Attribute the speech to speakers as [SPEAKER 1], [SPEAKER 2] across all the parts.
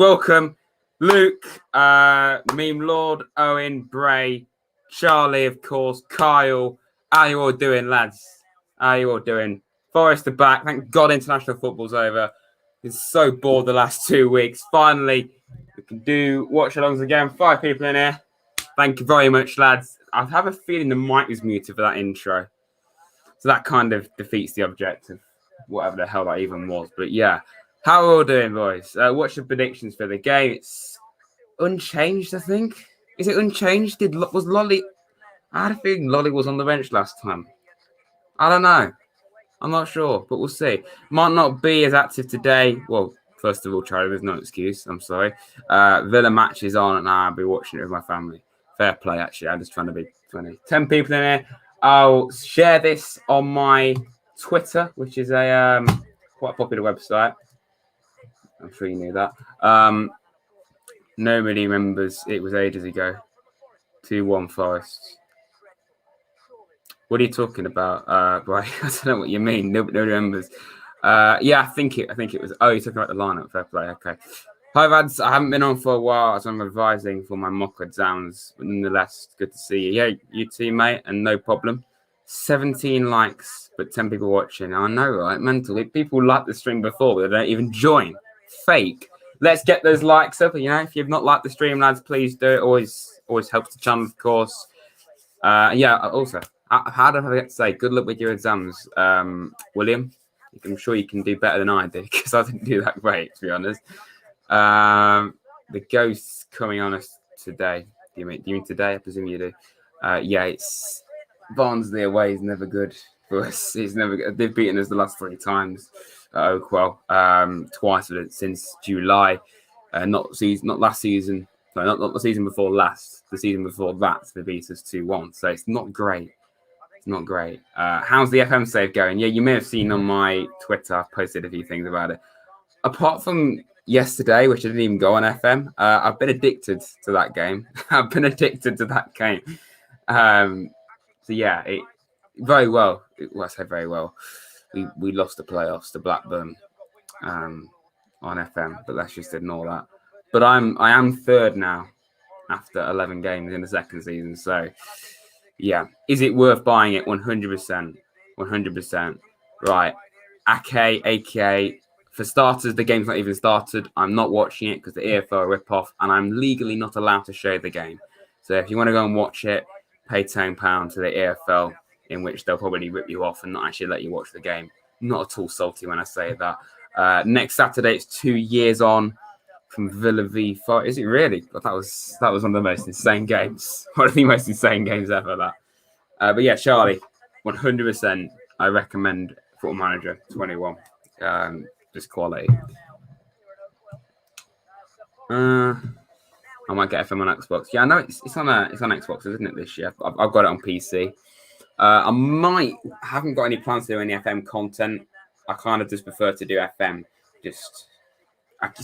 [SPEAKER 1] Welcome, Luke, Meme Lord, Owen, Bray, Charlie, of course, Kyle. How you all doing, lads? How you all doing? Forest are back. Thank God international football's over. Been so bored the last 2 weeks. Finally, we can do watch-alongs again. 5 people in here. Thank you very much, lads. I have a feeling the mic was muted for that intro. So that kind of defeats the objective, whatever the hell that even was. But yeah. How are we all doing, boys? What's your predictions for the game? It's unchanged, I think. Is it unchanged? Was Lolly... I had a feeling Lolly was on the bench last time. I don't know. I'm not sure, but we'll see. Might not be as active today. Well, first of all, Charlie, there's no excuse. I'm sorry. Villa match is on, and I'll be watching it with my family. Fair play, actually. I'm just trying to be funny. 10 people in here. I'll share this on my Twitter, which is a quite a popular website. I'm sure you knew that. Nobody remembers. It was ages ago. 2-1 Forest. What are you talking about, Brian? I don't know what you mean. Nobody remembers. Yeah, I think it was. Oh, you're talking about the lineup. Fair play. Okay. Hi, lads. I haven't been on for a while as I'm revising for my mock exams. But nonetheless, good to see you. Yeah, you too, mate. And no problem. 17 likes, but 10 people watching. I know, right? Mental. People liked the stream before, but they don't even join. Fake. Let's get those likes up. You know, if you've not liked the stream, lads, please do it. Always helps the channel, of course. Yeah. Also, how do I forget to say? Good luck with your exams, William. I'm sure you can do better than I did because I didn't do that great, to be honest. The ghost's coming on us today. Do you mean today? I presume you do. Yeah, it's Barnsley away is never good for us. It's never good. They've beaten us the last 3 times. Oakwell, twice since July, not last season, no, not the season before last, the season before that, they beat us 2-1. So it's not great. It's not great. How's the FM save going? Yeah, you may have seen on my Twitter, I've posted a few things about it. Apart from yesterday, which I didn't even go on FM, I've been addicted to that game. I've been addicted to that game. So yeah, very well. Well, I say very well. We lost the playoffs to Blackburn on FM, but let's just ignore that. But I am third now after 11 games in the second season. So yeah, is it worth buying it? 100%, 100%. Right, aka for starters, the game's not even started. I'm not watching it because the EFL rip-off, and I'm legally not allowed to show the game. So if you want to go and watch it, pay £10 to the EFL, in which they'll probably rip you off and not actually let you watch the game. Not at all salty when I say that. Next Saturday, it's 2 years on from Villa v. Forest. Is it really? That was one of the most insane games. One of the most insane games ever, that. But yeah, Charlie, 100%, I recommend Football Manager 21. Just quality. I might get FM on Xbox. Yeah, I know it's on Xbox, isn't it, this year? I've got it on PC. I haven't got any plans to do any FM content. I kind of just prefer to do FM. It's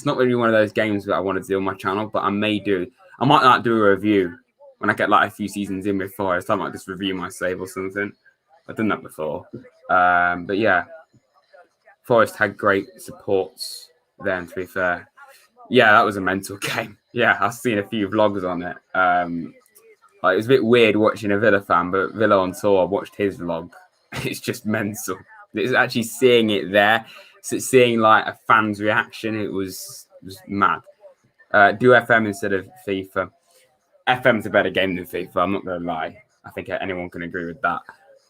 [SPEAKER 1] not really one of those games that I want to do on my channel, but I might do a review when I get like a few seasons in with Forest. I might just review my save or something. I've done that before. But yeah, Forest had great supports then, to be fair. Yeah, that was a mental game. Yeah, I've seen a few vlogs on it. It was a bit weird watching a Villa fan, but Villa on tour, I watched his vlog. It's just mental. It's actually seeing it there. So seeing like a fan's reaction, it was mad. Do FM instead of FIFA. FM's a better game than FIFA, I'm not going to lie. I think anyone can agree with that.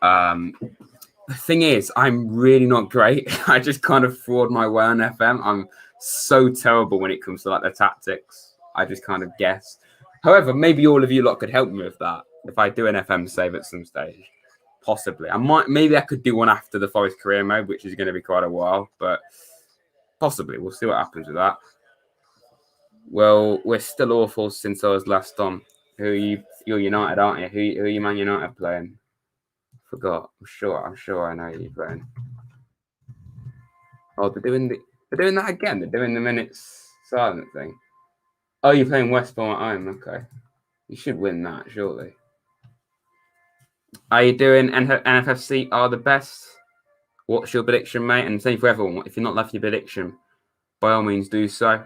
[SPEAKER 1] The thing is, I'm really not great. I just kind of fraud my way on FM. I'm so terrible when it comes to like the tactics. I just kind of guess. However, maybe all of you lot could help me with that if I do an FM save at some stage. Possibly. Maybe I could do one after the Forest career mode, which is going to be quite a while, but possibly. We'll see what happens with that. Well, we're still awful since I was last on. You're United, aren't you? Who are you Man United playing? Forgot. I'm sure I know who you're playing. Oh, they're doing that again. They're doing the minutes silent thing. Oh, you're playing West Brom at home. Okay. You should win that, surely. Are you doing NFFC are the best? What's your prediction, mate? And same for everyone. If you're not left your prediction, by all means do so.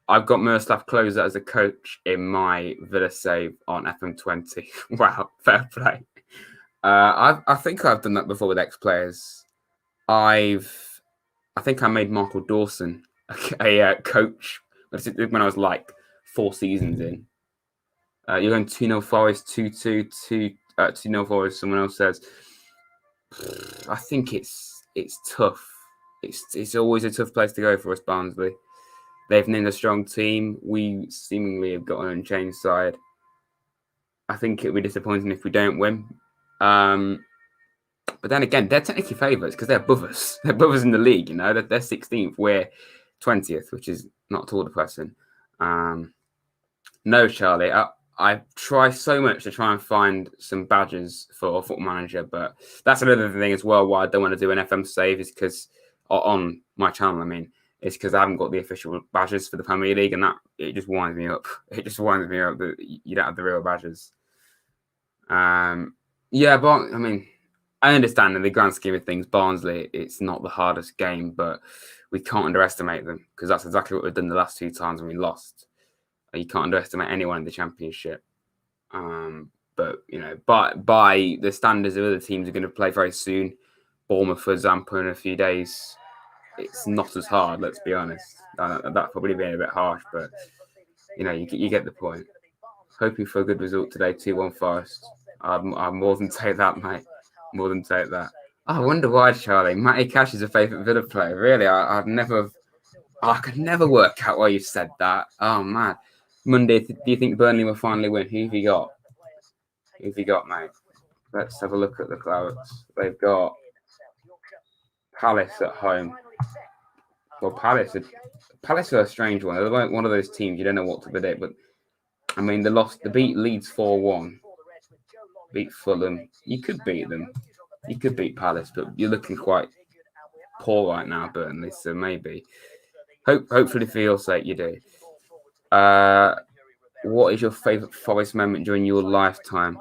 [SPEAKER 1] I've got Miroslav Klose as a coach in my Villa save on FM20. Wow, fair play. I think I've done that before with ex-players. I think I made Michael Dawson a coach when I was like 4 seasons in. You're going 2-0 Forest, 2-2, 2-0 Forest. Someone else says. I think it's tough. It's always a tough place to go for us, Barnsley. They've named a strong team. We seemingly have got an unchanged side. I think it would be disappointing if we don't win. But then again, they're technically favourites because they're above us. They're above us in the league, you know. They're 16th. We're 20th, which is not at all depressing. No, Charlie. I try so much to try and find some badges for Football Manager, but that's another thing as well why I don't want to do an FM save is because on my channel, I mean, it's because I haven't got the official badges for the Premier League, and that it just winds me up. It just winds me up that you don't have the real badges. Yeah, but I mean, I understand in the grand scheme of things, Barnsley, it's not the hardest game, but we can't underestimate them because that's exactly what we've done the last 2 times when we lost. You can't underestimate anyone in the Championship. But, you know, by the standards of other teams are going to play very soon, Bournemouth, for example, in a few days, it's not as hard, let's be honest. That's probably being a bit harsh, but, you know, you get the point. Hoping for a good result today, 2-1 Forest. I'd more than take that, mate. More than take that. I wonder why, Charlie. Matty Cash is a favourite Villa player. Really, I could never work out why you said that. Oh, man. Monday, do you think Burnley will finally win? Who have you got? Who have you got, mate? Let's have a look at the clouds. They've got Palace at home. Well, Palace are a strange one. They're like one of those teams you don't know what to predict. But I mean, they beat Leeds 4-1. Beat Fulham. You could beat them. You could beat Palace, but you're looking quite poor right now, Burnley. So maybe. Hopefully, for your sake, you do. What is your favourite Forest moment during your lifetime?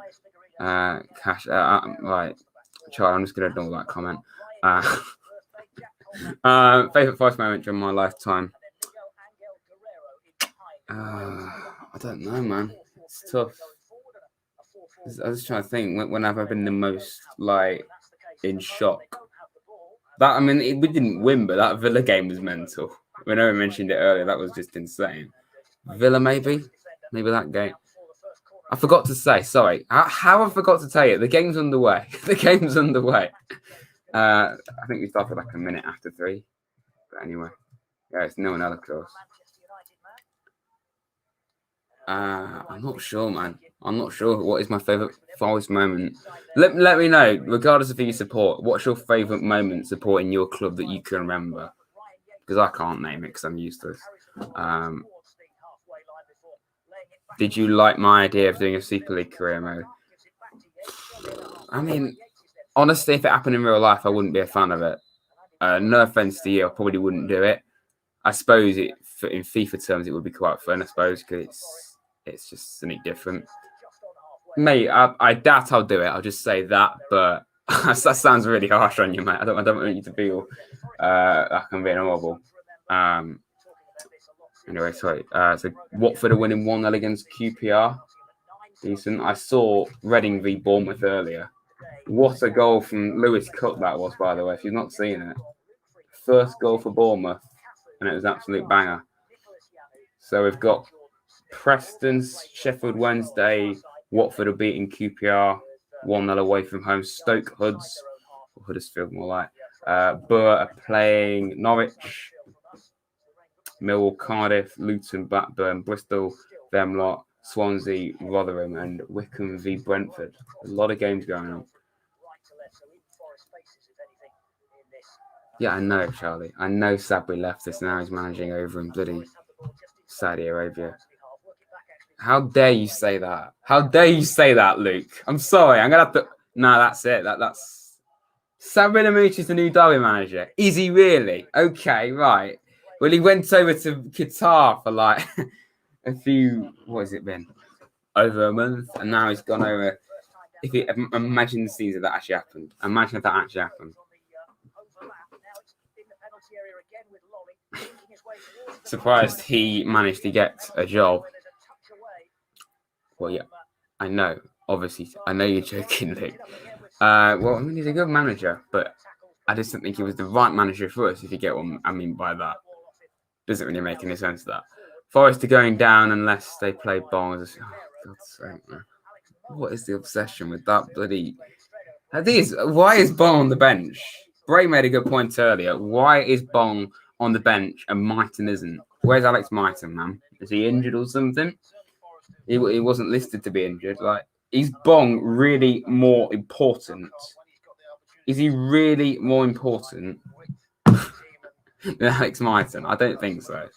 [SPEAKER 1] Cash. Right, Charlie, I'm just going to ignore that comment. Favourite Forest moment during my lifetime? I don't know, man. It's tough. I was trying to think when have I been the most like in shock. We didn't win, but that Villa game was mental. I know we mentioned it earlier. That was just insane. Villa, maybe that game. I forgot to say. Sorry, how I forgot to tell you. The game's underway. The game's underway. I think we started like a minute after 3. But anyway, yeah, it's no one else close. I'm not sure, man. I'm not sure what is my favourite Forest moment. Let me know, regardless of who you support, what's your favourite moment supporting your club that you can remember? Because I can't name it because I'm useless. Did you like my idea of doing a Super League career mode? I mean, honestly, if it happened in real life, I wouldn't be a fan of it. No offence to you, I probably wouldn't do it. I suppose in FIFA terms, it would be quite fun, I suppose, because it's just something different. Mate, I doubt I'll do it. I'll just say that, but that sounds really harsh on you, mate. I don't want you to feel like I'm being horrible. Anyway, sorry. So Watford are winning 1-0 against QPR. Decent. I saw Reading v Bournemouth earlier. What a goal from Lewis Cook that was, by the way, if you've not seen it. First goal for Bournemouth, and it was an absolute banger. So we've got Preston, Sheffield Wednesday, Watford are beating QPR 1-0 away from home. Stoke Hoods, or Huddersfield more like. Burr are playing Norwich, Millwall, Cardiff, Luton, Blackburn, Bristol, them lot, Swansea, Rotherham, and Wycombe v Brentford. A lot of games going on. Yeah, I know, Charlie. I know Sabri left us now. He's managing over in bloody Saudi Arabia. How dare you say that? How dare you say that, Luke? I'm sorry. I'm going to have to... No, that's it. That's... Sabri Lamouche is the new Derby manager. Is he really? Okay, right. Well, he went over to Qatar for like a few... What has it been? Over a month. And now he's gone over... Imagine the scenes if that actually happened. Imagine if that actually happened. Surprised he managed to get a job. Well, yeah, I know. Obviously, I know you're joking, Luke. Well, I mean, he's a good manager, but I just don't think he was the right manager for us, if you get what I mean by that. Doesn't really make any sense, that. Forest are going down unless they play Barnes. Oh, God's sake, man. What is the obsession with that bloody... Why is Bong on the bench? Bray made a good point earlier. Why is Bong on the bench and Mighton isn't? Where's Alex Mighton, man? Is he injured or something? He wasn't listed to be injured. Like, is Bong really more important? Is he really more important than Alex Mighton? I don't think so.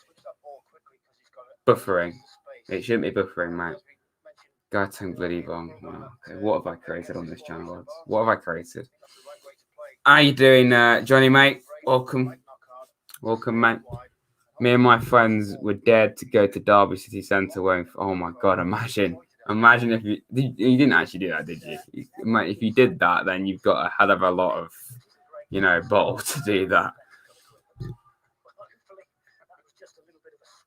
[SPEAKER 1] Buffering. It shouldn't be buffering, mate. Gatung bloody Bong. Wow. Okay. What have I created on this channel, lads? What have I created? How you doing, Johnny, mate? Welcome. Welcome, mate. Me and my friends were dared to go to Derby City Centre wearing... Oh, my God, imagine if you didn't actually do that, did you? If you did that, then you've got a hell of a lot of, bottle to do that.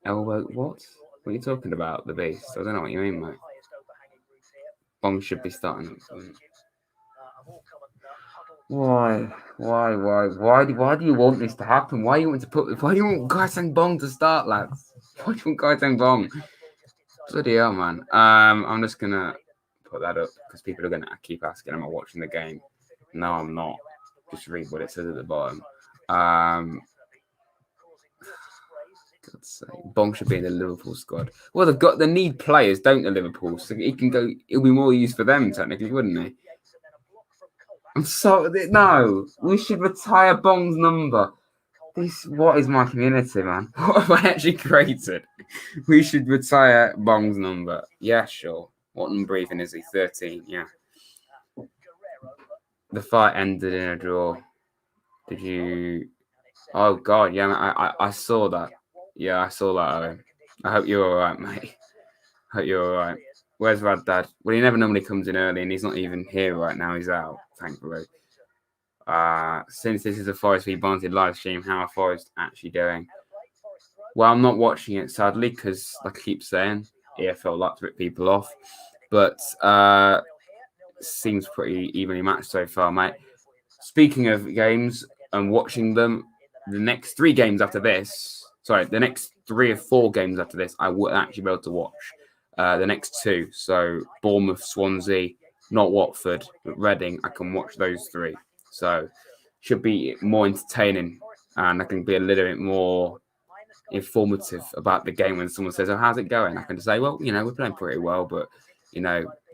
[SPEAKER 1] Elbow, what? What are you talking about, the beast? I don't know what you mean, mate. Bong should be starting. Why do you want this to happen? Why do you want Gaiteng Bong to start, lads? Why do you want Gaiteng Bong? Bloody hell, man. I'm just gonna put that up because people are gonna keep asking, am I watching the game? No, I'm not. Just read what it says at the bottom. God's sake. Bong should be in the Liverpool squad. Well, they need players, don't they, Liverpool? So he can go. It'll be more use for them technically, wouldn't he? I'm sorry. No, we should retire Bong's number. What is my community, man? What have I actually created? We should retire Bong's number. Yeah, sure. What number even is he? 13. Yeah. The fight ended in a draw. Did you? Oh God, yeah. I saw that. Yeah, I saw that, Owen. I hope you're all right, mate. Hope you're all right. Where's Rad Dad? Well, he never normally comes in early, and he's not even here right now. He's out, thankfully. Since this is a Forest v Barnsley live stream, how are Forest actually doing? Well, I'm not watching it, sadly, because, like I keep saying, EFL like to rip people off. But seems pretty evenly matched so far, mate. Speaking of games and watching them, the next 3 games after this... Sorry, the next 3 or 4 games after this, I would actually be able to watch. The next 2, so Bournemouth, Swansea, not Watford, but Reading, I can watch those 3. So should be more entertaining, and I can be a little bit more informative about the game when someone says, "Oh, how's it going?" I can just say, "Well, we're playing pretty well, but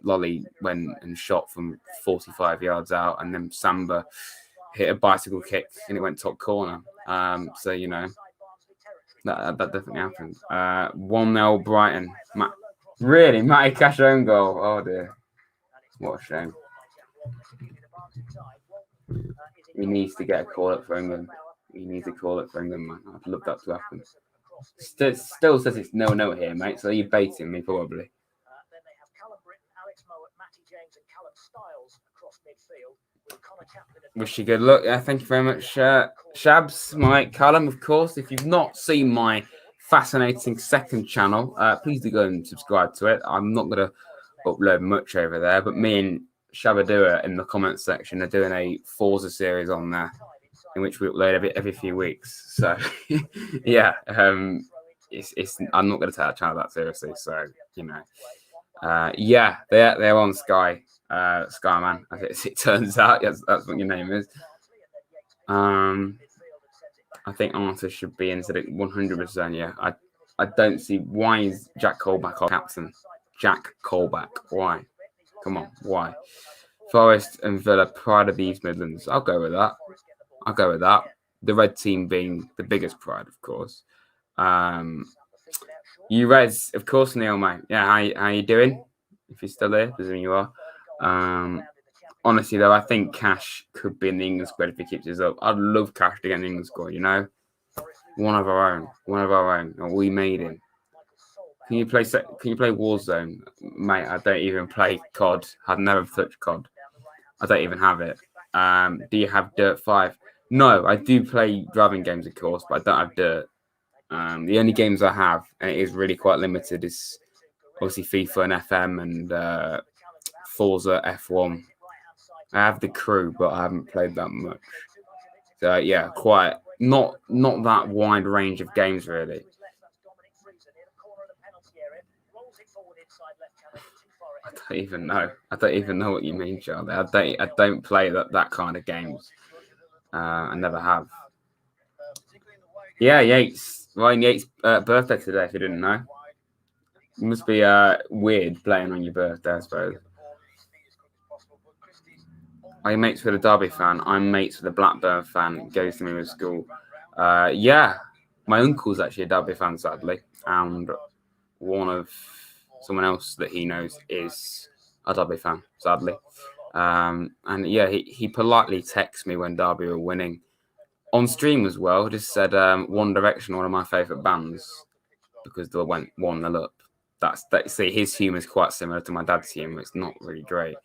[SPEAKER 1] Lolly went and shot from 45 yards out, and then Samba hit a bicycle kick and it went top corner." So that definitely happened. 1-0 Brighton. Really, Matty Cash own goal. Oh dear, what a shame. He needs to get a call up for England. He needs a call up for England, man. I'd love that to happen. Still says it's 0-0 here, mate. So you're baiting me, probably. Wish you good luck. Yeah, thank you very much, Shabs, Mike, Callum. Of course, if you've not seen my fascinating second channel, please do go and subscribe to it. I'm not going to upload much over there, but me and Shabadua in the comments section are doing a Forza series on there, in which we upload every few weeks. So, yeah, it's I'm not going to take that channel that seriously. So, yeah, they're on Sky. Skyman, as it turns out. Yes, that's what your name is. I think Arthur should be instead of 100%. Yeah, I don't see why is Jack Colback our captain. Jack Colback, why? Come on, why? Forest and Villa, pride of the East Midlands. I'll go with that. The red team being the biggest pride, of course. You Reds, of course, Neil, mate. Yeah, how you doing? If you're still there, presuming you are. Honestly, though, I think Cash could be in the England squad if he keeps his up. I'd love Cash to get in the England squad, One of our own. And we made him. Can you play Warzone? Mate, I don't even play COD. I've never touched COD. I don't even have it. Do you have Dirt 5? No, I do play driving games, of course, but I don't have Dirt. The only games I have, and it is really quite limited, is obviously FIFA and FM and Forza F1. I have the Crew, but I haven't played that much. So yeah, quite not that wide range of games really. I don't even know. I don't even know what you mean, Charlie. I don't play that kind of games. I never have. Yeah, Yates. Ryan Yates' birthday today. If you didn't know, it must be weird playing on your birthday, I suppose. Are you mates with a Derby fan? I'm mates with a Blackburn fan. Goes to me with school. Yeah, my uncle's actually a Derby fan, sadly, and one of someone else that he knows is a Derby fan, sadly. And yeah, he politely texts me when Derby were winning on stream as well. Just said One Direction, one of my favourite bands, because they went 1-0 up. See, his humour is quite similar to my dad's humour. It's not really great.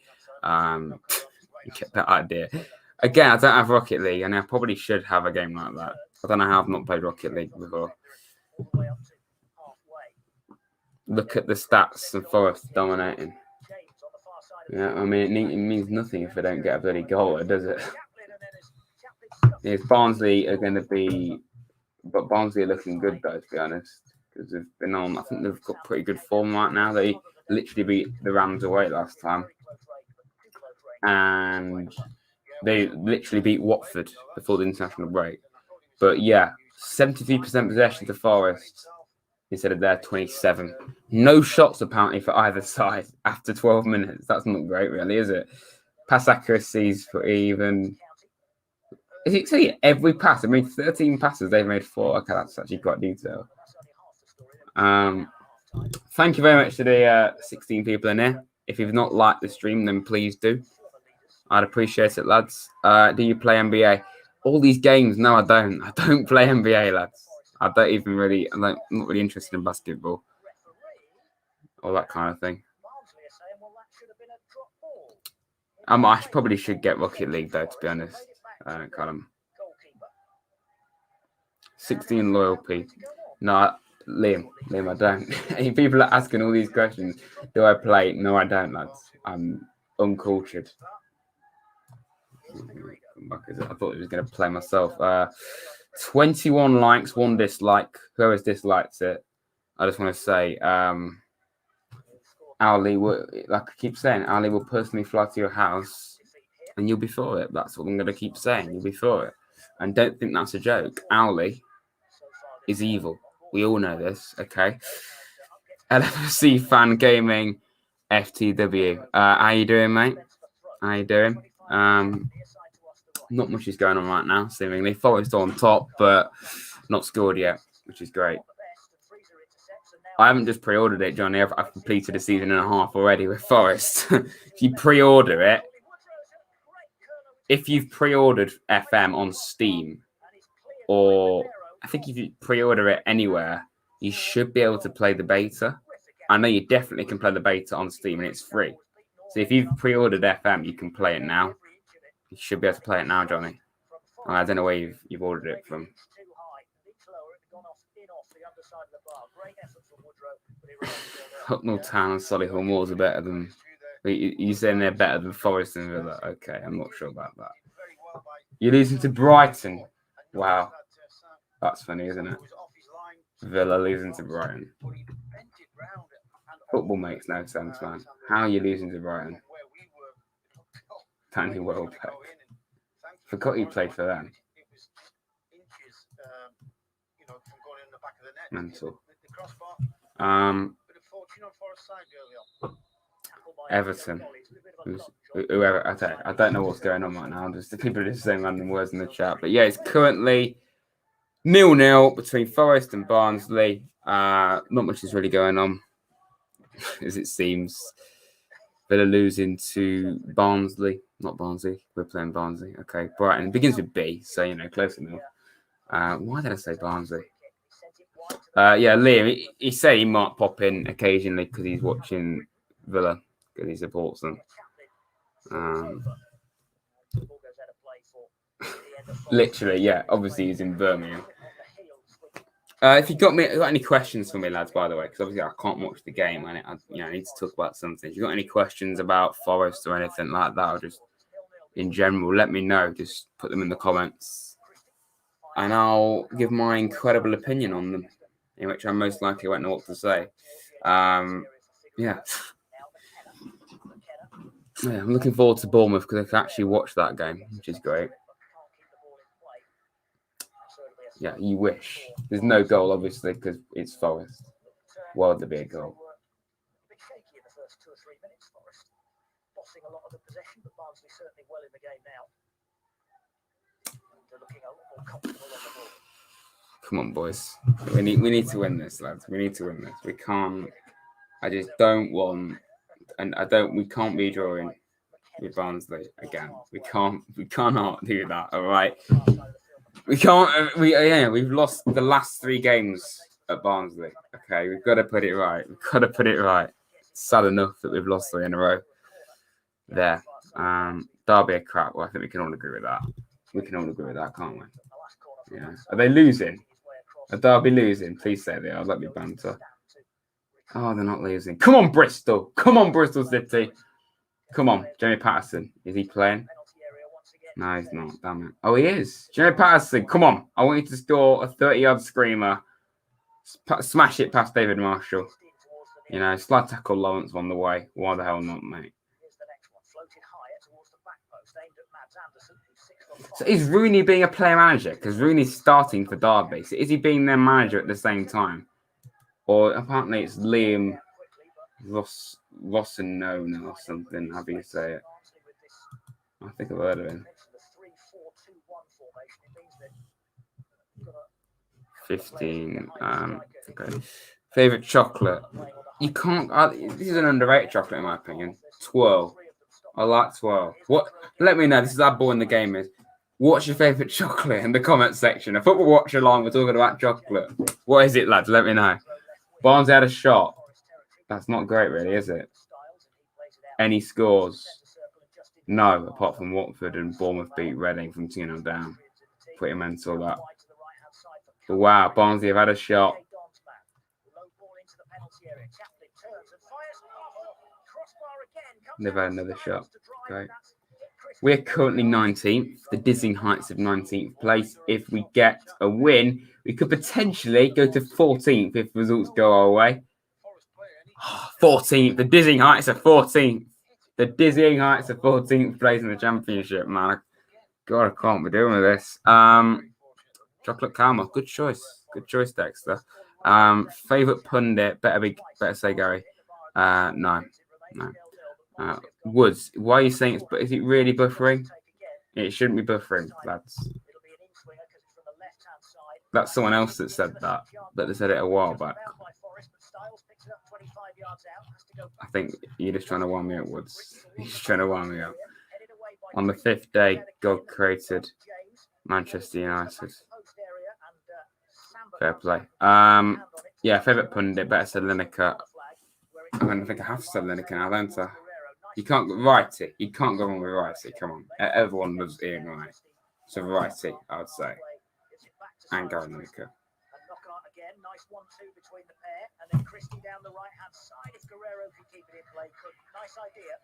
[SPEAKER 1] You get that idea. Again, I don't have Rocket League, and I probably should have a game like that. I don't know how I've not played Rocket League before. Look at the stats and Forest dominating. Yeah, I mean, it means nothing if they don't get a bloody goal, does it? Yes, Barnsley are going to be, but Barnsley are looking good though, to be honest, because they've been on. I think they've got pretty good form right now. They literally beat the Rams away last time, and they literally beat Watford before the international break. But yeah, 73% possession to Forest instead of their 27. No shots apparently for either side after 12 minutes. That's not great, really, is it? Pass accuracies for even. Is it see every pass? I mean, 13 passes they've made 4. Okay, that's actually quite detailed. Thank you very much to the 16 people in here. If you've not liked the stream, then please do. I'd appreciate it, lads. Do you play NBA? All these games? No, I don't. I don't play NBA, lads. I don't even really. I'm not really interested in basketball. All that kind of thing. I probably should get Rocket League though, to be honest. Colin. 16 loyal people. No, Liam, I don't. People are asking all these questions. Do I play? No, I don't, lads. I'm uncultured. I thought I was going to play myself. 21 likes, 1 dislike. Whoever's disliked it, I just want to say, Ali, like I keep saying, Ali will personally fly to your house and you'll be for it. That's what I'm going to keep saying. You'll be for it. And don't think that's a joke. Ali is evil. We all know this, okay? LFC Fan Gaming FTW. How you doing, mate? How you doing? Not much is going on right now, seemingly. Forest on top, but not scored yet, which is great. I haven't just pre-ordered it, Johnny. I've completed a season and a half already with Forest. If you pre-order it, if you've pre-ordered FM on Steam, or I think if you pre-order it anywhere, you should be able to play the beta. I know you definitely can play the beta on Steam, and it's free. So if you've pre-ordered FM, you can play it now. You should be able to play it now, Johnny. I don't know where you've ordered it from. Hucknall Town and Solihull Moors are better than. You saying they're better than Forest and Villa? Okay, I'm not sure about that. You're losing to Brighton. Wow, that's funny, isn't it? Villa losing to Brighton. Football makes no sense, man. How are you losing to Brighton? Danny Welbeck. Forgot he played for them. Mental. Everton. Whoever. I don't know what's going on right now. The people are just saying random words in the chat. But yeah, it's currently 0-0 between Forest and Barnsley. Not much is really going on, as it seems. Villa losing to Barnsley. Not Barnsley. We're playing Barnsley. Okay, Brighton. It begins with B, so, close enough. Why did I say Barnsley? Yeah, Liam, he said he might pop in occasionally because he's watching Villa, because he supports them. Literally, yeah. Obviously, he's in Birmingham. If you got any questions for me, lads, by the way, because obviously I can't watch the game and I need to talk about something. If you got any questions about Forest or anything like that, or just in general, let me know. Just put them in the comments, and I'll give my incredible opinion on them, in which I most likely won't know what to say. Yeah, I'm looking forward to Bournemouth because I can actually watch that game, which is great. Yeah, you wish. There's no goal, obviously, because it's Forest. Why would there be a goal?
[SPEAKER 2] Bit shaky in the first 2 or 3 minutes, Forest. Bossing a lot of the possession, but Barnsley certainly well in the game now. They're looking a lot more comfortable on the ball.
[SPEAKER 1] Come on, boys. We need to win this, lads. We need to win this. We can't. I just don't want, and we can't be drawing with Barnsley again. We cannot do that. All right. We can't. We've lost the last 3 games at Barnsley. Okay, we've got to put it right. It's sad enough that we've lost 3 in a row. There. Derby are crap. Well, I think we can all agree with that. We can all agree with that, can't we? Yeah. Are they losing? Are Derby losing? Please say they are. Let me banter. Oh, they're not losing. Come on, Bristol. Come on, Bristol City. Come on, Jamie Patterson. Is he playing? No, he's not. Damn it. Oh, he is. Jamie Patterson, come on. I want you to score a 30-yard screamer. Smash it past David Marshall. Slide tackle Lawrence on the way. Why the hell not, mate? So is Rooney being a player manager? Because Rooney's starting for Derby. So is he being their manager at the same time? Or apparently it's Liam Rossonona or something, how do you say it? I think I've heard of him. 15. Okay. Favorite chocolate? You can't. This is an underrated chocolate in my opinion. Twirl. I like twirl. What? Let me know. This is how boring the game is. What's your favorite chocolate in the comment section? A football watch along. We're talking about chocolate. What is it, lads? Let me know. Barnes had a shot. That's not great, really, is it? Any scores? No, apart from Watford and Bournemouth beat Reading from 2-0 down. Pretty mental, that. But wow, Barnsley have had a shot. They've had another shot. Great. We're currently 19th, the dizzying heights of 19th place. If we get a win, we could potentially go to 14th if results go our way. 14th, the dizzying heights of 14th. The dizzying heights of 14th place in the championship, man. God, I can't be doing with this. Chocolate caramel, good choice. Good choice, Dexter. Favorite pundit, better say Gary. No. Woods, why are you saying it's? But is it really buffering? It shouldn't be buffering, lads. That's someone else that said that, but they said it a while back. I think you're just trying to wind me up, Woods. You're just trying to wind me up. On the 5th day, God created Manchester United. Fair play. Yeah, favourite pundit, better say Lineker. I don't think I have to say Lineker now, don't I? You can't write it. You can't go wrong with Righty. Come on. Everyone loves Ian Wright. So Righty, I would say. And Gary Lineker.
[SPEAKER 2] Again, nice 1-2 between the pair, and then Christie down the right-hand side. If Guerrero can keep it in play, nice idea.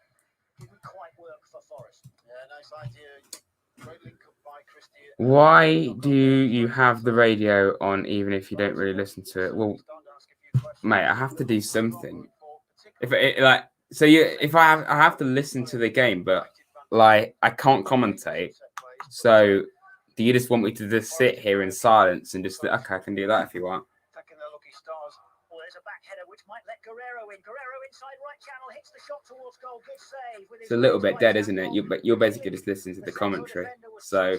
[SPEAKER 2] Didn't quite work for Forest. Yeah, nice idea. Great link up by Christie.
[SPEAKER 1] Why do you have the radio on even if you don't really listen to it? Well, mate, I have to do something. If I have to listen to the game, but like I can't commentate. So do you just want me to just sit here in silence and just okay, I can do that if you want. It's a little bit dead, isn't it? You're basically just listening to the commentary. So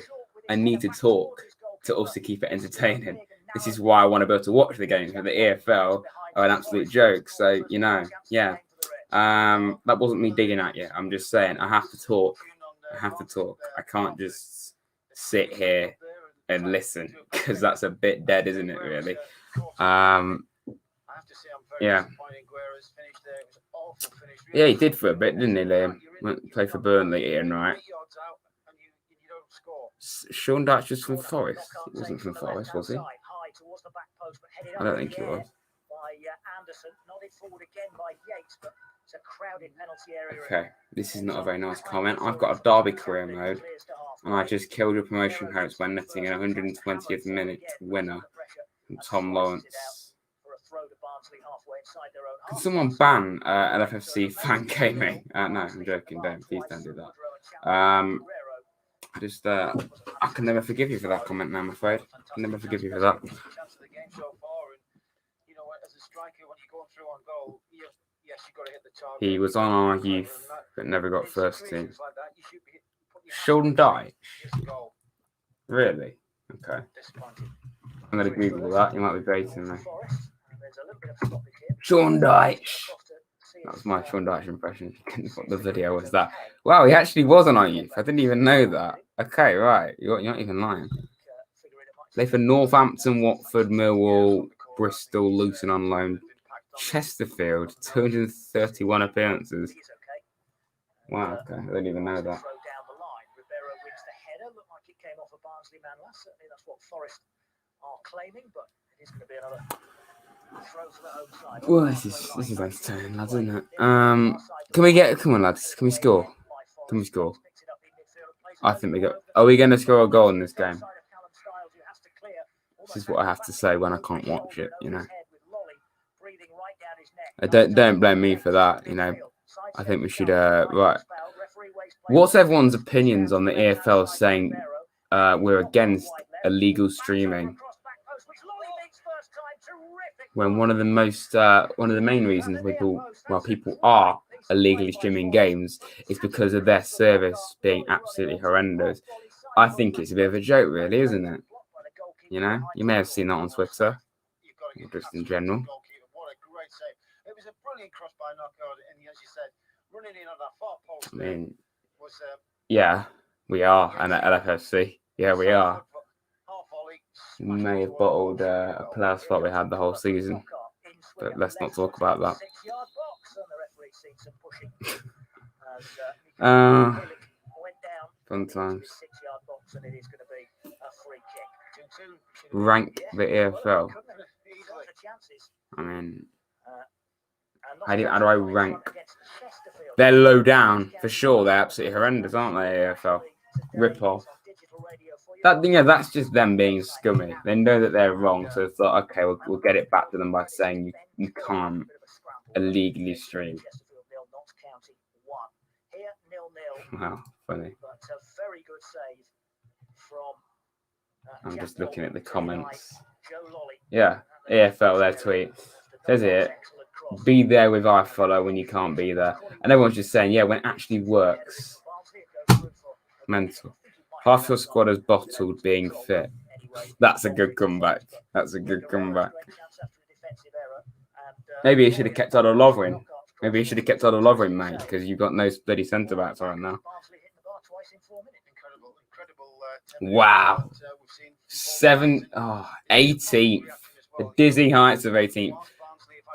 [SPEAKER 1] I need to talk to also keep it entertaining. This is why I want to be able to watch the games, but the EFL are an absolute joke. So, yeah. That wasn't me digging at you. I'm just saying I have to talk. I can't just sit here and listen because that's a bit dead, isn't it, really? Yeah. Yeah, he did for a bit, didn't he, Liam? Went to play for Burnley, Ian, right? Sean Dyche was from Forest. He wasn't from Forest, was he?
[SPEAKER 2] wide towards the back post, but headed
[SPEAKER 1] I
[SPEAKER 2] up
[SPEAKER 1] don't
[SPEAKER 2] in
[SPEAKER 1] think
[SPEAKER 2] the
[SPEAKER 1] he
[SPEAKER 2] air
[SPEAKER 1] was.
[SPEAKER 2] by Anderson, nodded forward again by Yates, but it's a crowded penalty area.
[SPEAKER 1] Okay, this is not a very nice comment. I've got a Derby career mode, and I just killed your promotion points when netting an 120th minute winner from Tom Lawrence. Can someone ban LFFC fan gaming? No, I'm joking. Don't, please don't do that. I just, I can never forgive you for that comment now, I'm afraid. I can never forgive you for that. He was on our youth, but never got first team. Sean Dyche? Really? Okay. I'm going to Google that. You might be baiting me. Sean Dyche. That was my Sean Dyche impression. What the video was that? Wow, he actually was on our youth. I didn't even know that. Okay, right. You're not even lying. Play for Northampton, Watford, Millwall, Bristol, Luton on loan. Chesterfield, 231 appearances. Wow, okay. I didn't even know that. Well, this is entertaining, lads, isn't it? Come on, lads, can we score? Can we score? I think we got. Are we going to score a goal in this game? This is what I have to say when I can't watch it, you know. Don't blame me for that, you know. I think we should. Right. What's everyone's opinions on the EFL saying we're against illegal streaming? When one of the main reasons people are illegally streaming games is because of their service being absolutely horrendous. I think it's a bit of a joke, really, isn't it? You know, you may have seen that on Twitter, or just in general. I mean, yeah, we are, and at LFFC, yeah, we are. We may have bottled a player spot we had the whole season, but let's not talk about that. Fun times. Rank the EFL. I mean, how do I rank? They're low down for sure. They're absolutely horrendous, aren't they? EFL rip off. That's just them being scummy. They know that they're wrong, so it's like, okay, we'll get it back to them by saying you can't illegally stream. Wow, funny. I'm just looking at the comments. Yeah, EFL, their tweet says it. Be there with iFollow when you can't be there, and everyone's just saying, yeah, when it actually works. Mental. Half your squad is bottled being fit. That's a good comeback. That's a good comeback. Maybe he should have kept Odo Lovren. Maybe he should have kept Odo Lovren, mate, because you've got no bloody centre backs right now. Wow. 18th. The dizzy heights of 18th.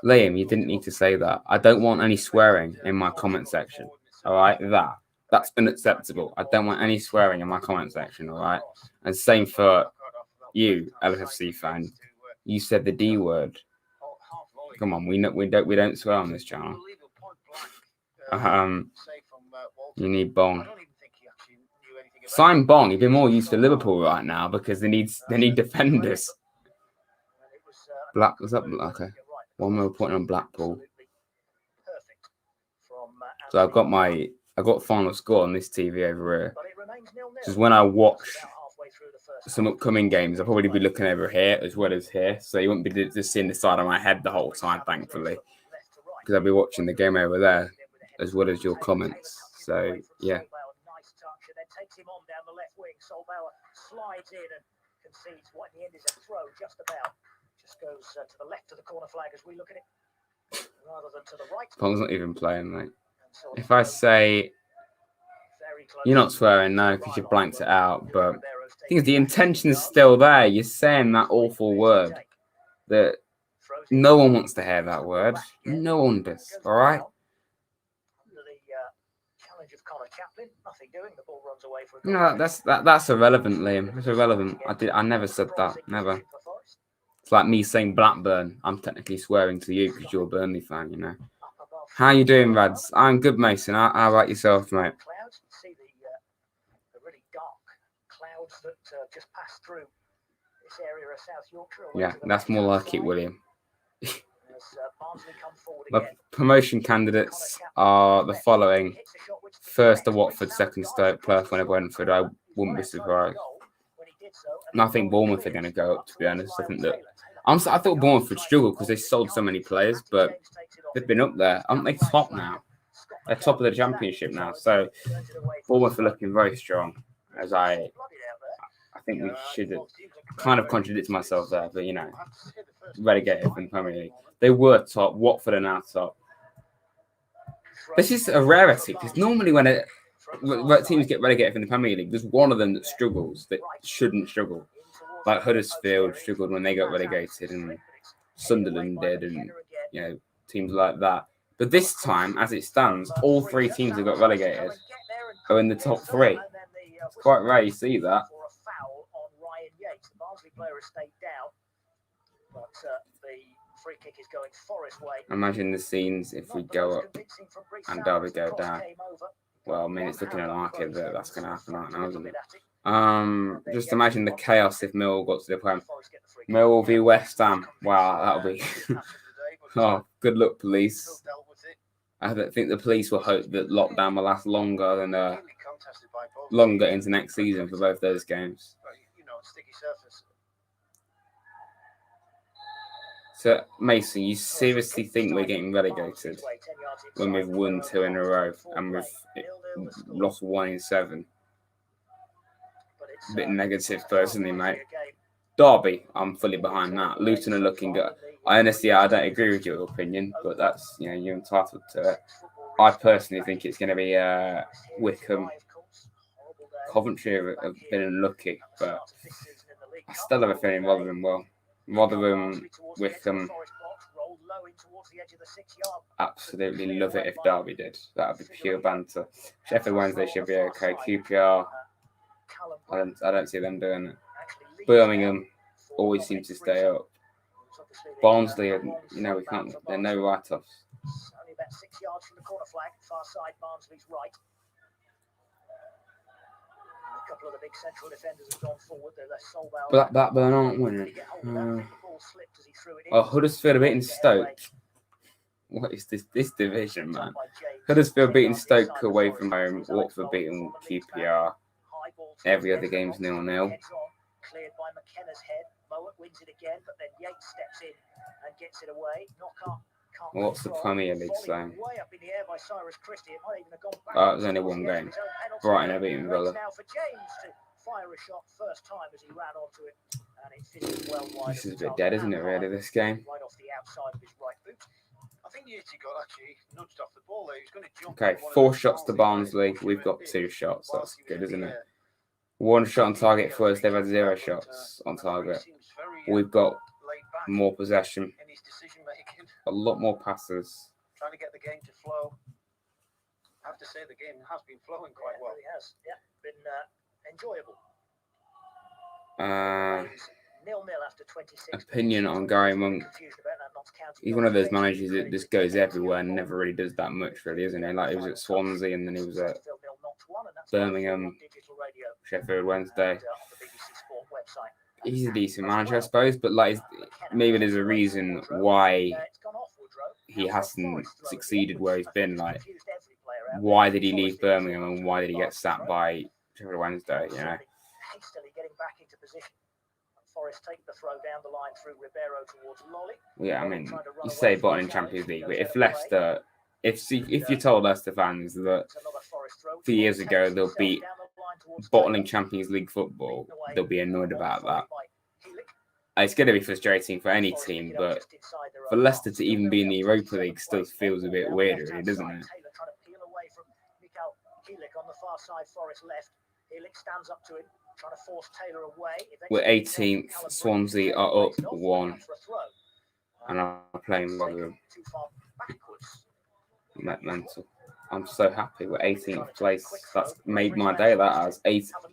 [SPEAKER 1] Liam, you didn't need to say that. I don't want any swearing in my comment section. All right? That's unacceptable. I don't want any swearing in my comment section, all right? And same for you, LFC fan. You said the D word. Come on, we don't swear on this channel. You need Bong. Sign Bong. He'd be more used to Liverpool right now because they need defenders. Was that okay? One more point on Blackpool. So I've got final score on this TV over here. Because when I watch some upcoming games, I'll probably be looking over here as well as here. So you won't be just seeing the side of my head the whole time, thankfully. Because I'll be watching the game over there as well as your comments. So, yeah. Takes him on down the left wing. Solbauer slides in and concedes what in the end is a throw, just about. Just goes to the left of the corner flag as we look at it, rather than to the right. Pong's not even playing, mate. If I say you're not swearing, no, because you blanked it out, but I think the intention's still there. You're saying that awful word that no one wants to hear that word. No one does. All right. No, that's irrelevant, Liam. It's irrelevant. I never said that. Never. It's like me saying Blackburn. I'm technically swearing to you because you're a Burnley fan, you know. How you doing, Rads? I'm good, Mason. How about yourself, mate?
[SPEAKER 2] Clouds. You see the really dark clouds that just pass through this area of South Yorkshire.
[SPEAKER 1] Yeah, that's more like it, William.
[SPEAKER 2] Barnsley come forward
[SPEAKER 1] My
[SPEAKER 2] again.
[SPEAKER 1] promotion candidates are the following. First, the Watford, second, Stoke, Perth, whenever Brentford. I wouldn't be surprised. And I think Bournemouth are going to go up, to be honest. I think that I thought Bournemouth would struggle because they sold so many players, but they've been up there. Aren't they top now? They're top of the Championship now. So Bournemouth are looking very strong. As I think we should kind of contradict myself there, but you know, relegated from the Premier League. They were top. Watford are now top. This is a rarity because normally when teams get relegated from the Premier League, there's one of them that struggles that shouldn't struggle. Like Huddersfield struggled when they got relegated, and Sunderland did, and you know, teams like that. But this time, as it stands, all three teams that got relegated are in the top three. It's quite rare you see that. Imagine the scenes if we go up and Derby go down. Well, I mean, it's looking like it that that's going to happen right now, isn't it? Just imagine the chaos if Millwall got to the Prem. Millwall v West Ham. Wow, that'll be. Oh, good luck, police. I don't think the police will hope that lockdown will last longer than longer into next season for both those games. So, Mason, you seriously think we're getting relegated when we've won 2 in a row and we've lost 1 in 7? A bit negative, personally, mate. Derby, I'm fully behind that. Luton are looking good. I don't agree with your opinion, but that's, you know, you're entitled to it. I personally think it's going to be Wickham. Coventry have been unlucky, but I still have a feeling Rotherham, Wickham, absolutely love it if Derby did. That would be pure banter. Sheffield Wednesday should be okay. QPR, I don't see them doing it. Birmingham always seems to stay up. Barnsley, you know, we can't. They're no write-offs.
[SPEAKER 2] Only about 6 yards from the corner flag, far side Barnsley's right. A couple of the big central defenders have gone forward. They're less Solbauer.
[SPEAKER 1] Blackburn aren't winning. Huddersfield are beating Stoke. What is this division, man? Huddersfield beating Stoke away from home. Watford beating QPR. Every other game's 0-0.
[SPEAKER 2] Cleared by McKenna's head. Mowat wins it again, but then Yates steps in and gets it away.
[SPEAKER 1] What's the Premier League saying?
[SPEAKER 2] Way up in the air by Cyrus Christie. It might even have gone back.
[SPEAKER 1] It was only one game. Brighton are beating Villa.
[SPEAKER 2] Now for James to fire a shot first time as he ran onto it, and it finished well wide.
[SPEAKER 1] This is a bit dead, isn't it? Really, this game.
[SPEAKER 2] Right off the outside of his right boot. I think Yeti got actually nudged off the ball there. He was going to jump.
[SPEAKER 1] Okay, 4 shots to Barnsley. We've got 2 shots. That's good, isn't it? 1 shot on target for us. They've had 0 shots on target. We've got more possession, a lot more passes.
[SPEAKER 2] Trying to get the game to flow. I have to say the game has been flowing quite well. It really has. Yeah, been enjoyable. 0-0 after 26.
[SPEAKER 1] Opinion on Gary Monk. He's one of those managers that just goes everywhere and never really does that much, really, isn't he? Like he was at Swansea and then he was at Birmingham, Sheffield Wednesday. He's a decent manager, I suppose, but like maybe there's a reason why he hasn't succeeded where he's been. Like, why did he leave Birmingham and why did he get sacked by Sheffield Wednesday? You know.
[SPEAKER 2] Hastily getting back into position. Forest take the throw down the line through Ribeiro towards Lolly.
[SPEAKER 1] Yeah, I mean, you say bottom in Champions League, but if Leicester, if you told Leicester fans that 2 years ago they'll beat bottling Champions League football, they'll be annoyed about that. It's going to be frustrating for any team, but for Leicester to even be in the Europa League still feels a bit weird, really, doesn't it? Stands up to him, trying to force Taylor away. We're 18th. Swansea are up 1, and I'm playing Rotherham. Mental. I'm so happy. We're 18th place. That's made my day. That as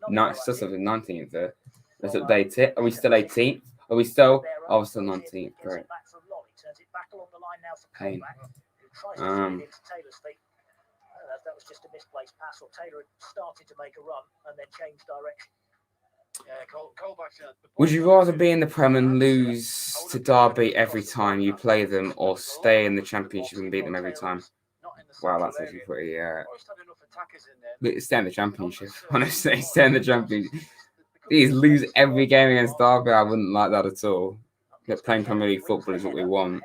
[SPEAKER 1] 19th there. Let's update it. Are we still 18th? Are we still?
[SPEAKER 2] Ribeiro
[SPEAKER 1] Oh, we're still
[SPEAKER 2] goes in,
[SPEAKER 1] 19th.
[SPEAKER 2] gets
[SPEAKER 1] Great.
[SPEAKER 2] it back from Lolly, turns it back along the line now for
[SPEAKER 1] Pain.
[SPEAKER 2] Colback, who tries to feed it into Taylor's feet. That was just a misplaced pass, or Taylor had started to make a run and then changed direction.
[SPEAKER 1] Would you rather be in the Prem and lose to Derby every time you play them, or stay in the Championship and beat them every time? Wow, that's actually pretty. Stay in the Championship, honestly. Stay in the Championship. Please lose every game against Derby. I wouldn't like that at all. But playing Premier League football is what we want.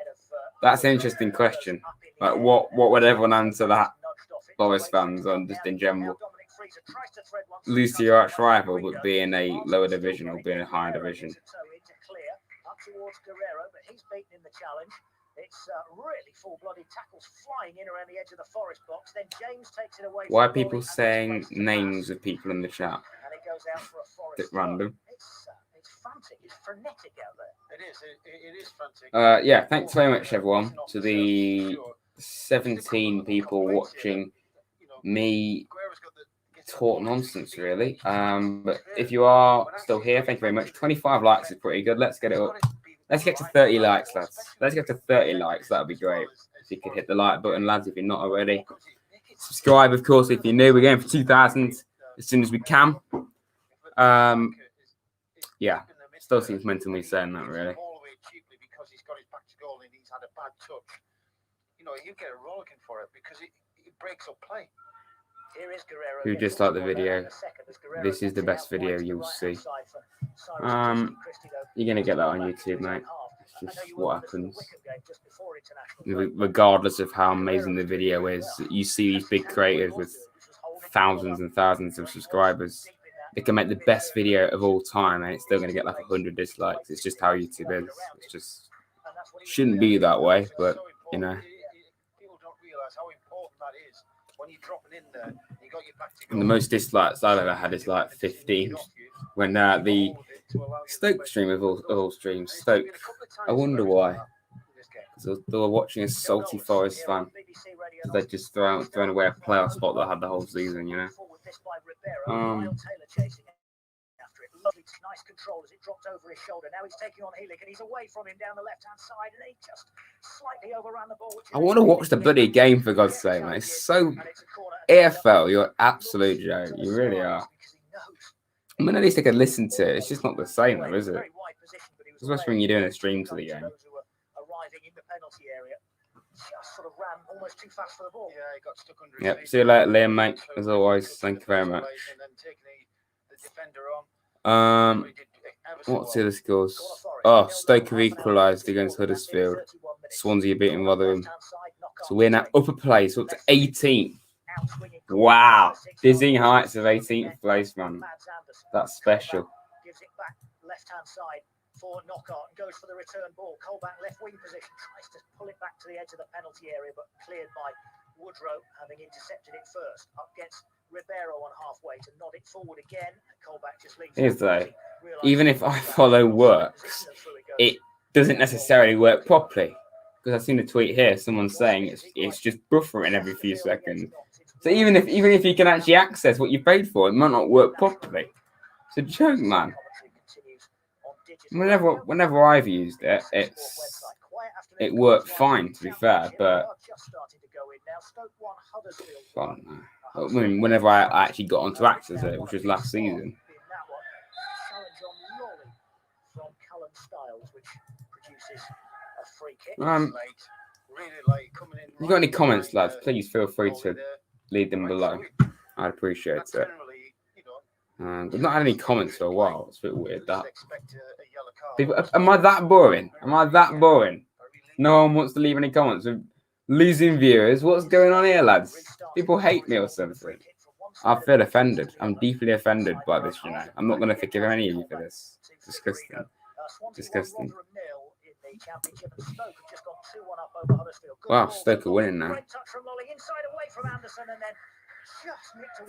[SPEAKER 1] That's an interesting question. Like, what would everyone answer that? Forest fans, or just in general, lose to your arch rival, but be in a lower division or be in a higher division. Why are people saying names of people in the chat? A bit random.
[SPEAKER 2] It's frantic. It's frenetic out there. It is frantic.
[SPEAKER 1] Yeah, thanks very much, everyone, to the 17 people watching me talk nonsense, really. But if you are still here, thank you very much. 25 likes is pretty good. Let's get it up. Let's get to 30 likes, lads. Let's get to 30 likes. That'd be great. If you could hit the like button, lads, if you're not already. Subscribe, of course, if you're new. We're going for 2,000 as soon as we can. Yeah, still seems mental me saying that, really.
[SPEAKER 2] Because he's got his back to goal and he's had a bad touch. You know, you get a rollicking for it because it breaks up play. Here is Guerrero.
[SPEAKER 1] Who just like the video? This is the best video you'll see. You're gonna get that on YouTube, mate. It's just what happens. Regardless of how amazing the video is, you see these big creators with thousands and thousands of subscribers. They can make the best video of all time and it's still going to get like 100 dislikes. It's just how YouTube is. It's just shouldn't be that way, but you know.
[SPEAKER 2] People don't realize how important that is when you're dropping in there. You got your back to
[SPEAKER 1] And the most dislikes I've ever had is like 15. When the Stoke stream of all streams, Stoke, I wonder why. Because they were watching a salty Forest fan. They just thrown away a playoff spot that had the whole season, you know. Nice control as it dropped over his shoulder. Now he's taking on Helik and he's away from him down the left-hand side and he just slightly overran the ball. I want to watch the bloody game, for God's sake, man. It's so AFL, you're an absolute joke. You really are. I mean, at least I could listen to it. It's just not the same, though, is it? Especially when you're doing a stream to the game. Yep. See you later, Liam, mate. As always, thank you very much. What's the other scores? Oh, Stoke have equalised against Huddersfield. Swansea beating Rotherham. So we're now upper place, up to 18th. Wow. Dizzying heights of 18th place, man. That's special.
[SPEAKER 3] Gives it back left-hand side for Knockout and goes for the return ball. Colback left wing position, tries to pull it back to the edge of the penalty area, but cleared by Woodrow, having intercepted it first. Up gets Ribeiro on halfway to nod it forward again. Colback just leaves.
[SPEAKER 1] Here's though, even if I follow works, it doesn't necessarily work properly. Because I've seen a tweet here, someone saying it's just buffering every few seconds. So even if you can actually access what you paid for, it might not work properly. It's a joke, man. Whenever I've used it, it worked fine, to be fair, but I don't know. I mean, whenever I actually got onto access it, which was last season. If you've got any comments, lads, please feel free to leave them below. I'd appreciate it. We've not had any comments for a while. It's a bit weird, that. People, am I that boring? Am I that boring? No one wants to leave any comments. We're losing viewers. What's going on here, lads? People hate me or something. I feel offended. I'm deeply offended by this, you know. I'm not going to forgive any of you for this. Disgusting. Disgusting. Wow, Stoke are winning now.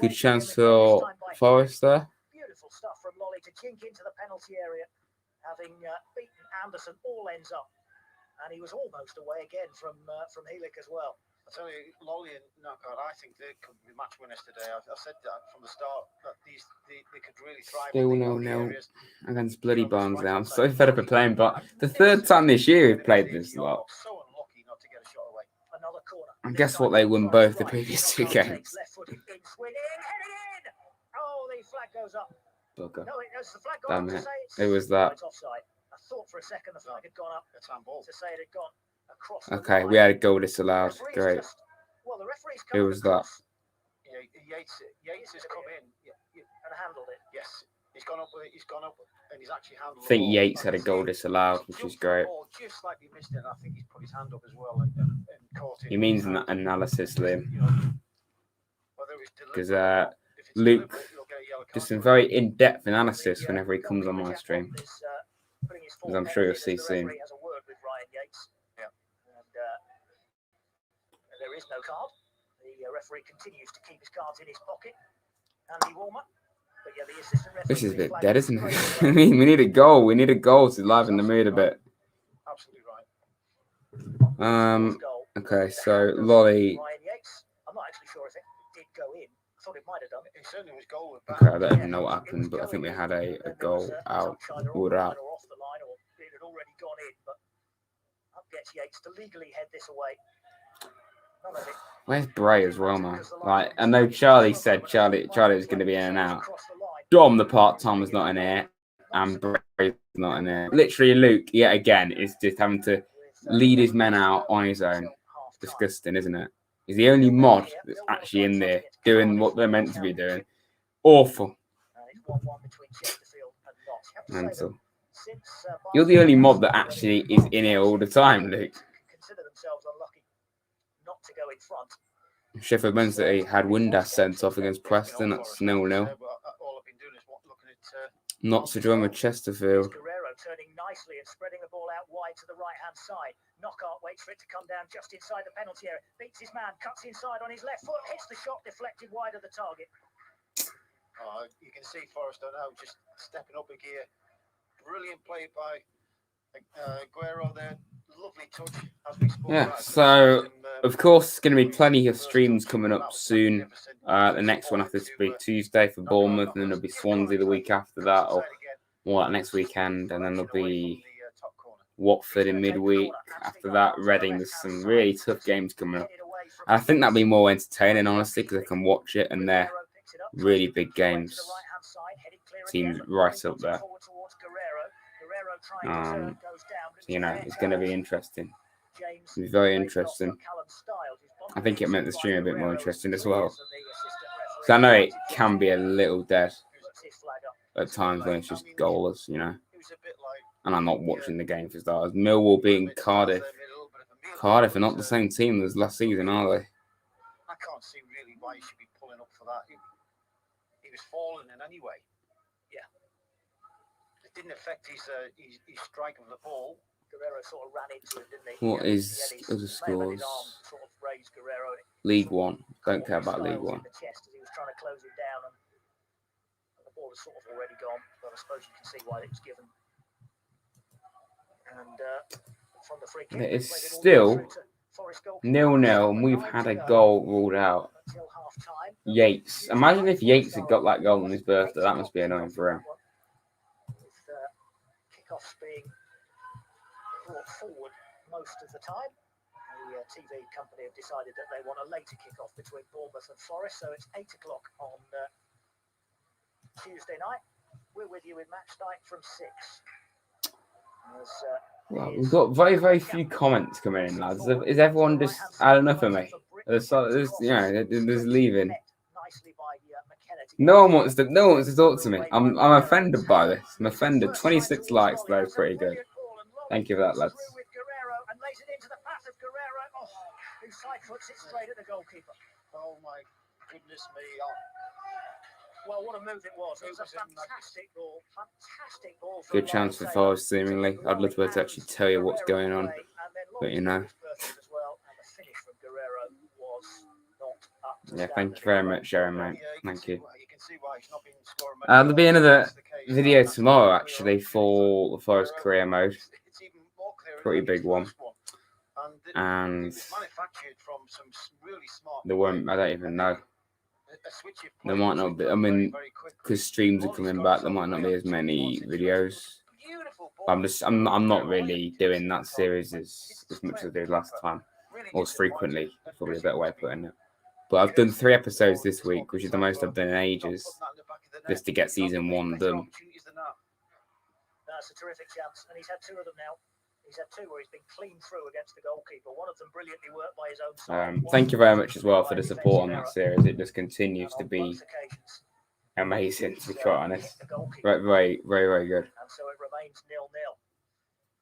[SPEAKER 1] Good chance for Forest there.
[SPEAKER 3] Beautiful stuff from Lolly to chink into the penalty area, having beaten Anderson all ends up, and he was almost away again from Helik as well.
[SPEAKER 4] tell you, Lolly and Knockout, I think they could be match winners today. I've said that from the start, that they could really thrive.
[SPEAKER 1] Still 0-0 against bloody Barnsley. I'm so fed up of playing, but the third time this year we've played this lot.
[SPEAKER 4] So unlucky not to get a shot away.
[SPEAKER 3] Another corner.
[SPEAKER 1] And guess what? They won both the previous 2 games.
[SPEAKER 3] Left-footed in, swing in, heading in. Oh, the flag goes up.
[SPEAKER 1] Bugger.
[SPEAKER 3] No, the flag
[SPEAKER 1] Damn
[SPEAKER 3] gone up
[SPEAKER 1] it.
[SPEAKER 3] to say it's,
[SPEAKER 1] It was that.
[SPEAKER 3] it's offside. I thought for a second the flag had gone up
[SPEAKER 4] It's handball.
[SPEAKER 3] to say it had gone across. The
[SPEAKER 1] Okay,
[SPEAKER 3] line.
[SPEAKER 1] we had a goal disallowed.
[SPEAKER 3] Referee's
[SPEAKER 1] Great.
[SPEAKER 3] just- well, the referee's
[SPEAKER 1] Who
[SPEAKER 3] come
[SPEAKER 1] was that?
[SPEAKER 3] across
[SPEAKER 4] Yates has come in.
[SPEAKER 3] and handled it.
[SPEAKER 4] Yes, he's gone up, and he's actually handled.
[SPEAKER 1] I think
[SPEAKER 4] the ball.
[SPEAKER 1] Yates had a goal disallowed, which is great.
[SPEAKER 4] Just slightly missed it. I think he's put his hand up as well and caught it.
[SPEAKER 1] He means an analysis, Liam.
[SPEAKER 4] You know, whether it was
[SPEAKER 1] Because
[SPEAKER 4] deliberate, if it's
[SPEAKER 1] Luke
[SPEAKER 4] deliberate, you'll get a yellow card
[SPEAKER 1] just some
[SPEAKER 4] for it.
[SPEAKER 1] very in-depth analysis whenever he comes on my stream.
[SPEAKER 3] As
[SPEAKER 1] I'm sure you'll see soon.
[SPEAKER 3] Has a word with Ryan Yates.
[SPEAKER 4] Yeah.
[SPEAKER 3] And there is no card. The referee continues to keep his cards in his pocket. Andy Warmer. But yeah, the assistant referee.
[SPEAKER 1] This is a bit dead, isn't it? I mean, we need a goal. We need a goal to liven the mood a bit.
[SPEAKER 4] Absolutely right.
[SPEAKER 1] Okay, so Lolly.
[SPEAKER 3] Ryan Yates. I'm not actually sure if it did go in. I thought it might have done.
[SPEAKER 4] It certainly was goal with
[SPEAKER 1] Okay, I don't even know what happened, but I think we had a goal out. Ruled out.
[SPEAKER 3] Or off the line, or it had already gone in. But up gets Yates to legally head this away. None of it.
[SPEAKER 1] Where's Bray as well, man? Like, I know Charlie said Charlie was going to be in and out. Dom, the part-time, was not in here, and Bray's not in here. Literally, Luke, yet again, is just having to lead his men out on his own. Disgusting, isn't it? He's the only mod that's actually in there doing what they're meant to be doing. Awful. Mental. You're the only mod that actually is in here all the time, Luke.
[SPEAKER 3] Consider themselves unlucky not to go in front.
[SPEAKER 1] Sheffield Wednesday had Windass sent off against Preston. That's 0-0.
[SPEAKER 4] All I've been doing is looking at.
[SPEAKER 1] Not to join with Chesterfield.
[SPEAKER 3] Guerrero turning nicely and spreading the ball out wide to the right-hand side. Knockout waits for it to come down just inside the penalty area. Beats his man, cuts inside on his left foot, hits the shot, deflected wide of the target.
[SPEAKER 4] You can see Forrester now just stepping up a gear. Brilliant play by Guerrero there. Lovely touch as we spoke
[SPEAKER 1] Yeah,
[SPEAKER 4] about.
[SPEAKER 1] so of course, going to be plenty of streams coming up soon. The next one after to be Tuesday for Bournemouth, and then there'll be Swansea the week after that, or more like next weekend, and then there'll be Watford in midweek. After that, Reading. There's some really tough games coming up. And I think that'll be more entertaining, honestly, because I can watch it, and they're really big games. Teams right up there. It's going to be interesting. It's very interesting. I think it meant the stream a bit more interesting as well. So I know it can be a little dead at times when it's just goalless, And I'm not watching the game for starters. Millwall beating Cardiff. Cardiff are not the same team as last season, are they?
[SPEAKER 4] I can't see really why he should be pulling up for that. He was falling in anyway. Yeah. It didn't affect his strike of the ball. Guerrero sort of ran into it, didn't he?
[SPEAKER 1] What is other scores? League One. Don't care about League One.
[SPEAKER 3] He was trying to close it down, and the ball is sort of already gone. But I suppose you can see why it was given. And from the free kick,
[SPEAKER 1] It is still 0-0, and we've had a goal ruled out. Yates. Imagine if Yates had got that goal on his birthday. That must be annoying for him.
[SPEAKER 3] With kickoffs being brought forward most of the time, the TV company have decided that they want a later kickoff between Bournemouth and Forest, so it's 8 o'clock on Tuesday night. We're with you in match night from 6.
[SPEAKER 1] Well, we've got very, very few comments coming in, lads. Is everyone just had enough of me? There's leaving. No one wants to talk to me. I'm offended by this. I'm offended. 26 likes, though, pretty good. Thank you for that, lads.
[SPEAKER 3] Who side foots it straight at the goalkeeper.
[SPEAKER 4] Oh my goodness me.
[SPEAKER 3] Well, what a move it was. It was a fantastic ball. Fantastic ball.
[SPEAKER 1] Good chance for Forest, seemingly. I'd love to be able to actually tell you what's going on. But, Yeah, thank you very much, Sharon, mate. Thank you. There'll be another video tomorrow, actually, for the Forest career mode. Pretty big one. And
[SPEAKER 4] featured from some really smart.
[SPEAKER 1] They won't. I don't even know.
[SPEAKER 4] A switch of
[SPEAKER 1] There
[SPEAKER 4] play
[SPEAKER 1] might
[SPEAKER 4] was
[SPEAKER 1] not be. I
[SPEAKER 4] done
[SPEAKER 1] mean,
[SPEAKER 4] very quickly.
[SPEAKER 1] because streams are
[SPEAKER 4] Molly's
[SPEAKER 1] coming
[SPEAKER 4] got
[SPEAKER 1] back, there
[SPEAKER 4] himself
[SPEAKER 1] might not
[SPEAKER 4] way
[SPEAKER 1] be
[SPEAKER 4] up
[SPEAKER 1] as
[SPEAKER 4] to
[SPEAKER 1] many
[SPEAKER 4] 2-1
[SPEAKER 1] videos.
[SPEAKER 4] Beautiful ball.
[SPEAKER 1] I'm not really doing that series as much as I did last time, or as frequently. It's probably a better way of putting it. But I've done 3 episodes this week, which is the most I've done in ages, just to get season 1 done.
[SPEAKER 3] That's a terrific chance, and he's had 2 of them now. He's had 2 where he's been clean through against the goalkeeper. One of them brilliantly worked by his own side.
[SPEAKER 1] Thank you very much as well for the support on that series. It just continues to be amazing, to be quite honest. Very, very, very good.
[SPEAKER 3] And so it remains 0-0.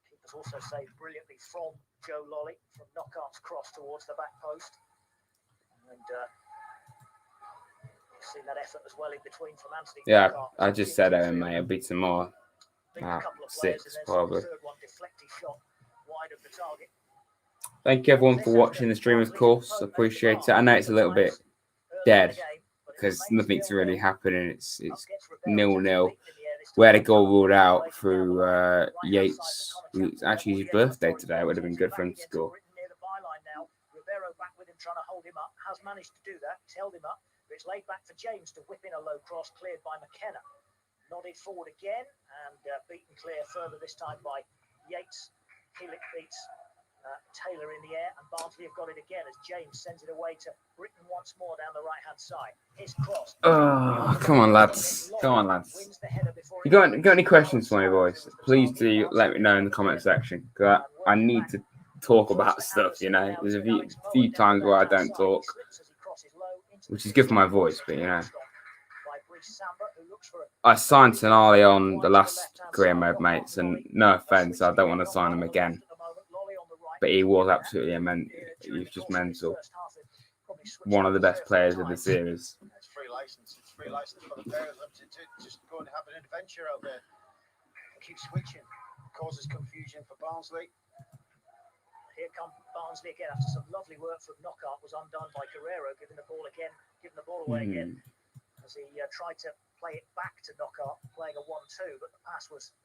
[SPEAKER 3] Keeper's also saved brilliantly from Joe Lolly, from Knockart's cross towards the back post. And you've seen that effort as well in between from Anthony.
[SPEAKER 1] Yeah, I just said MMA. I'll beat some more. 6 probably. Thank you everyone for watching the stream, of course. I appreciate it. I know it's a little bit dead because nothing's really happening. It's 0-0. We had a goal ruled out through Yates. It's actually his birthday today. It would have been good for him to score.
[SPEAKER 3] Rivero back with him, trying to hold him up. Has managed to do that. He's held him up. But it's laid back for James to whip in a low cross, cleared by McKenna. Nodded forward again and beaten clear further this time by Yates. Keelik beats Taylor in the air, and Barnsley have got it again as James sends it away to Britton once more down the right-hand side. His cross.
[SPEAKER 1] Oh, come on, lads. Come on, lads. If you got any questions for me, boys, please do let me know in the comment section. Because I need to talk about stuff, you know. There's a few times where I don't talk, which is good for my voice, but, you know. I signed Tonali on the last career mode, mates, and no offence, I don't want to sign him again. But he was absolutely he was just mental. One of the best players of the series.
[SPEAKER 4] It's free license. It's free license for the players to just go and have an adventure out there. Keep switching. Causes confusion for Barnsley.
[SPEAKER 3] Here come Barnsley again after some lovely work from Knockhart was undone by Guerrero, giving the ball away again. As he tried to play it back to Knockhart, playing a 1-2, but the pass was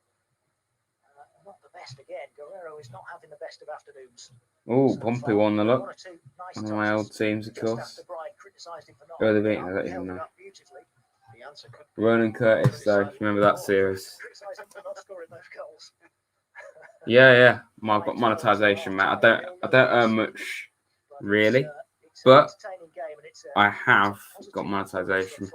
[SPEAKER 3] not the best again. Guerrero is not having the best of afternoons.
[SPEAKER 1] Oh, Pompey won the look. One of my old teams, of course. Who are they beating? I don't even know. Ronan Curtis, though. Remember that series? Yeah. I've got monetization, mate. I don't earn much, really, but I have got monetization.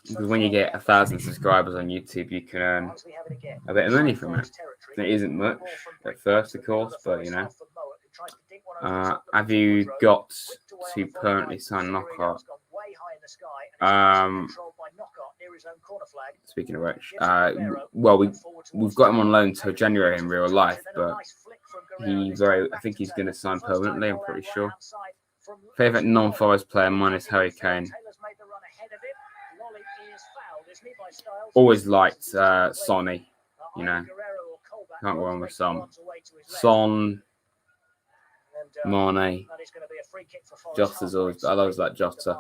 [SPEAKER 1] Because when you get 1,000 subscribers on YouTube, you can earn a bit of money from it. It isn't much at first, of course, but you know. Have you got to permanently sign Knockout? Speaking of which, well, we've got him on loan till January in real life, but I think he's going to sign permanently. I'm pretty sure. Favorite non-Forest player, mine is Harry Kane. Always liked Sonny, you know. Can't go wrong with Son, Mane, Jota's always. I always like Jota.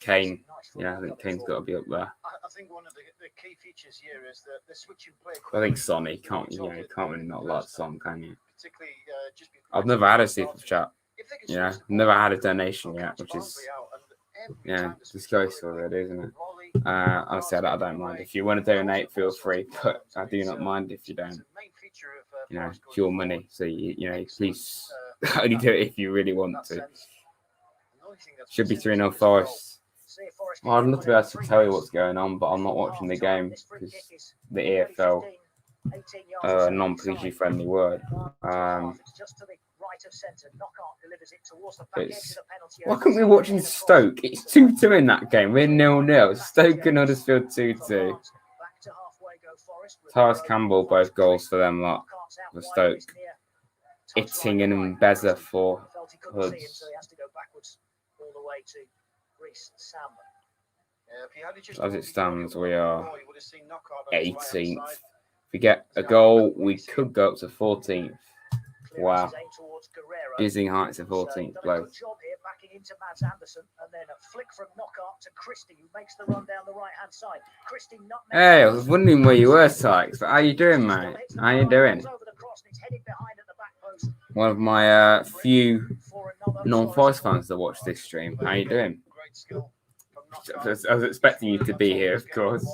[SPEAKER 1] Kane, yeah, I think Kane's got to be up there.
[SPEAKER 4] I think one of the key features here is the switching play.
[SPEAKER 1] I think Sonny can't really not like Son, can you? I've never had a super chat. Yeah, never had a donation yet, which is disgraceful, really, isn't it? Honestly, I don't mind. If you want to donate, feel free, but I do not mind if you don't. You know, it's your money, so you know, please only do it if you really want to. Should be 3-0 Forest. Well, I'd love to be able to tell you what's going on, but I'm not watching the game because the EFL non-PG friendly word. Why couldn't we be watching Stoke? It's 2-2 in that game. We're 0-0. Stoke and Huddersfield 2-2. Tyrese Campbell, both goals for them lot. For Stoke. Ittingen and Beza for Hoods. As it stands, we are 18th. If we get a goal, we could go up to 14th. Wow. Dizzying heights of 14th place. Hey, I was wondering where you were, Tykes, but how you doing, mate? How you doing? one of my few non-Forest fans that watch this stream. How you doing?
[SPEAKER 4] Great skill from
[SPEAKER 1] I was expecting you to be here, of course.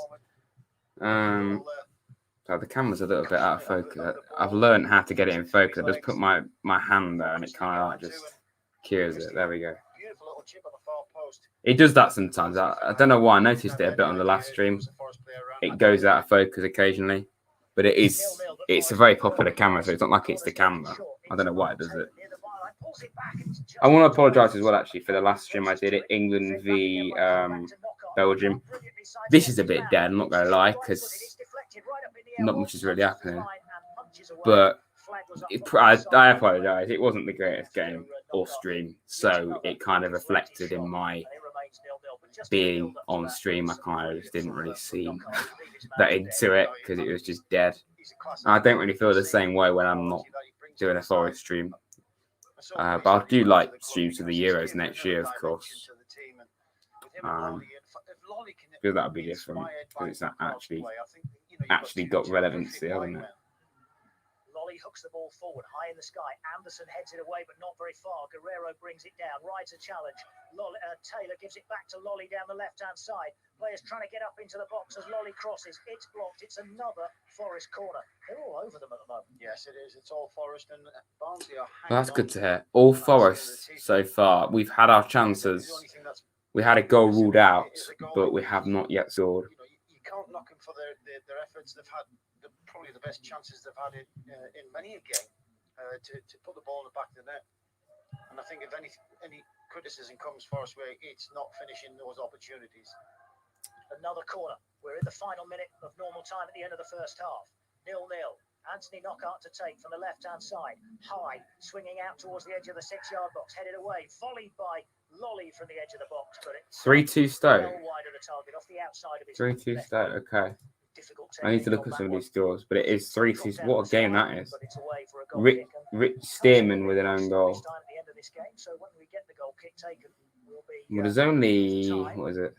[SPEAKER 1] So the camera's a little bit out of focus. I've learned how to get it in focus. I just put my hand there and it kind of like just cures it. There we go.
[SPEAKER 4] Beautiful little chip on the far post.
[SPEAKER 1] It does that sometimes. I don't know why. I noticed it a bit on the last stream. It goes out of focus occasionally, but it's a very popular camera, so it's not like it's the camera. I don't know why it does it. I want to apologise as well, actually, for the last stream I did it, England v Belgium. This is a bit dead, I'm not going to lie, because not much is really happening. But I apologise. It wasn't the greatest game or stream, so it kind of reflected in my being on stream. I kind of just didn't really see that into it because it was just dead. I don't really feel the same way when I'm not doing a Forest stream. But I do like streams to the Euros next year, of course. Feel that'll be different because it's actually got relevancy, hasn't it?
[SPEAKER 3] Lolly hooks the ball forward, high in the sky. Anderson heads it away, but not very far. Guerrero brings it down, rides a challenge. Taylor gives it back to Lolly down the left-hand side. Players trying to get up into the box as Lolly crosses. It's blocked. It's another Forest corner. They're all over them at the moment.
[SPEAKER 4] Yes, it is. It's all Forest and Barnsley are
[SPEAKER 1] Well, that's good to hear. All Forest so far. We've had our chances. We had a goal ruled out, but we have not yet scored.
[SPEAKER 4] You can't knock them for their efforts. They've had probably the best chances they've had in many a game to put the ball in the back of the net. And I think if any criticism comes Forest way, it's not finishing those opportunities.
[SPEAKER 3] Another corner. We're in the final minute of normal time at the end of the first half. 0-0. Anthony Knockaert to take from the left-hand side. High, swinging out towards the edge of the 6-yard box. Headed away. Volleyed by Lolly from the edge of the box. But it's
[SPEAKER 1] 3-2 Stoke.
[SPEAKER 3] well wide of the target, off the outside of his
[SPEAKER 1] 3-2 Stoke, okay.
[SPEAKER 3] difficult
[SPEAKER 1] I need to look at some of these scores, but it is 3-2. What a game that is.
[SPEAKER 3] but it's away for a goal
[SPEAKER 1] Rich
[SPEAKER 3] kick, and
[SPEAKER 1] Stearman with an own goal.
[SPEAKER 3] this time at the end of this game, so when we get the goal kick taken, we'll be,
[SPEAKER 1] Well, there's only, what is it,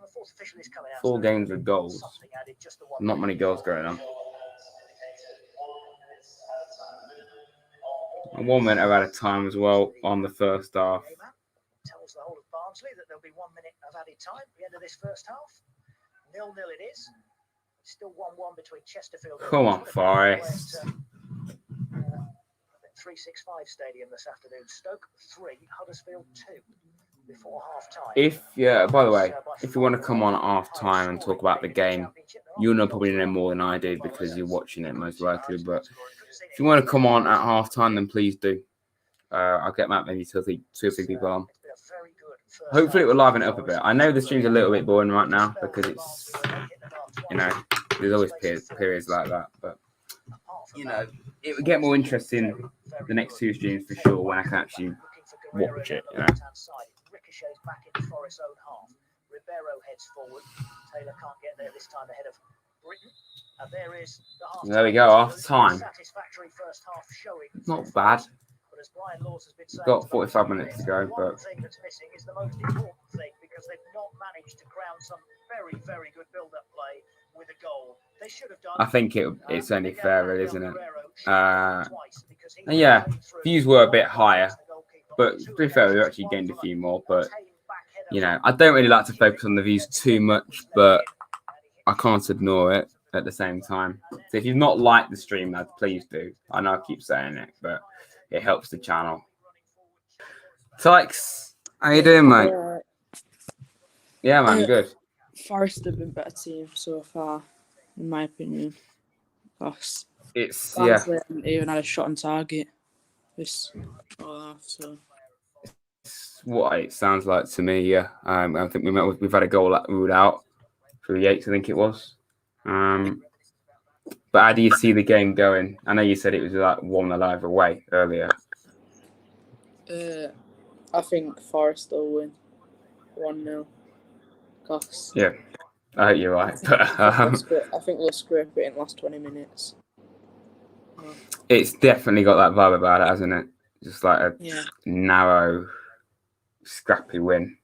[SPEAKER 3] the fourth official is coming out,
[SPEAKER 1] 4
[SPEAKER 3] so
[SPEAKER 1] games with goals.
[SPEAKER 3] something added, just the one.
[SPEAKER 1] Not many goals going on. And 1 minute of added time as well on the first half.
[SPEAKER 3] Tells the whole of Barnsley that there'll be 1 minute of added time at the end of this first half. 0-0 it is. Still 1-1 between Chesterfield.
[SPEAKER 1] Come on, Forest.
[SPEAKER 3] 365 Stadium this afternoon. Stoke 3, Huddersfield 2 before half time.
[SPEAKER 1] By the way, if you want to come on at half time and talk about the game, you'll probably know more than I do because you're watching it most likely. But if you want to come on at half time, then please do. I'll get maybe two or three people on. Hopefully it will liven it up a bit. I know the stream's a little bit boring right now because it's, there's always periods like that. But, it would get more interesting the next 2 streams for sure when I can actually watch it,
[SPEAKER 3] Ricochets back into Forest's own half. Ribeiro heads forward. Taylor can't get there this time ahead of Britain. And there is the half.
[SPEAKER 1] There we go, half time.
[SPEAKER 3] Satisfactory first half showing.
[SPEAKER 1] Not bad.
[SPEAKER 3] But as Brian Laws has been saying,
[SPEAKER 1] Got 45 minutes to go, but
[SPEAKER 3] one thing that's missing is the most important thing because they've not managed to ground some very, very good build-up play with a goal. They should have done.
[SPEAKER 1] I think it's only fair, isn't it? And yeah, views were a bit higher, but to be fair, we actually gained a few more. But I don't really like to focus on the views too much, but I can't ignore it at the same time. So if you've not liked the stream, lads, please do. I know I keep saying it, but it helps the channel. TYKES, how you doing, mate? Yeah, man, good.
[SPEAKER 5] Forest have been better team so far, in my opinion. Because
[SPEAKER 1] It's
[SPEAKER 5] Barnsley haven't even had a shot on target this half, so.
[SPEAKER 1] It's what it sounds like to me. Yeah, I think we've had a goal ruled out through Yates, I think it was. But how do you see the game going? I know you said it was like 1 alive away earlier.
[SPEAKER 5] I think Forest will win 1-0.
[SPEAKER 1] Yeah, I hope you're right. But
[SPEAKER 5] I think they'll scrape it in the last 20 minutes.
[SPEAKER 1] It's definitely got that vibe about it, hasn't it? Just like a narrow, scrappy win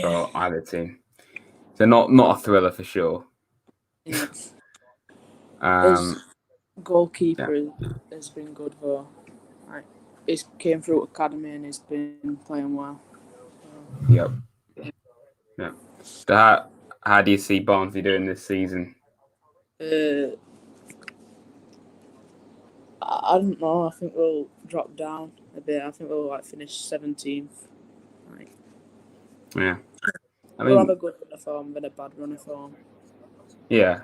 [SPEAKER 1] for either team. So not a thriller for sure.
[SPEAKER 5] Yeah. Goalkeeper has been good though. He's came through academy and he's been playing well.
[SPEAKER 1] Yep. Yeah. So how do you see Barnsley doing this season?
[SPEAKER 5] I don't know. I think we'll drop down a bit. I think we'll finish 17th.
[SPEAKER 1] Yeah. I
[SPEAKER 5] We'll have
[SPEAKER 1] mean,
[SPEAKER 5] a good run of form, then a bad run of form.
[SPEAKER 1] yeah.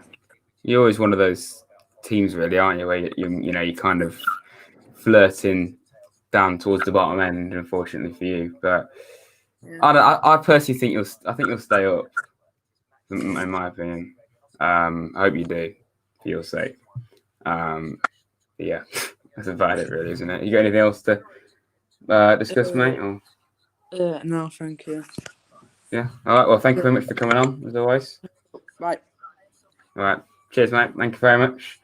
[SPEAKER 1] You're always one of those teams, really, aren't you? Where you kind of flirting down towards the bottom end, unfortunately for you. But
[SPEAKER 5] Yeah.
[SPEAKER 1] I personally think you'll stay up. In my opinion, I hope you do, for your sake. But yeah, that's about it, really, isn't it? You got anything else to discuss, mate? Or?
[SPEAKER 5] No, thank you.
[SPEAKER 1] Yeah. All right. Well, thank you very much for coming on, as always.
[SPEAKER 5] Right.
[SPEAKER 1] All right. Cheers, mate. Thank you very much.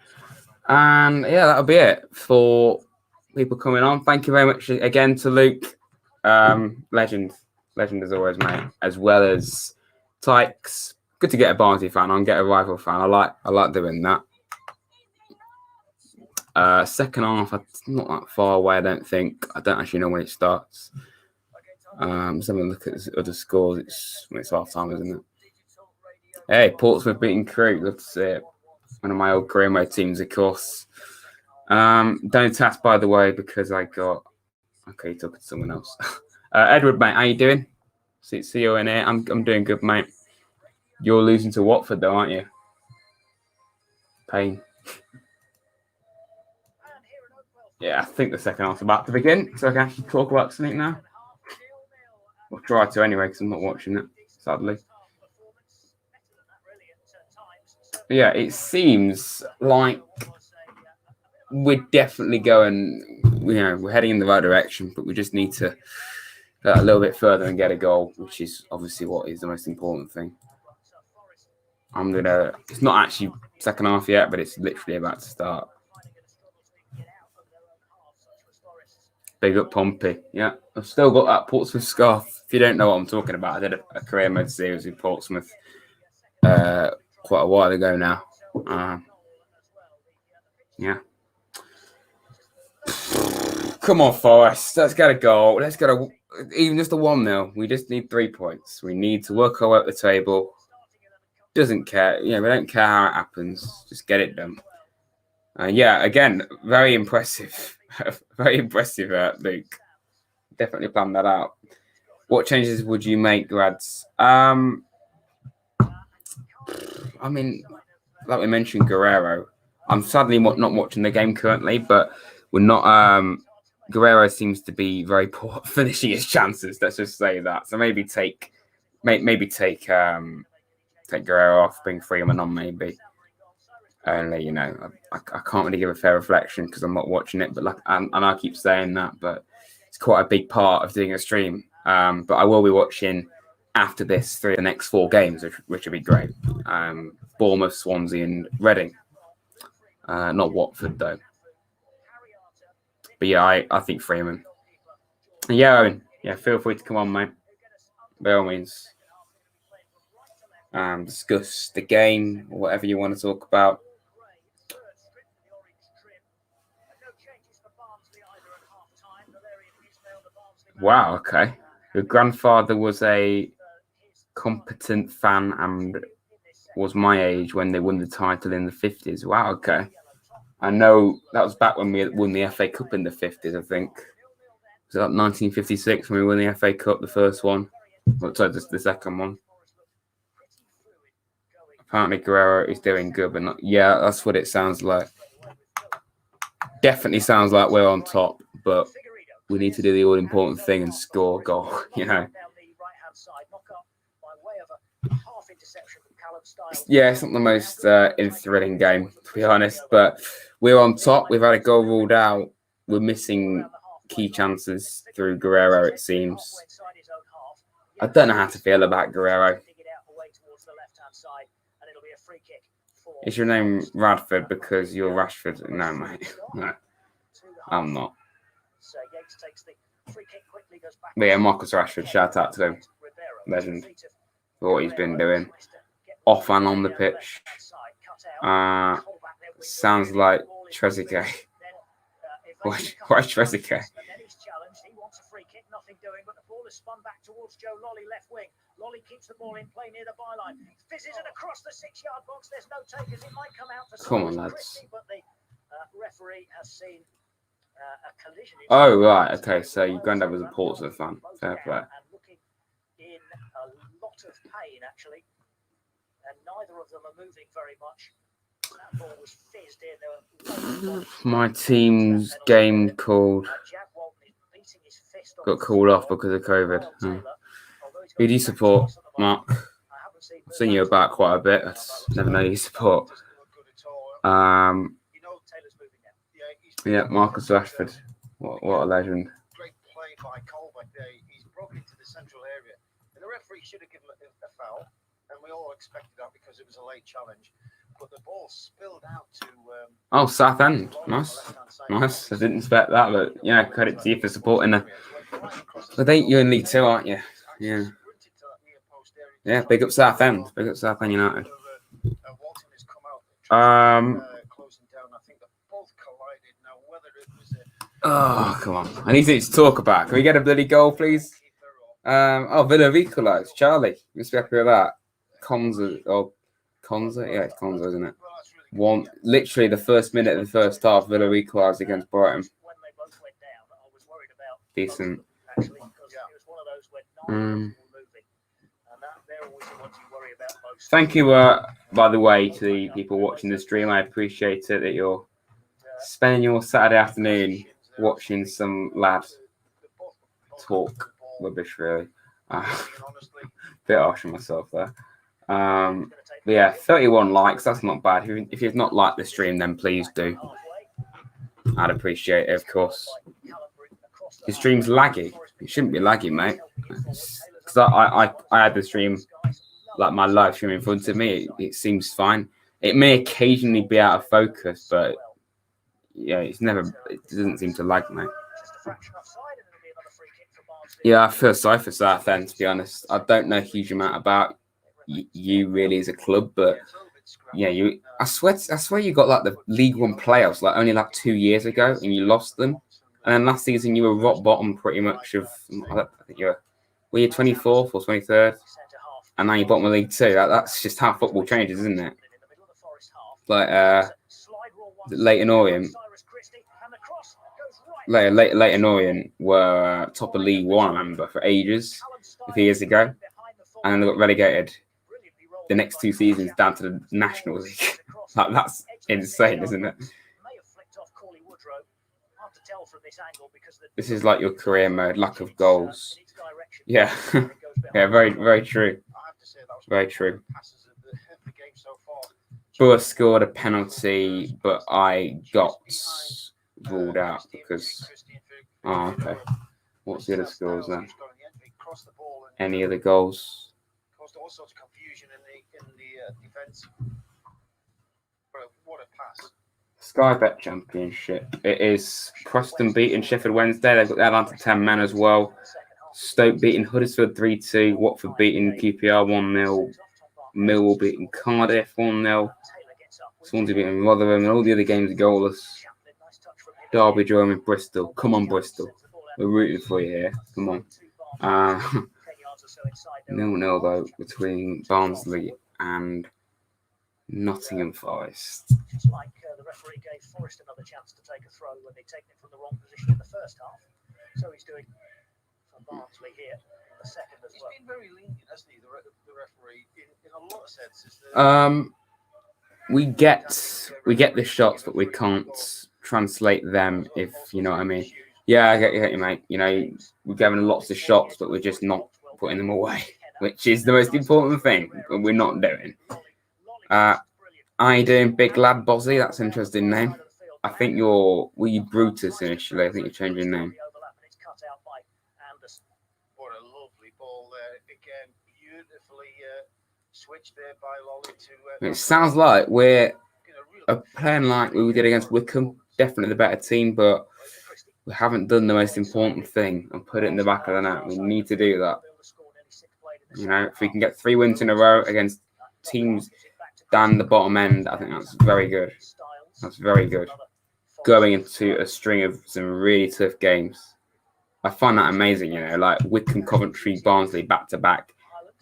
[SPEAKER 1] And yeah, that'll be it for people coming on. Thank you very much again to Luke. Legend as always, mate. As well as Tykes. Good to get a Barnsley fan on, get a rival fan. I like doing that. Second half, it's not that far away, I don't think. I don't actually know when it starts. Let's have a look at the other scores. It's half time, isn't it? Hey, Portsmouth beating Crewe. Love to see it. One of my old career mode teams, of course. Don't task, by the way, because I got... Okay, talking to someone else. Edward, mate, how you doing? See you in here. I'm doing good, mate. You're losing to Watford, though, aren't you? Pain. Yeah, I think the second half's about to begin, so I can actually talk about something now. I'll try to anyway, because I'm not watching it, sadly. Yeah, it seems like we're definitely going, we're heading in the right direction, but we just need to go a little bit further and get a goal, which is obviously what is the most important thing. It's not actually second half yet, but it's literally about to start. Big up Pompey. Yeah, I've still got that Portsmouth scarf. If you don't know what I'm talking about, I did a career mode series in Portsmouth quite a while ago now. Yeah. Come on, Forest. Let's get a goal. Let's get even just a 1-0. We just need 3 points. We need to work our way up the table. Doesn't care. We don't care how it happens. Just get it done. Yeah, again, very impressive. Very impressive, Luke. Definitely planned that out. What changes would you make, Grads? I mean, like we mentioned, Guerrero. I'm sadly not watching the game currently, but we're not. Guerrero seems to be very poor at finishing his chances. Let's just say that. So maybe take Guerrero off, bring Freeman on, maybe. Only, I can't really give a fair reflection because I'm not watching it. But and I keep saying that, but it's quite a big part of doing a stream. But I will be watching after this through the next 4 games, which would be great. Bournemouth, Swansea, and Reading. Not Watford though. But yeah, I think Freeman. And yeah, Owen. Yeah, feel free to come on, mate. By all means. Discuss the game or whatever you want to talk about. Wow, okay. Your grandfather was a competent fan and was my age when they won the title in the 50s. Wow, okay. I know that was back when we won the FA Cup in the 50s, I think. Was it like 1956 when we won the FA Cup, the first one? Sorry, the second one. Apparently Guerrero is doing good, but not... Yeah, that's what it sounds like. Definitely sounds like we're on top, but we need to do the all-important thing and score a goal, Yeah, it's not the most thrilling game, to be honest, but we're on top. We've had a goal ruled out. We're missing key chances through Guerrero, it seems. I don't know how to feel about Guerrero. Is your name Radford because you're Rashford? No, mate. No, I'm not. But yeah, Marcus Rashford, shout out to him. Legend for what he's been doing. Off and on the pitch. Sounds like Trezeguet. Why Trezeguet?
[SPEAKER 3] has spun back towards Joe Lolly, left wing. Lolly keeps the ball in play near the byline. Fizzes it across the 6-yard box. There's no takers. It might come out for
[SPEAKER 1] Come on,
[SPEAKER 3] Cyrus
[SPEAKER 1] lads.
[SPEAKER 3] Christie, but the referee has seen a collision.
[SPEAKER 1] Oh, right. Okay, so your granddad was a Portsmouth fan. Fair play.
[SPEAKER 3] And looking in a lot of pain, actually. And neither of them are moving very much. That ball was fizzed in.
[SPEAKER 1] My team's game called got called off because of COVID. Who do you support, Mark? I've seen you about quite a bit. I just never know who you support. Yeah, Marcus Rashford. What a legend.
[SPEAKER 4] Great play by Colbeck there. He's broken into the central area. And the referee should have given a foul. And we all expected that because it was a late challenge. But the ball spilled out to...
[SPEAKER 1] Oh, Southend. Nice. Nice. I didn't expect that, but yeah, credit to you for supporting them. I think you're in League 2, aren't you? Yeah. Yeah, big up Southend. Big up Southend United. Oh, come on. I need to talk about. Can we get a bloody goal, please? Oh, Villa have equalised. Charlie, must be happy with that. Konza. Yeah, it's Konza, isn't it? Literally the first minute of the first half, Villa equalised against Brighton. Decent. Thank you, by the way, to the people watching the stream. I appreciate it that you're spending your Saturday afternoon watching some lad talk rubbish, really. Bit harsh on myself there. But yeah, 31 likes, that's not bad. If you've not liked the stream, then please do. I'd appreciate it, of course. Your stream's laggy. It shouldn't be laggy, mate. Because I had the stream, like my live stream in front of me. It seems fine. It may occasionally be out of focus, but yeah, it doesn't seem to lag, mate. Yeah, I feel sorry for Southend, to be honest. I don't know a huge amount about you really as a club, but yeah, I swear you got like the League One playoffs like only like 2 years ago, and you lost them. And then last season you were rock bottom pretty much of. I think were you 24th or 23rd, and now you're bottom of League Two. That's just how football changes, isn't it? Like Leyton Orient. Leyton Orient were top of League One, I remember, for ages, a few years ago, and then they got relegated the next 2 seasons down to the National League. Like, that's insane, isn't it? This is like your career mode, lack of goals. Yeah, yeah, very, very true. Very true. Burr scored a penalty, but I got ruled out because. Oh, okay. What's the other scores then? Any other goals?
[SPEAKER 4] Caused all sorts of confusion in the defence. What a pass!
[SPEAKER 1] Sky Bet Championship. It is Preston beating Sheffield Wednesday. They've got that down to 10 men as well. Stoke beating Huddersfield 3-2. Watford beating QPR 1-0. Millwall beating Cardiff 1-0. Swansea beating Rotherham, and all the other games are goalless. Derby drawing with Bristol. Come on, Bristol. We're rooting for you here. Come on. 0-0 though between Barnsley and Nottingham Forest.
[SPEAKER 3] Just like the referee gave Forest another chance to take a throw when they'd taken it from the wrong position in the first half. So he's doing for Barnsley here in the second as well.
[SPEAKER 4] He's been very lenient, hasn't he, the referee, in a lot of senses.
[SPEAKER 1] We get the shots, but we can't translate them, if you know what I mean. Yeah, I get you, mate. You know, we're giving lots of shots, but we're just not putting them away, which is the most important thing. We're not doing. Are you doing Big Lad Bozzy? That's an interesting name. I think were you Brutus initially? I think you're changing your name.
[SPEAKER 4] What a lovely ball there. Again, beautifully switched there by Lolly to...
[SPEAKER 1] It sounds like we're playing like we did against Wickham. Definitely the better team, but we haven't done the most important thing and put it in the back of the net. We need to do that. You know, if we can get 3 wins in a row against teams down the bottom end, I think that's very good. That's very good. Going into a string of some really tough games. I find that amazing, you know, like Wycombe, Coventry, Barnsley back to back,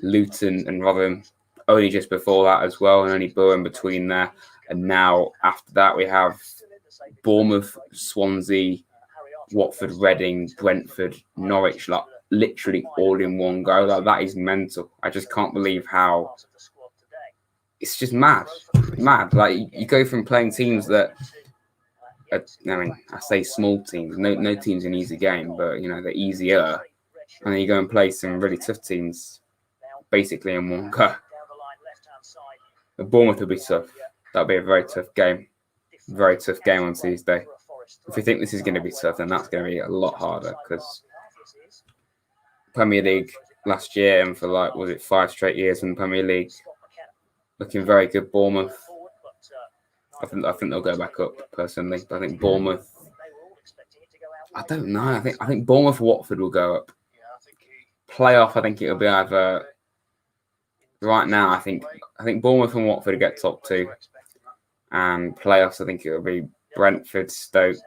[SPEAKER 1] Luton and Rotherham only just before that as well, and only Borough in between there. And now after that we have Bournemouth, Swansea, Watford, Reading, Brentford, Norwich, like literally all in one go. Like that is mental. I just can't believe how it's just mad. Like you go from playing teams that I mean, I say small teams. No team's an easy game, but you know they're easier. And then you go and play some really tough teams, basically in one go. But Bournemouth will be tough. That'll be a very tough game. Very tough game on Tuesday. If you think this is going to be tough, then that's going to be a lot harder because Premier League last year and for like, was it 5 straight years in the Premier League, looking very good. Bournemouth. I think they'll go back up personally. But I think Bournemouth. I don't know. I think Bournemouth or Watford will go up. Playoff. I think it'll be either. Right now, I think Bournemouth and Watford will get top 2, and playoffs. I think it'll be Brentford, Stoke,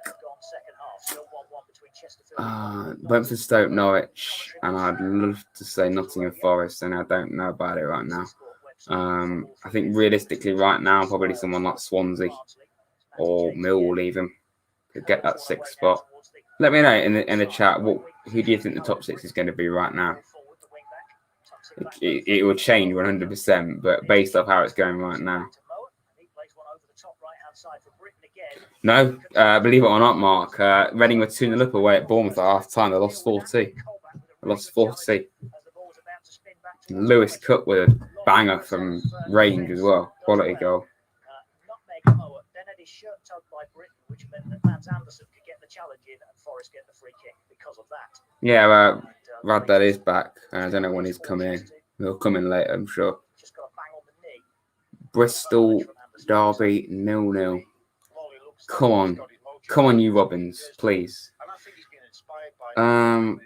[SPEAKER 1] Norwich, and I'd love to say Nottingham Forest, and I don't know about it right now. I think realistically right now, probably someone like Swansea or Millwall even could get that 6th spot. Let me know in the chat who do you think the top 6 is going to be right now? It will change 100%, but based off how it's going right now. No, believe it or not, Mark, Reading were 2-0 up away at Bournemouth at half time. They lost 4-2. Lewis Cook with a banger from range as well. Quality goal. Yeah, Rad that is back. I don't know when he's coming in. He'll come in later, I'm sure. Bristol, Derby, 0-0. Come on, you Robbins, please. We're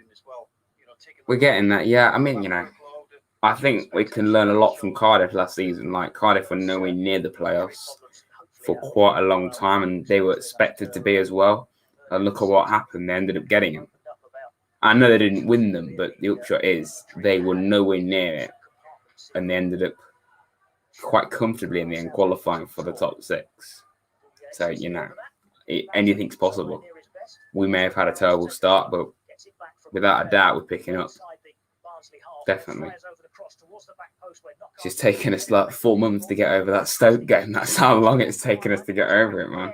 [SPEAKER 1] getting that. Yeah, I mean, you know, I think we can learn a lot from Cardiff last season. Like Cardiff were nowhere near the playoffs for quite a long time, and they were expected to be as well. And look at what happened. They ended up getting them. I know they didn't win them, but the upshot is they were nowhere near it, and they ended up quite comfortably in the end qualifying for the top 6. So, you know, anything's possible. We may have had a terrible start, but without a doubt, we're picking up. Definitely. It's just taken us like 4 months to get over that Stoke game. That's how long it's taken us to get over it, man.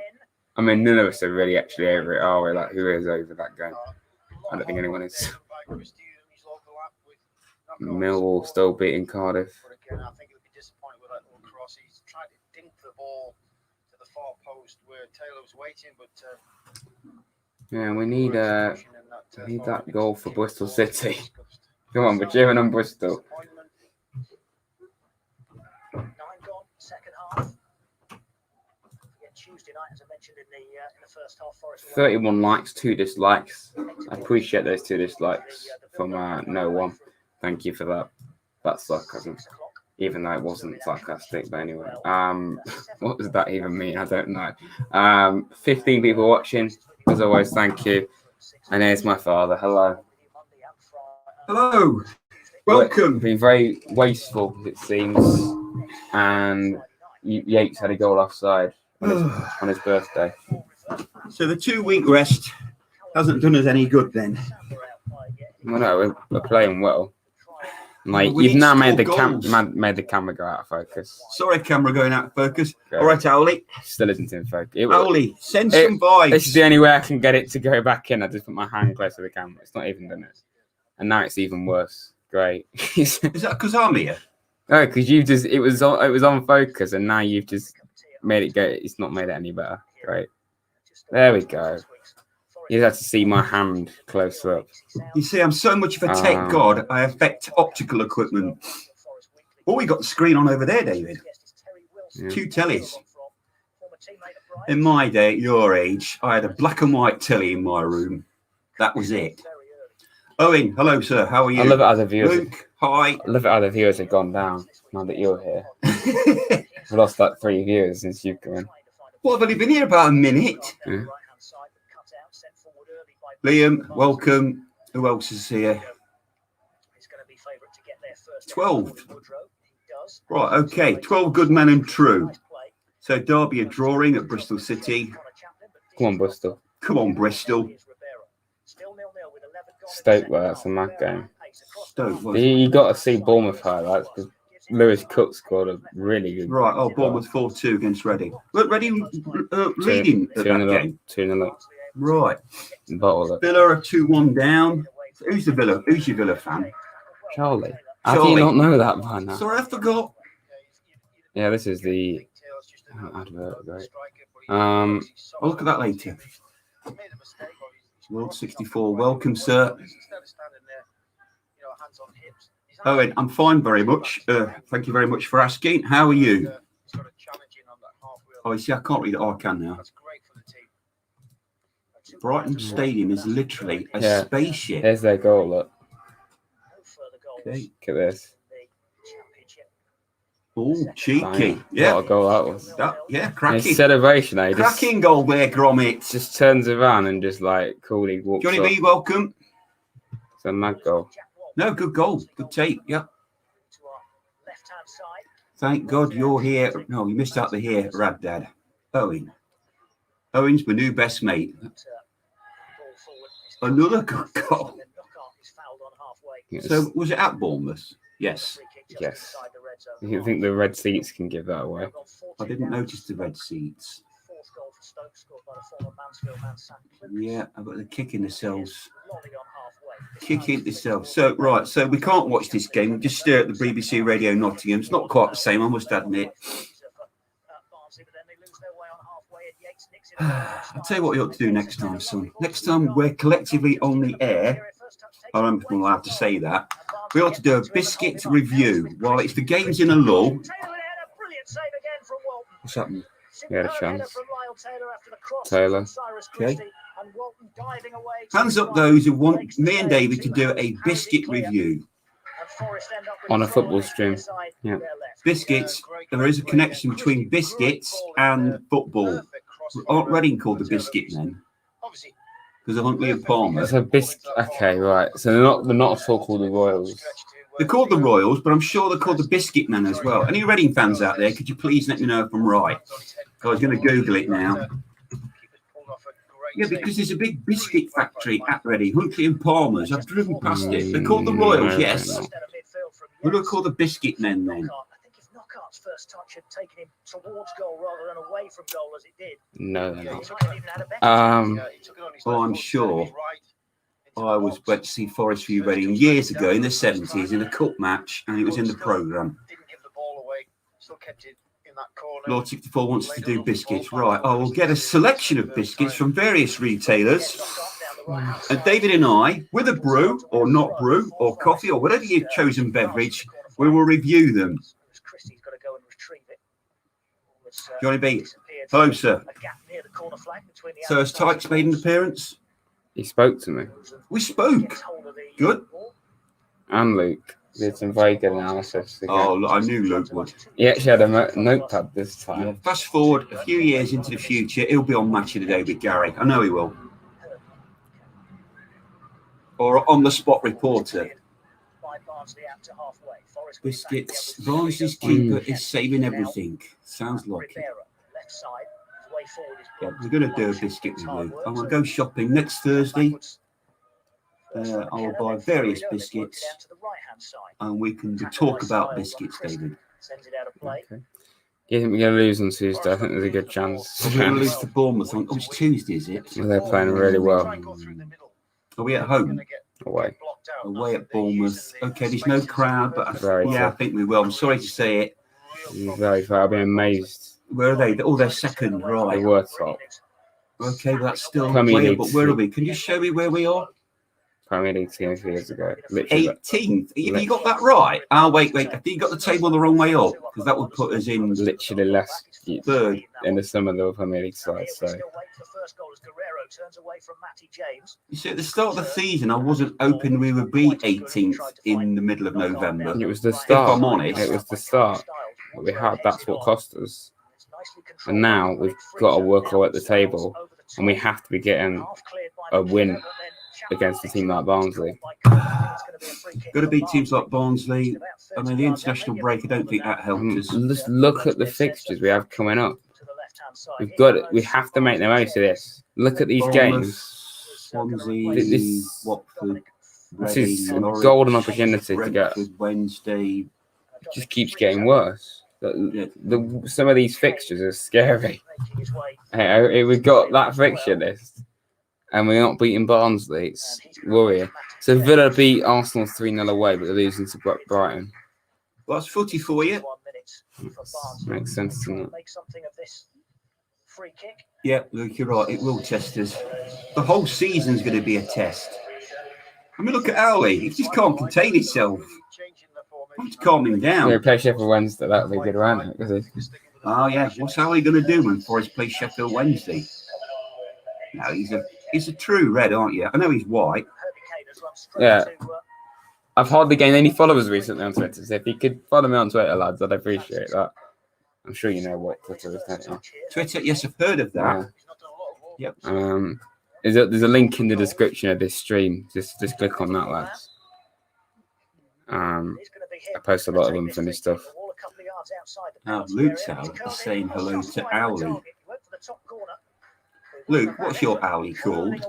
[SPEAKER 1] I mean, none of us are really actually over it, are we? Like, who is over that game? I don't think anyone is. Millwall still beating Cardiff.
[SPEAKER 4] I think he'll be disappointed with that little cross. He's tried to dink the ball to the far post where Taylor was waiting, but
[SPEAKER 1] yeah, we need that goal for Bristol City. Come on, we're cheering on Bristol.
[SPEAKER 3] 9 gone, second half. Tuesday night, as I mentioned in the first half, Forest
[SPEAKER 1] 31 likes, 2 dislikes. I appreciate those 2 dislikes from no one. Thank you for that. That's sarcasm, even though it wasn't sarcastic. But anyway, what does that even mean? I don't know. 15 people watching. As always, thank you. And here's my father. Hello.
[SPEAKER 6] Hello. Welcome.
[SPEAKER 1] Been very wasteful, it seems. And Yates had a goal offside on his birthday.
[SPEAKER 6] So the 2-week rest hasn't done us any good then.
[SPEAKER 1] Well, no, we're playing well. Like you've now made the camera go out of focus.
[SPEAKER 6] Sorry, camera going out of focus. Okay. All right, Owley.
[SPEAKER 1] Still isn't in focus.
[SPEAKER 6] Owley, send some vibes.
[SPEAKER 1] This is the only way I can get it to go back in. I just put my hand close to the camera. It's not even done it, and now it's even worse. Great. Is
[SPEAKER 6] that because I'm here?
[SPEAKER 1] No, because it was on focus, and now you've just made it go. It's not made it any better. Great. There we go. You have to see my hand close up.
[SPEAKER 6] You see, I'm so much of a tech god, I affect optical equipment. Oh, we got the screen on over there, David. Yeah. 2 tellies. In my day, at your age, I had a black and white telly in my room. That was it. Owen, hello, sir. How are you?
[SPEAKER 1] I love it how the viewers.
[SPEAKER 6] Luke, hi.
[SPEAKER 1] I love it how the viewers have gone down now that you're here. We've lost like 3 viewers since you've come in.
[SPEAKER 6] Well, I've only been here about a minute.
[SPEAKER 1] Yeah.
[SPEAKER 6] Liam, welcome. Who else is here?
[SPEAKER 3] He's going to be favourite to get there first.
[SPEAKER 6] 12.
[SPEAKER 3] He does.
[SPEAKER 6] Right, okay. 12 good men and true. So Derby are drawing at Bristol City.
[SPEAKER 1] Come on, Bristol.
[SPEAKER 6] Come on, Bristol.
[SPEAKER 1] Stoke, well, that's a mad game.
[SPEAKER 6] Stoke.
[SPEAKER 1] You got to see Bournemouth highlights because Lewis Cook scored a really good.
[SPEAKER 6] Right, oh, Bournemouth 4-2 against Reading. Look, Reading leading at that game.
[SPEAKER 1] 2-0 up.
[SPEAKER 6] Right.
[SPEAKER 1] Bottle up.
[SPEAKER 6] Villa are 2-1 down. Who's the Villa? Who's your Villa fan?
[SPEAKER 1] Charlie. How do you not know that by now?
[SPEAKER 6] Sorry, I forgot.
[SPEAKER 1] Yeah, this is the advert. Great.
[SPEAKER 6] I'll look at that later. World 64. Welcome, sir. Owen, I'm fine very much. Thank you very much for asking. How are you? Oh, you see, I can't read it. Oh, I can now. Brighton Stadium is literally a spaceship.
[SPEAKER 1] There's their goal, look.
[SPEAKER 6] Okay.
[SPEAKER 1] Look at this.
[SPEAKER 6] Oh, cheeky.
[SPEAKER 1] Bang.
[SPEAKER 6] Yeah.
[SPEAKER 1] What a goal that was.
[SPEAKER 6] Cracking.
[SPEAKER 1] His celebration, eh?
[SPEAKER 6] Cracking goal there, Gromit.
[SPEAKER 1] Just turns around and just like coolly walks
[SPEAKER 6] Johnny
[SPEAKER 1] off.
[SPEAKER 6] B, welcome.
[SPEAKER 1] It's a mad goal.
[SPEAKER 6] No, good goal. Good take. Yeah. Thank God you're here. No, you missed out the here, Ragdad. Owen. Owen's my new best mate. Another good goal.
[SPEAKER 1] Yes.
[SPEAKER 6] So, was it at Bournemouth? Yes.
[SPEAKER 1] Yes. You think the red seats can give that away?
[SPEAKER 6] I didn't notice the red seats. Yeah, I've got the kick in the cells. Kick in the cells. So, right, so we can't watch this game. We just stare at the BBC Radio Nottingham. It's not quite the same, I must admit. I'll tell you what you ought to do next time, son. Next time we're collectively on the air, I don't think we'll have to say that. We ought to do a biscuit review while it's the game's in a lull. What's happening?
[SPEAKER 1] He had a chance. Taylor.
[SPEAKER 6] Okay. Hands up those who want me and David to do a biscuit review.
[SPEAKER 1] On a football stream. Yeah.
[SPEAKER 6] Biscuits, there is a connection between biscuits and football. Aren't Reading called the Biscuit Men? Because of Huntley and Palmer.
[SPEAKER 1] It's a biscuit. Okay, right. So they're not at all called the Royals.
[SPEAKER 6] They're called the Royals, but I'm sure they're called the Biscuit Men as well. Any Reading fans out there, could you please let me know if I'm right? I was going to Google it now. Yeah, because there's a big biscuit factory at Reading, Huntley and Palmer's. I've driven past it. They're called the Royals, yes. Who do they call the Biscuit Men then?
[SPEAKER 3] Knockout's first touch had taken him towards goal rather than away from goal as it did.
[SPEAKER 1] No, they're not.
[SPEAKER 6] Oh, I'm sure. I went to see Forest View Reading years ago in the 70s in a cup match, and it was in the programme. Lord 64 wants us to do biscuits. Right, I will get a selection of biscuits from various retailers. And David and I, with a brew or not brew or coffee or whatever your chosen beverage, we will review them. Johnny B. Hello, sir. So has Tykes made an appearance?
[SPEAKER 1] He spoke to me.
[SPEAKER 6] We spoke. Good.
[SPEAKER 1] And Luke did some very good analysis. Again.
[SPEAKER 6] Oh, I knew Luke would.
[SPEAKER 1] He actually had a notepad this time.
[SPEAKER 6] Yeah. Fast forward a few years into the future, he'll be on Match of the Day with Gary. I know he will. Or on the spot reporter. Biscuits. Barnsley's keeper is saving everything. Sounds like it. Yeah, we're going to do a biscuit review. I'm going to go shopping next Thursday. I will buy various biscuits and we can talk about biscuits, David.
[SPEAKER 1] Okay. You think we're going to lose on Tuesday? I think there's a good chance.
[SPEAKER 6] We're going to lose to Bournemouth on it's Tuesday, is it?
[SPEAKER 1] Well, they're playing really well.
[SPEAKER 6] Are we at home?
[SPEAKER 1] Away.
[SPEAKER 6] Away at Bournemouth. Okay, there's no crowd, but
[SPEAKER 1] Very
[SPEAKER 6] I think we will. I'm sorry to say it.
[SPEAKER 1] Very fair. I'll be amazed.
[SPEAKER 6] Where are they? Oh, they're second,
[SPEAKER 1] They
[SPEAKER 6] right.
[SPEAKER 1] were top.
[SPEAKER 6] Okay, but that's still
[SPEAKER 1] Premier
[SPEAKER 6] playable.
[SPEAKER 1] League
[SPEAKER 6] Where are
[SPEAKER 1] team.
[SPEAKER 6] we? Can you show me where we are?
[SPEAKER 1] Premier League team a few years ago. Literally.
[SPEAKER 6] 18th. Have you got that right? Oh, wait. I think you got the table the wrong way up because that would put us in
[SPEAKER 1] Literally less
[SPEAKER 6] third.
[SPEAKER 1] in the sum of the Premier League side. So
[SPEAKER 6] You see, at the start of the season, I wasn't hoping we would be 18th in the middle of November.
[SPEAKER 1] it was the start.
[SPEAKER 6] If I'm honest.
[SPEAKER 1] It was the start that we had. That's what cost us. And now we've got to work our way at the table, and we have to be getting a win against a team like Barnsley.
[SPEAKER 6] Got to beat teams like Barnsley. I mean, the international break, I don't think that helped us.
[SPEAKER 1] Just look at the fixtures we have coming up. We have to make the most of this. Look at these games.
[SPEAKER 6] Swansea, Watford,
[SPEAKER 1] This is a
[SPEAKER 6] Norwich,
[SPEAKER 1] golden opportunity to get.
[SPEAKER 6] Brentford, Wednesday.
[SPEAKER 1] It just keeps getting worse. Some of these fixtures are scary. Hey, we've got that fixture list, and we're not beating Barnsley. It's worrying. So Villa beat Arsenal 3-0 away, but they're losing to Brighton.
[SPEAKER 6] Well, that's footy for you.
[SPEAKER 1] Makes sense, doesn't it?
[SPEAKER 6] Yeah, Luke, you're right. It will test us. The whole season's going to be a test. I mean, look at Owley. He just can't contain himself. I have to calm him down.
[SPEAKER 1] We're going to play Sheffield Wednesday. That'll be good, around it.
[SPEAKER 6] Oh, yeah. What's Owley going to do when Forest plays Sheffield Wednesday? No, he's a true red, aren't you? I know he's white.
[SPEAKER 1] Yeah. I've hardly gained any followers recently on Twitter, so if you could follow me on Twitter, lads, I'd appreciate that. I'm sure you know what Twitter is, don't you?
[SPEAKER 6] Twitter, yes, I've heard of that.
[SPEAKER 1] Yeah. Yep. There's a link in the description of this stream. Just click on that, lads. I post a lot of unfinished stuff.
[SPEAKER 6] Now, Luke's out is saying hello to Owley. Luke, what's your Owley called?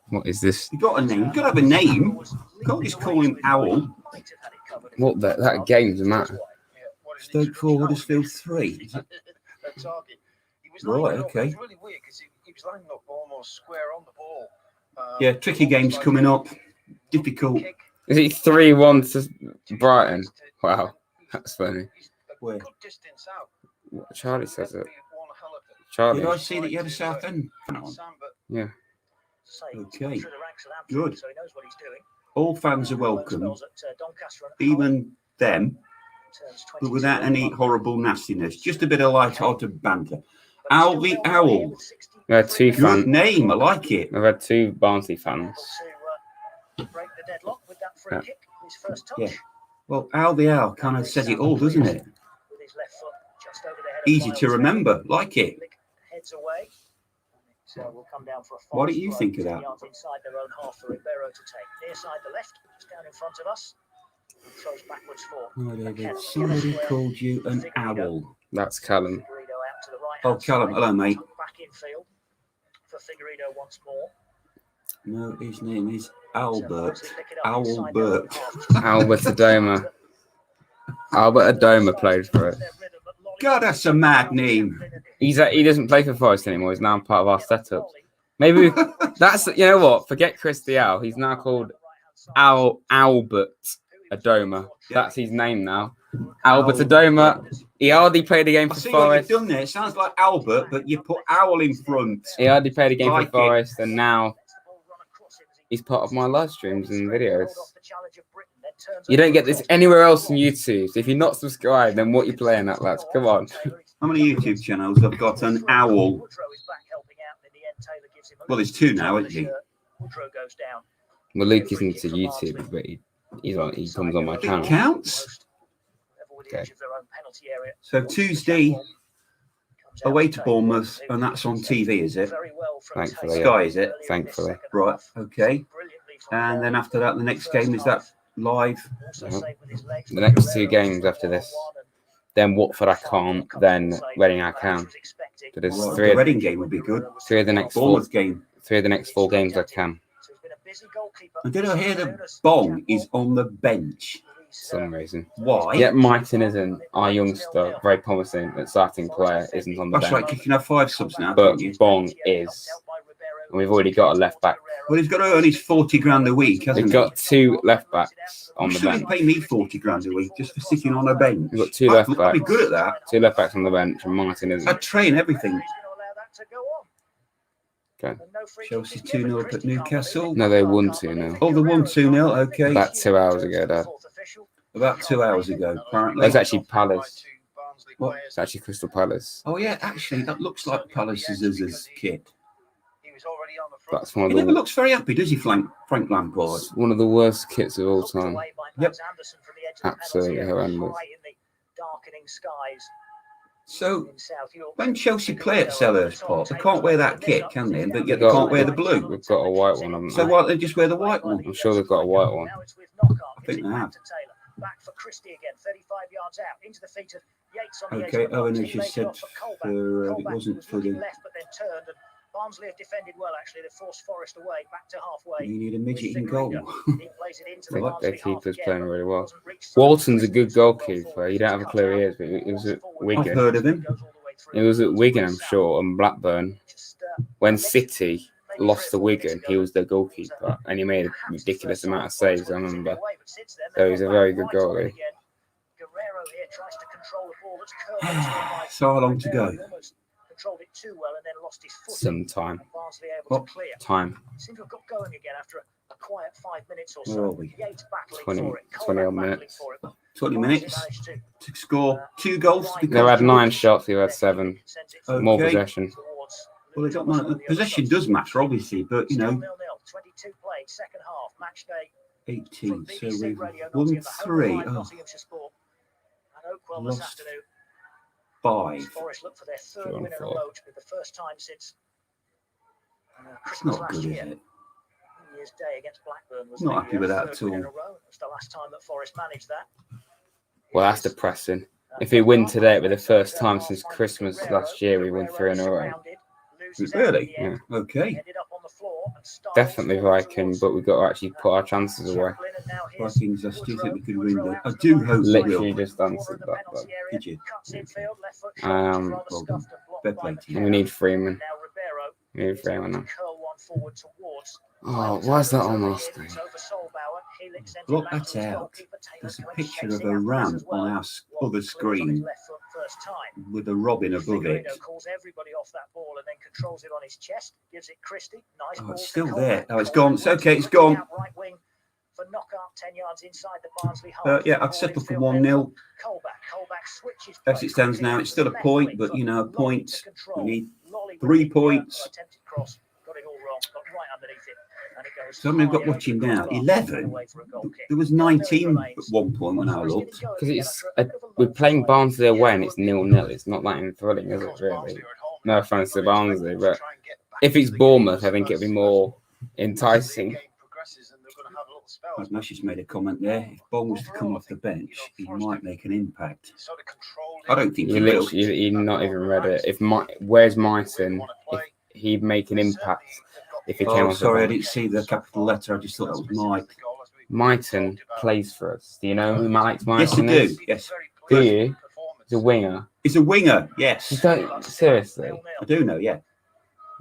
[SPEAKER 1] What is this?
[SPEAKER 6] You got a name. You got to have a name. You can't just call him Owl.
[SPEAKER 1] What that game's a matter?
[SPEAKER 6] Stoke 4, Huddersfield 3. Right, okay.
[SPEAKER 4] It was really weird because he was lining up almost square on the ball.
[SPEAKER 6] Yeah, tricky games coming up. Difficult.
[SPEAKER 1] Is it 3-1 to Brighton? Wow, that's funny.
[SPEAKER 6] Where?
[SPEAKER 1] Charlie says it. Charlie.
[SPEAKER 6] Did I see that you had a South End?
[SPEAKER 1] Yeah.
[SPEAKER 6] Okay. Good. All fans are welcome, even them, but without any horrible nastiness. Just a bit of light-hearted banter. Owl the Owl.
[SPEAKER 1] We had two fans.
[SPEAKER 6] Good name. I like it.
[SPEAKER 1] We've had two Barnsley fans.
[SPEAKER 6] Yeah. Well, Owl the Owl kind of says it all, doesn't it? Easy to remember. Like it. What do you think of that? Somebody called you an owl.
[SPEAKER 1] That's Callum.
[SPEAKER 6] Oh, Callum. Hello, mate. No, his name is Albert. Albert.
[SPEAKER 1] Albert Adoma. Albert Adoma played for it.
[SPEAKER 6] God, that's a mad name.
[SPEAKER 1] He doesn't play for Forest anymore. He's now part of our setup. Maybe that's, you know what? Forget Chris the Owl. He's now called Albert Adoma. That's his name now. Albert Adoma. He hardly played a game for
[SPEAKER 6] I see
[SPEAKER 1] Forest.
[SPEAKER 6] what you've done there. It sounds like Albert, but you put Owl in front.
[SPEAKER 1] He hardly played a game
[SPEAKER 6] Like
[SPEAKER 1] for Forest, and now he's part of my live streams and videos. You don't get this anywhere else on YouTube. So if you're not subscribed, then what are you playing at, lads? Come on.
[SPEAKER 6] How many YouTube channels have got an owl? Well, there's two now, isn't he?
[SPEAKER 1] Well, Luke isn't to YouTube, but he comes on my channel.
[SPEAKER 6] It counts.
[SPEAKER 1] Okay.
[SPEAKER 6] So Tuesday, away to Bournemouth, and that's on TV, is it?
[SPEAKER 1] Thankfully,
[SPEAKER 6] Sky, is it?
[SPEAKER 1] Thankfully.
[SPEAKER 6] Right, okay. And then after that, the next game, is that live?
[SPEAKER 1] The next two games after this. Then Watford I can't, then Reading I can. So there's
[SPEAKER 6] Right,
[SPEAKER 1] three
[SPEAKER 6] the
[SPEAKER 1] of
[SPEAKER 6] Reading game would be good.
[SPEAKER 1] the next
[SPEAKER 6] Bournemouth game.
[SPEAKER 1] 3 of the next 4 games I can.
[SPEAKER 6] And did I hear that Bong is on the bench?
[SPEAKER 1] For some reason.
[SPEAKER 6] Why?
[SPEAKER 1] Yeah, Martin isn't. Our youngster, very promising, but starting player isn't on the
[SPEAKER 6] That's right,
[SPEAKER 1] bench.
[SPEAKER 6] you can have 5 subs now,
[SPEAKER 1] But
[SPEAKER 6] can't you?
[SPEAKER 1] Bong is. And we've already got a left back.
[SPEAKER 6] Well, he's got to earn his 40 grand a week, hasn't
[SPEAKER 1] We've
[SPEAKER 6] he?
[SPEAKER 1] got 2 left backs on
[SPEAKER 6] You
[SPEAKER 1] the
[SPEAKER 6] shouldn't
[SPEAKER 1] bench.
[SPEAKER 6] pay me 40 grand a week just for sitting on a bench.
[SPEAKER 1] We've got 2 left
[SPEAKER 6] I'd
[SPEAKER 1] backs.
[SPEAKER 6] be good at that.
[SPEAKER 1] 2 left backs on the bench, and Martin isn't.
[SPEAKER 6] I'd train everything.
[SPEAKER 1] Okay.
[SPEAKER 6] Chelsea 2-0 up at Newcastle.
[SPEAKER 1] No, they won 2-0.
[SPEAKER 6] Oh, they won 2-0, okay.
[SPEAKER 1] About 2 hours ago, Dad.
[SPEAKER 6] About 2 hours ago, apparently.
[SPEAKER 1] That's actually Palace.
[SPEAKER 6] What?
[SPEAKER 1] It's actually Crystal Palace.
[SPEAKER 6] Oh, yeah, actually, that looks like Palace's kit.
[SPEAKER 1] That's one
[SPEAKER 6] He
[SPEAKER 1] of
[SPEAKER 6] never
[SPEAKER 1] the
[SPEAKER 6] looks very happy, does he, Frank Lampard?
[SPEAKER 1] one of the worst kits of all time.
[SPEAKER 6] Yep.
[SPEAKER 1] Absolutely horrendous.
[SPEAKER 6] So
[SPEAKER 3] in South Yorkshire.
[SPEAKER 6] when Chelsea play at Selhurst Park, they can't wear that kit, can they? But yet they
[SPEAKER 1] Got-
[SPEAKER 6] can't wear the blue.
[SPEAKER 1] We've got a white one, haven't
[SPEAKER 6] So
[SPEAKER 1] we?
[SPEAKER 6] why don't they just wear the white one?
[SPEAKER 1] I'm sure they've got a white one.
[SPEAKER 3] Now it's with Knockout.
[SPEAKER 6] I think
[SPEAKER 3] Gives it
[SPEAKER 6] they
[SPEAKER 3] back
[SPEAKER 6] have.
[SPEAKER 3] to Taylor. Back for Christie again. 35 yards out into the feet of Yates on the
[SPEAKER 6] Okay,
[SPEAKER 3] edge of the
[SPEAKER 6] Owen
[SPEAKER 3] box.
[SPEAKER 6] has
[SPEAKER 3] He
[SPEAKER 6] just
[SPEAKER 3] laid it
[SPEAKER 6] said
[SPEAKER 3] off for Colback.
[SPEAKER 6] for, it
[SPEAKER 3] Colback
[SPEAKER 6] wasn't
[SPEAKER 3] was
[SPEAKER 6] for
[SPEAKER 3] looking
[SPEAKER 6] the.
[SPEAKER 3] left, but then turned, and Barnsley have defended well. Actually, they forced Forest away, back to halfway.
[SPEAKER 6] You need a midget in
[SPEAKER 3] with
[SPEAKER 6] goal.
[SPEAKER 3] Figueroa. He plays it into the
[SPEAKER 1] Their
[SPEAKER 3] Barnsley half
[SPEAKER 1] keeper's
[SPEAKER 3] again,
[SPEAKER 1] playing
[SPEAKER 3] but
[SPEAKER 1] really well.
[SPEAKER 3] wasn't reached through.
[SPEAKER 1] Walton's a good
[SPEAKER 3] Christie well
[SPEAKER 1] goalkeeper.
[SPEAKER 3] forward.
[SPEAKER 1] You don't have a
[SPEAKER 3] Cut
[SPEAKER 1] clue who he
[SPEAKER 3] out.
[SPEAKER 1] is, but he was at
[SPEAKER 3] Forward.
[SPEAKER 6] I've
[SPEAKER 1] Wigan.
[SPEAKER 6] heard of him.
[SPEAKER 3] Goes all the way through.
[SPEAKER 1] He was at Wigan, I'm
[SPEAKER 3] South.
[SPEAKER 1] sure, and Blackburn.
[SPEAKER 3] Just,
[SPEAKER 1] When
[SPEAKER 3] next-
[SPEAKER 1] City
[SPEAKER 3] maybe
[SPEAKER 1] lost to
[SPEAKER 3] 3 or 4 minutes
[SPEAKER 1] Wigan,
[SPEAKER 3] ago,
[SPEAKER 1] he was their
[SPEAKER 3] was,
[SPEAKER 1] goalkeeper, and he made a
[SPEAKER 3] perhaps the
[SPEAKER 1] ridiculous
[SPEAKER 3] first
[SPEAKER 1] amount
[SPEAKER 3] time
[SPEAKER 1] of saves, I
[SPEAKER 3] Forest were
[SPEAKER 1] remember.
[SPEAKER 3] tipping away, but since then,
[SPEAKER 1] So
[SPEAKER 3] they've
[SPEAKER 1] he's a
[SPEAKER 3] gone
[SPEAKER 1] very
[SPEAKER 3] back
[SPEAKER 1] good
[SPEAKER 3] right on it
[SPEAKER 1] goalie.
[SPEAKER 3] again. Guerrero here tries to control the ball that's curled into one by
[SPEAKER 6] So how long to
[SPEAKER 3] Rivera.
[SPEAKER 6] go?
[SPEAKER 3] He almost controlled it too well and then lost his footing.
[SPEAKER 1] Some time.
[SPEAKER 3] And Barnsley able
[SPEAKER 6] What?
[SPEAKER 3] to clear.
[SPEAKER 1] Time.
[SPEAKER 3] Seems to have got going again after a quiet 5 minutes or
[SPEAKER 6] Where
[SPEAKER 3] so.
[SPEAKER 6] are we?
[SPEAKER 3] Yates battling
[SPEAKER 1] 20
[SPEAKER 3] for it.
[SPEAKER 1] 20
[SPEAKER 3] Colback
[SPEAKER 1] odd
[SPEAKER 3] battling
[SPEAKER 1] minutes.
[SPEAKER 3] for it. But
[SPEAKER 6] 20
[SPEAKER 3] Barnsley
[SPEAKER 6] minutes
[SPEAKER 3] managed
[SPEAKER 6] to score 2 goals. To be
[SPEAKER 1] They've had
[SPEAKER 6] comfortable.
[SPEAKER 1] 9 shots, we've had 7. More
[SPEAKER 6] Okay.
[SPEAKER 1] possession.
[SPEAKER 6] Well, they got none. Possession does matter, obviously, but you know,
[SPEAKER 3] 22 played, second half, match day.
[SPEAKER 6] 18. So
[SPEAKER 3] BBC
[SPEAKER 6] we've
[SPEAKER 3] Radio
[SPEAKER 6] won
[SPEAKER 3] Nottingham, the home
[SPEAKER 6] 3.
[SPEAKER 3] of
[SPEAKER 6] Oh,
[SPEAKER 3] Nottinghamshire Sport. And Oakwell this
[SPEAKER 6] Lost
[SPEAKER 3] afternoon.
[SPEAKER 6] 5.
[SPEAKER 3] Forest look for their third
[SPEAKER 1] Drawn
[SPEAKER 3] win in a
[SPEAKER 1] 4.
[SPEAKER 3] row, to be the first time since
[SPEAKER 6] It's
[SPEAKER 3] Christmas
[SPEAKER 6] not
[SPEAKER 3] last
[SPEAKER 6] good, is
[SPEAKER 3] year.
[SPEAKER 6] it?
[SPEAKER 3] New Year's Day against Blackburn was
[SPEAKER 6] Not
[SPEAKER 3] the
[SPEAKER 6] happy with that
[SPEAKER 3] third
[SPEAKER 6] at
[SPEAKER 3] win in
[SPEAKER 6] all.
[SPEAKER 3] a row. It was the last time that Forest managed that.
[SPEAKER 1] Well, that's depressing. If we win today, it'll be the first time since Christmas last year we won 3 in a row.
[SPEAKER 6] Really?
[SPEAKER 1] Yeah.
[SPEAKER 6] Okay.
[SPEAKER 1] Definitely Viking, but we've got to actually put our chances away.
[SPEAKER 6] Vikings, I still think we could win that. I do hope we
[SPEAKER 1] Literally
[SPEAKER 6] will.
[SPEAKER 1] just answered that, though.
[SPEAKER 6] Did you?
[SPEAKER 1] Well
[SPEAKER 6] done. Fair play to you.
[SPEAKER 1] And we need Freeman. We need Freeman now. Oh, why is that on our screen?
[SPEAKER 6] Block that out. There's a picture of a ram on our other screen with a robin above it.
[SPEAKER 3] Calls everybody off that ball and then controls it on his chest. Gives it Christie. Nice
[SPEAKER 6] Oh,
[SPEAKER 3] ball
[SPEAKER 6] it's
[SPEAKER 3] to
[SPEAKER 6] still
[SPEAKER 3] Colback.
[SPEAKER 6] there. Oh, it's gone. It's okay. It's gone.
[SPEAKER 3] Out right wing for knockout 10 yards inside the Barnsley half.
[SPEAKER 6] Yeah, I'd settle for 1-0.
[SPEAKER 3] Colback switches.
[SPEAKER 6] As it stands now, it's still a point, but you know, a point. We need 3 points.
[SPEAKER 3] Got it all wrong. Got right underneath it. And it goes
[SPEAKER 6] So how many have got
[SPEAKER 3] high over
[SPEAKER 6] watching
[SPEAKER 3] the
[SPEAKER 6] now?
[SPEAKER 3] crossbar.
[SPEAKER 6] 11.
[SPEAKER 3] Away for a goal kick.
[SPEAKER 6] There was 19 at one point when I looked.
[SPEAKER 1] Because we're playing Barnsley away and it's 0-0. It's not that thrilling, is it, really? No offence to Barnsley, but if it's Bournemouth, I think it'd be more enticing.
[SPEAKER 6] Nash just made a comment there. If Bong was to come off the bench, he might make an impact. I don't think he
[SPEAKER 1] You
[SPEAKER 6] will.
[SPEAKER 1] literally, you've not even read it. Where's Myton? If he'd make an impact if he came
[SPEAKER 6] Oh,
[SPEAKER 1] off
[SPEAKER 6] sorry, I
[SPEAKER 1] the bench.
[SPEAKER 6] didn't see the capital letter. I just thought that was Mike.
[SPEAKER 1] Myton plays for us. Do you know who Alex Myton
[SPEAKER 6] Yes, I
[SPEAKER 1] is?
[SPEAKER 6] do. Yes.
[SPEAKER 1] Do you? He's a winger.
[SPEAKER 6] He's a winger. Yes.
[SPEAKER 1] You don't, seriously?
[SPEAKER 6] I do know, yeah.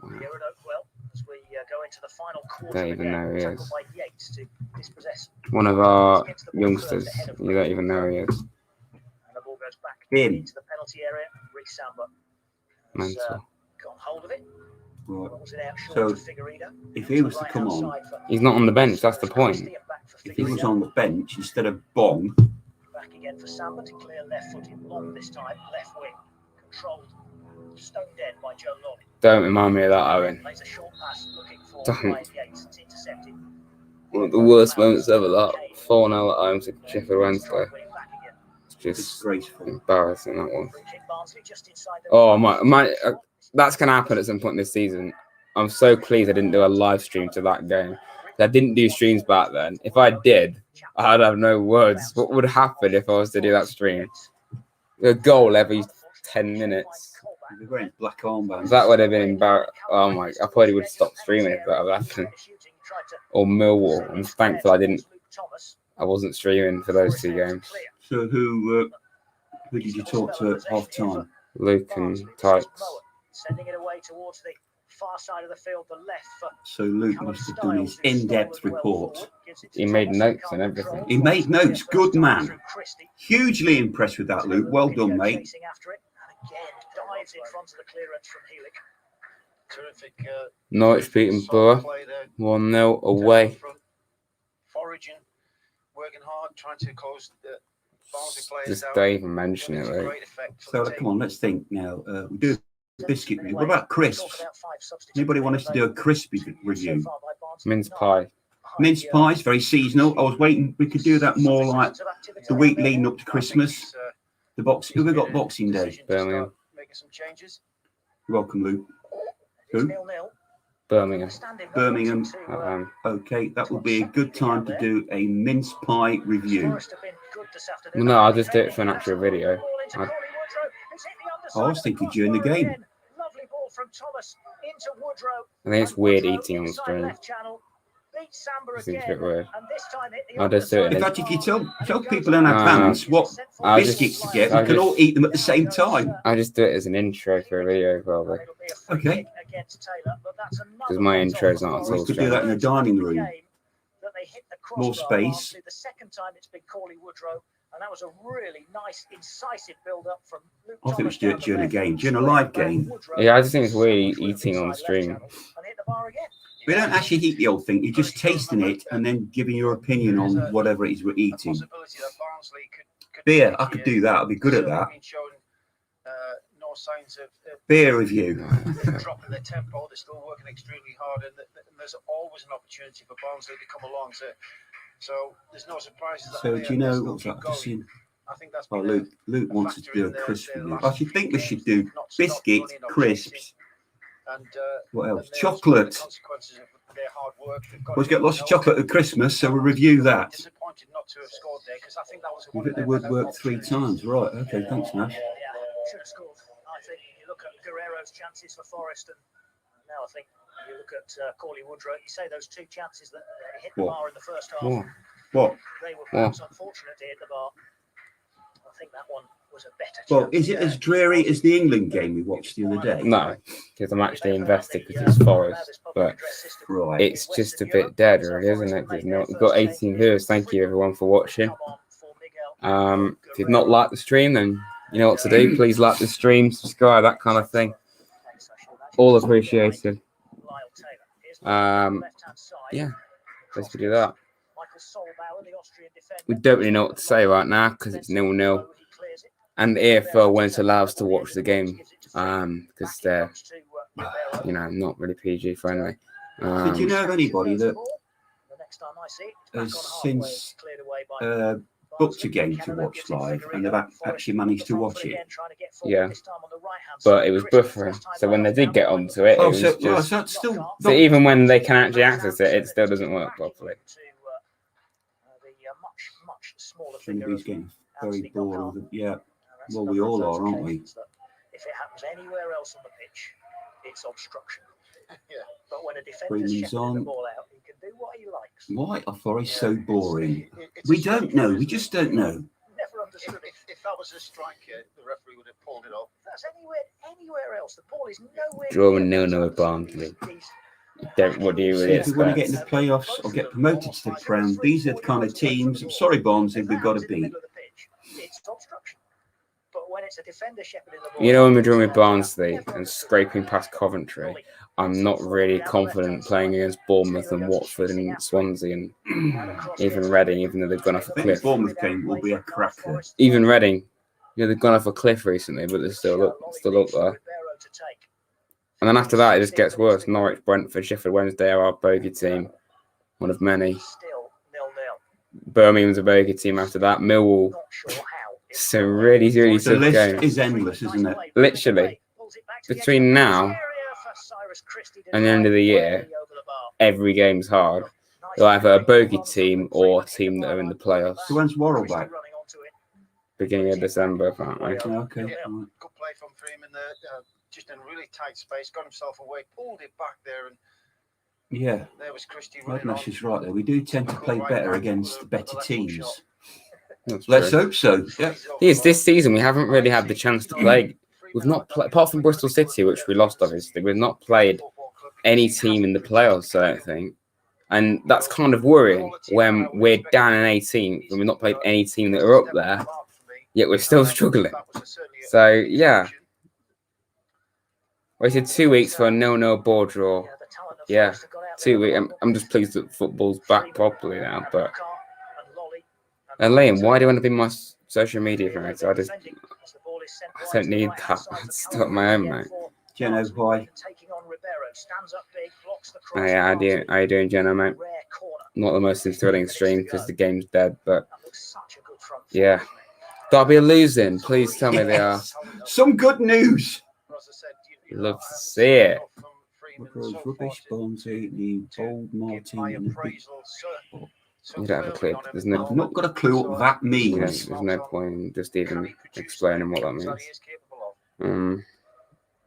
[SPEAKER 3] Here at Oakwell, as we go into the final quarter
[SPEAKER 1] Don't even
[SPEAKER 3] again,
[SPEAKER 1] know who he
[SPEAKER 3] tackled
[SPEAKER 1] is.
[SPEAKER 3] by Yates to dispossess.
[SPEAKER 1] One of our youngsters. You don't even know who he is.
[SPEAKER 3] And the ball goes back
[SPEAKER 6] Him.
[SPEAKER 3] into the penalty area. Reece Samba has
[SPEAKER 1] Mental.
[SPEAKER 3] got hold of it.
[SPEAKER 6] Right.
[SPEAKER 3] Rolls it out short
[SPEAKER 6] So,
[SPEAKER 3] to Figueroa.
[SPEAKER 6] if he was to come on,
[SPEAKER 3] Right-hand side for
[SPEAKER 1] He's not on the bench, that's the point.
[SPEAKER 3] Christie and back for
[SPEAKER 6] if he was
[SPEAKER 3] Figueroa.
[SPEAKER 6] on the bench instead of Bong,
[SPEAKER 3] Back again for Samba to clear left footed long this time, left wing. Controlled. Stone dead by Joe Lobby.
[SPEAKER 1] Don't remind me of that, Owen.
[SPEAKER 3] Plays a short pass looking for
[SPEAKER 1] Don't.
[SPEAKER 3] Ryan Yates. It's intercepted.
[SPEAKER 1] One of the worst moments ever, that 4-0 at home to Sheffield Wednesday. It's just
[SPEAKER 6] disgraceful.
[SPEAKER 1] embarrassing, that one.
[SPEAKER 3] Free kick, Barnsley just inside the-
[SPEAKER 1] Oh, that's going to happen at some point this season. I'm so pleased I didn't do a live stream to that game. I didn't do streams back then. If I did, I'd have no words. What would happen if I was to do that stream? A goal every 10 minutes.
[SPEAKER 6] They're wearing black armbands.
[SPEAKER 1] That would have been embarrassing. Oh my! I probably would stop streaming if that had happened. Or Millwall. I'm thankful I wasn't streaming for those 2 games.
[SPEAKER 6] So who did you talk to at half time?
[SPEAKER 1] Luke and Tykes.
[SPEAKER 3] Sending it away towards the far side of the field, the left for
[SPEAKER 6] So Luke must have done his in-depth report.
[SPEAKER 1] He made notes and everything.
[SPEAKER 6] He made notes. Good man. Hugely impressed with that, Luke. Well done, mate.
[SPEAKER 3] Chasing after it, and again dives in front of the clearance from Helik.
[SPEAKER 4] Terrific.
[SPEAKER 1] Norwich beating Borough 1-0 away.
[SPEAKER 4] Foraging, working hard, trying to close the Barnsley players
[SPEAKER 1] Just
[SPEAKER 4] down.
[SPEAKER 1] don't even mention it, right?
[SPEAKER 4] Great effect for
[SPEAKER 6] So
[SPEAKER 4] the
[SPEAKER 6] come
[SPEAKER 4] team.
[SPEAKER 6] on, let's think now. We do a biscuit review. What about crisps? Anybody want us to do a crispy review?
[SPEAKER 1] Mince pie.
[SPEAKER 6] Mince pies, very seasonal. I was waiting. We could do that more like the week leading up to Christmas. The box. Who we got Boxing Day?
[SPEAKER 4] Decision to
[SPEAKER 1] Birmingham.
[SPEAKER 4] start making some changes.
[SPEAKER 6] You're welcome, Luke.
[SPEAKER 3] It's
[SPEAKER 6] Who?
[SPEAKER 3] 0-0.
[SPEAKER 1] Birmingham.
[SPEAKER 3] Standing
[SPEAKER 6] Birmingham.
[SPEAKER 3] to,
[SPEAKER 6] Okay, that will be a good time to do a mince pie review.
[SPEAKER 3] Forest have been good this afternoon.
[SPEAKER 1] Well, no, I'll just do it for an actual video.
[SPEAKER 6] I was thinking during the game.
[SPEAKER 3] Lovely ball from Thomas into Woodrow.
[SPEAKER 1] I think it's weird eating on stream.
[SPEAKER 3] I
[SPEAKER 1] Seems a bit weird.
[SPEAKER 3] I'll
[SPEAKER 1] I'll just do it
[SPEAKER 6] In
[SPEAKER 1] in
[SPEAKER 6] fact, if you tell people in advance what
[SPEAKER 1] I'll
[SPEAKER 6] biscuits
[SPEAKER 1] just-
[SPEAKER 6] to get, we
[SPEAKER 1] I'll
[SPEAKER 6] can all
[SPEAKER 1] just-
[SPEAKER 6] eat them at the same time.
[SPEAKER 1] I'll just do it as an intro for a video, probably.
[SPEAKER 6] Okay.
[SPEAKER 3] Because
[SPEAKER 1] my intro's not at all
[SPEAKER 6] We could do that in the dining room. More space.
[SPEAKER 3] The second time it's been Corley Woodrow, and that was a really nice, incisive build-up from Luke
[SPEAKER 6] I think we
[SPEAKER 3] Thomas
[SPEAKER 6] should do it
[SPEAKER 3] down the
[SPEAKER 6] during a
[SPEAKER 3] left.
[SPEAKER 6] game, during a live game.
[SPEAKER 3] Woodrow
[SPEAKER 1] Yeah, I just think it's weird
[SPEAKER 3] so much room
[SPEAKER 1] eating on
[SPEAKER 3] inside
[SPEAKER 1] stream.
[SPEAKER 3] left channel and hit the bar again.
[SPEAKER 6] We don't actually heat the old thing. You're just tasting it and then giving your opinion on whatever it is we're eating.
[SPEAKER 4] Possibility that Barnsley could
[SPEAKER 6] Beer, I could do that. I'd be good at that.
[SPEAKER 4] Been shown, no signs of
[SPEAKER 6] Beer review.
[SPEAKER 4] dropping their tempo. They're still working extremely hard, and there's always an opportunity for Barnsley to come along. So there's no surprises.
[SPEAKER 6] So do you know what's that? I've seen.
[SPEAKER 4] I think that's
[SPEAKER 6] Oh,
[SPEAKER 4] been
[SPEAKER 6] Luke wants us to do a
[SPEAKER 4] factor in
[SPEAKER 6] crisp
[SPEAKER 4] their
[SPEAKER 6] review.
[SPEAKER 4] last
[SPEAKER 6] I should think we
[SPEAKER 4] few
[SPEAKER 6] should
[SPEAKER 4] games.
[SPEAKER 6] do
[SPEAKER 4] Not
[SPEAKER 6] biscuit,
[SPEAKER 4] running or
[SPEAKER 6] crisps.
[SPEAKER 4] chasing. And,
[SPEAKER 6] What else?
[SPEAKER 4] and there's
[SPEAKER 6] Chocolate.
[SPEAKER 4] the consequences of their hard work. They've got
[SPEAKER 6] Always
[SPEAKER 4] to
[SPEAKER 6] get lots of
[SPEAKER 4] know.
[SPEAKER 6] chocolate at Christmas, so we'll review that.
[SPEAKER 4] Disappointed not to have scored there because I think that was
[SPEAKER 6] We've
[SPEAKER 4] one
[SPEAKER 6] hit the
[SPEAKER 4] of
[SPEAKER 6] word
[SPEAKER 4] their
[SPEAKER 6] work 3
[SPEAKER 4] opportunities.
[SPEAKER 6] times. Right, okay, thanks, Nash.
[SPEAKER 3] Should have scored. I think you look at Guerrero's chances for Forest, and now I think you look at Corley Woodrow. You say those two chances that hit the
[SPEAKER 6] What?
[SPEAKER 3] bar in the first half.
[SPEAKER 1] Oh,
[SPEAKER 6] What?
[SPEAKER 3] They were perhaps unfortunate to hit the bar. I think that one was a better
[SPEAKER 6] Well,
[SPEAKER 3] chance.
[SPEAKER 6] is it as dreary as the England game we watched the other day?
[SPEAKER 1] no, because I'm actually invested because it's Forest, but
[SPEAKER 6] Right.
[SPEAKER 1] it's just a bit dead, really, isn't it? We've got 18 viewers. Thank you, everyone, for watching. If you've not liked the stream, then you know what to do. Please like the stream, subscribe, that kind of thing. All appreciated. Yeah, let's do that. We don't really know what to say right now because it's 0-0, and the EFL won't allow us to watch the game because they're, not really PG friendly.
[SPEAKER 6] Did you know of anybody that has since booked a game to watch live and they've actually managed to watch it?
[SPEAKER 1] Yeah, but it was buffering. So when they did get onto it, it was
[SPEAKER 6] so
[SPEAKER 1] just.
[SPEAKER 6] that's still.
[SPEAKER 1] So even when they can actually access it, it still doesn't work properly.
[SPEAKER 6] Somebody's getting very bored with it. Yeah. Well, we all are, aren't we?
[SPEAKER 3] If it happens anywhere else on the pitch, it's obstruction.
[SPEAKER 4] Yeah.
[SPEAKER 3] But when a defender's
[SPEAKER 6] Freeman's
[SPEAKER 3] shepherding
[SPEAKER 6] on.
[SPEAKER 3] the ball out, he can do what he likes.
[SPEAKER 6] Why are Forest so boring?
[SPEAKER 4] It's
[SPEAKER 6] We
[SPEAKER 4] a
[SPEAKER 6] don't
[SPEAKER 4] strike,
[SPEAKER 6] know.
[SPEAKER 4] isn't
[SPEAKER 6] We
[SPEAKER 4] it?
[SPEAKER 6] just don't know.
[SPEAKER 3] Never understood it.
[SPEAKER 4] If that was a strike, the referee would have pulled it off.
[SPEAKER 3] That's anywhere else. The ball is nowhere.
[SPEAKER 1] Drawing
[SPEAKER 3] near
[SPEAKER 1] 0-0 with
[SPEAKER 3] the
[SPEAKER 1] Barnsley.
[SPEAKER 3] He's-
[SPEAKER 1] What do you
[SPEAKER 6] See,
[SPEAKER 1] really
[SPEAKER 6] if we want to get in
[SPEAKER 1] expect?
[SPEAKER 6] the playoffs or get promoted to the Prem, these are the kind of teams. I'm sorry, Barnsley, we've got to
[SPEAKER 3] in the
[SPEAKER 6] beat.
[SPEAKER 3] middle of the pitch, it's obstruction. But when it's a defender shepherding the ball,
[SPEAKER 1] You know, when we're drawing with Barnsley and scraping past Coventry, I'm not really confident playing against Bournemouth and Watford and Swansea and even Reading, even though they've gone off a
[SPEAKER 6] I think
[SPEAKER 1] cliff.
[SPEAKER 6] the Bournemouth game will be a cracker.
[SPEAKER 1] Even Reading, they've gone off a cliff recently, but they're still up there. And then after that, it just gets worse. Norwich, Brentford, Sheffield Wednesday are our bogey team, one of many.
[SPEAKER 3] Still 0-0.
[SPEAKER 1] Birmingham's a bogey team after that. Millwall.
[SPEAKER 3] Not sure how.
[SPEAKER 1] It's a really, really
[SPEAKER 6] The
[SPEAKER 1] tough
[SPEAKER 6] list
[SPEAKER 1] game.
[SPEAKER 6] is endless, isn't it?
[SPEAKER 1] Literally, between now and the end of the year, every game's hard. You'll either a bogey team or a team that are in the playoffs.
[SPEAKER 6] So when's Worrell back?
[SPEAKER 1] Beginning of December, apparently.
[SPEAKER 6] Yeah, okay.
[SPEAKER 4] Yeah.
[SPEAKER 6] Right.
[SPEAKER 4] Good play from Freeman there, just in a really tight space, got himself away, pulled it back there, and
[SPEAKER 6] Yeah,
[SPEAKER 4] there was Christie running on.
[SPEAKER 6] Nash is right there. We do tend to play better against better teams.
[SPEAKER 1] That's
[SPEAKER 6] Let's
[SPEAKER 1] true.
[SPEAKER 6] hope so. Yeah.
[SPEAKER 1] Yes, this season we haven't really had the chance to play. We've not played, apart from Bristol City, which we lost, obviously, we've not played any team in the playoffs, I don't think. And that's kind of worrying when we're down in 18th and we've not played any team that are up there, yet we're still struggling. So, yeah. Waited 2 weeks for a 0-0 ball draw. Yeah, 2 weeks. I'm just pleased that football's back properly now. But and Liam, why do you want to be my social media friend? I don't need that. I start my own, mate.
[SPEAKER 6] Geno, why?
[SPEAKER 1] Oh, yeah, how you doing, Jenna, mate? Not the most thrilling stream because the game's dead, but yeah, Derby are losing. Please tell me they are.
[SPEAKER 6] Yes. Some good news.
[SPEAKER 1] Love to see it.
[SPEAKER 6] Woodrow's rubbish, Barnsley, the old Martin.
[SPEAKER 1] You don't have a clue. There's no.
[SPEAKER 6] I've not got a clue what that
[SPEAKER 1] Yeah,
[SPEAKER 6] means.
[SPEAKER 1] there's no point in just even explaining what that means.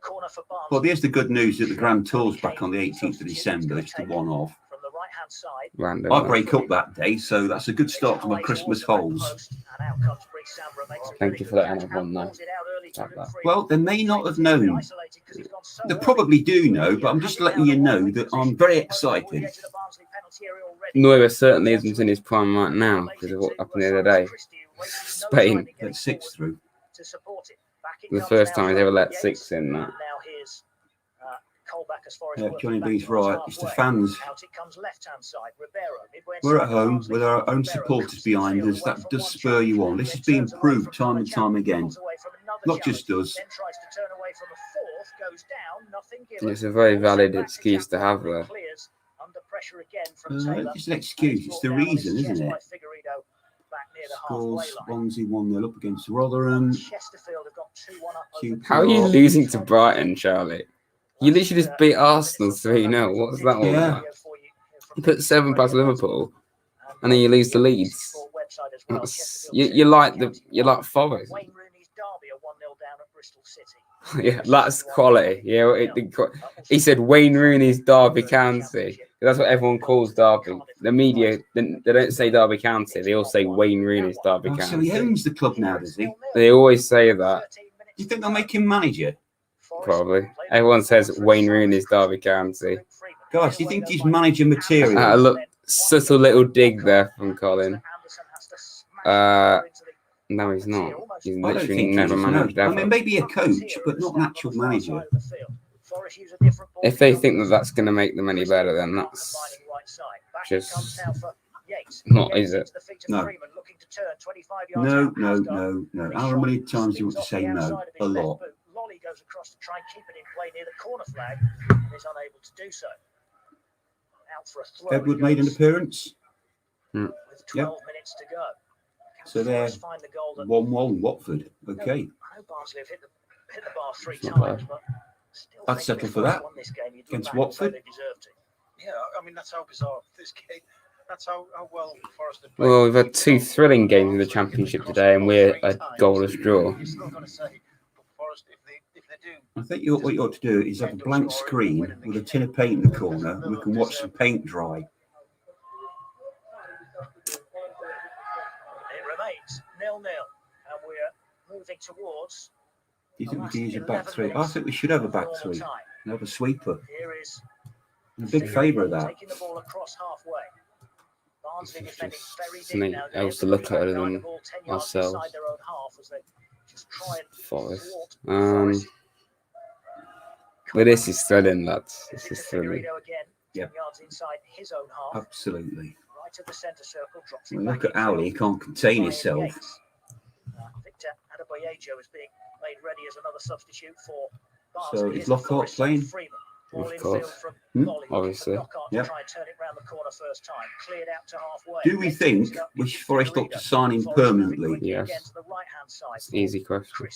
[SPEAKER 3] Corner for Barnsley.
[SPEAKER 6] Well, here's the good news that the Grand Tour's back on the 18th of December. It's the one off.
[SPEAKER 3] From the right-hand side.
[SPEAKER 1] Random.
[SPEAKER 6] I break up that day, so that's a good start to my Christmas holes.
[SPEAKER 1] Thank you for letting everyone know.
[SPEAKER 6] Well, they may not have known. They probably do know, but I'm just letting you know that I'm very excited.
[SPEAKER 1] Neuer certainly isn't in his prime right now because of what happened the other day. Spain.
[SPEAKER 6] Let 6 through.
[SPEAKER 1] The first time he's ever let 6 in that.
[SPEAKER 6] Yeah, Johnny B's right. It's the fans. We're at home with our own supporters behind us. That does spur you on. This has been proved time and time again. Not just us.
[SPEAKER 1] It's a very valid excuse to have there.
[SPEAKER 6] It's an excuse. It's the reason, isn't it? Scores Swansea 1-0 up against Rotherham.
[SPEAKER 1] How are you losing to Brighton, Charlie? You literally just beat Arsenal 3-0. What's that all about? You put 7 past Liverpool, and then you lose to Leeds. You're like Forest. Yeah, that's quality. Yeah, he said Wayne Rooney's Derby County. That's what everyone calls Derby. The media, they don't say Derby County. They all say Wayne Rooney's Derby County.
[SPEAKER 6] So he owns the club now, does he?
[SPEAKER 1] They always say that.
[SPEAKER 6] Do you think they'll make him manager?
[SPEAKER 1] Probably. Everyone says Wayne Rooney's Derby County.
[SPEAKER 6] Guys, do you think he's manager material?
[SPEAKER 1] Look, subtle little dig there from Colin. No, he's not. He's literally never managed ever.
[SPEAKER 6] I mean, maybe a coach, but not an actual manager.
[SPEAKER 1] If they think that that's going to make them any better, then that's just not, is it?
[SPEAKER 6] No. No. How many times do you want to say no? A lot.
[SPEAKER 3] Lolly goes across to try and keep it in play near the corner flag and is unable to do so. Out for a throw.
[SPEAKER 6] Edward made an appearance.
[SPEAKER 3] With 12 minutes to go.
[SPEAKER 6] So they're 1-1 Watford. Okay.
[SPEAKER 3] I know Barnsley have hit the bar 3
[SPEAKER 1] Not
[SPEAKER 3] times,
[SPEAKER 1] bad.
[SPEAKER 3] but still
[SPEAKER 6] I'd settle for that against Watford.
[SPEAKER 4] Yeah, I mean, that's how bizarre this game. That's how well Forest have played.
[SPEAKER 1] Well, we've had 2 thrilling games in the Championship today, and we're a goalless draw.
[SPEAKER 4] You're still going to say, Forest, if they do.
[SPEAKER 6] I think what you ought to do is have a blank screen with a tin of paint in the corner, and we can watch some paint dry.
[SPEAKER 3] It remains 0-0, and we're moving towards.
[SPEAKER 6] Do you think we can use a back three? I think we should have a back three and have a sweeper.
[SPEAKER 3] Here is
[SPEAKER 6] I'm a big favour of that.
[SPEAKER 3] taking the ball across halfway. Barnsley defending very deep
[SPEAKER 1] Something
[SPEAKER 3] now.
[SPEAKER 1] else to look at other than ourselves. Forest. But this is thrilling, lads. This is thrilling.
[SPEAKER 6] Yeah.
[SPEAKER 3] Inside his own half.
[SPEAKER 6] Absolutely.
[SPEAKER 3] Right at the centre circle, drops
[SPEAKER 6] Well,
[SPEAKER 3] it
[SPEAKER 6] look
[SPEAKER 3] back
[SPEAKER 6] at Ali, he can't contain himself.
[SPEAKER 3] Victor Adebayejo is being made ready as another substitute for
[SPEAKER 6] So
[SPEAKER 3] Barnsley.
[SPEAKER 6] is Lockhart playing?
[SPEAKER 1] Of course. Obviously.
[SPEAKER 6] Yep.
[SPEAKER 3] Try and turn it round the corner first time. Cleared out to halfway.
[SPEAKER 6] Do we think we Forest ought to sign him permanently?
[SPEAKER 1] Yes. It's an easy question.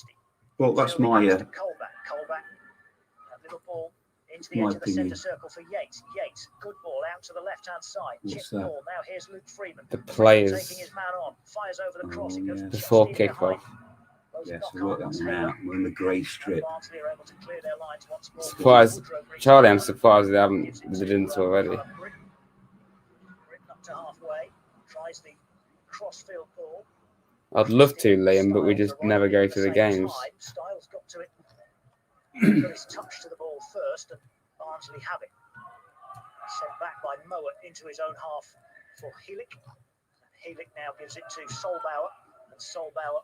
[SPEAKER 6] Well, that's my
[SPEAKER 3] Colback. A little ball into the
[SPEAKER 6] my
[SPEAKER 3] edge of the
[SPEAKER 6] opinion.
[SPEAKER 3] centre circle for Yates. Yates, good ball out to the left-hand side.
[SPEAKER 6] What's
[SPEAKER 3] Chip
[SPEAKER 6] that?
[SPEAKER 3] ball. Now here's Luke Freeman.
[SPEAKER 1] The players
[SPEAKER 3] Taking his man on. Fires over the cross. It goes just
[SPEAKER 1] before
[SPEAKER 3] in
[SPEAKER 1] kick-off.
[SPEAKER 3] behind.
[SPEAKER 6] Yes, we work that one out. We're in the grey strip.
[SPEAKER 3] Barnsley are able to clear their lines once more.
[SPEAKER 1] Surprised, Charlie, I'm surprised they didn't already.
[SPEAKER 3] Up to halfway. Tries the crossfield ball.
[SPEAKER 1] I'd love to, Liam, but we just never go to the games.
[SPEAKER 3] Styles got to it. Got his touch to the ball first, and Barnsley have it. Sent back by Mowat into his own half for Helik. Helik now gives it to Solbauer, and Solbauer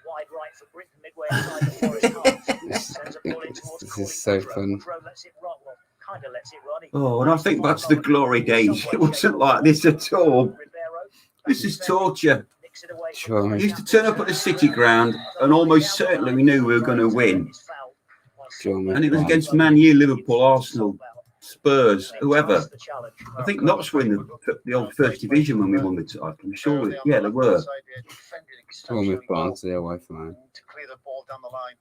[SPEAKER 3] wide right for Britain, midway inside the Forest half. Sends a ball in towards
[SPEAKER 1] This is so fun.
[SPEAKER 3] Woodrow lets it run. Well, kind of lets it run. He
[SPEAKER 6] Oh, and I think that's the glory days. It wasn't like this at all. This is torture.
[SPEAKER 3] nicks it away
[SPEAKER 1] Sure.
[SPEAKER 3] from
[SPEAKER 6] We used to turn up at the City Ground, and almost certainly we knew we were going to win.
[SPEAKER 1] Sure, mate.
[SPEAKER 6] And it was against Man U, Liverpool, Arsenal. Spurs, whoever.
[SPEAKER 3] The challenge.
[SPEAKER 6] I think Notts were in the old First Division when we won the title. I'm sure. Yeah, they were.
[SPEAKER 1] One with Barnsley away from home.
[SPEAKER 4] To clear the ball down the line.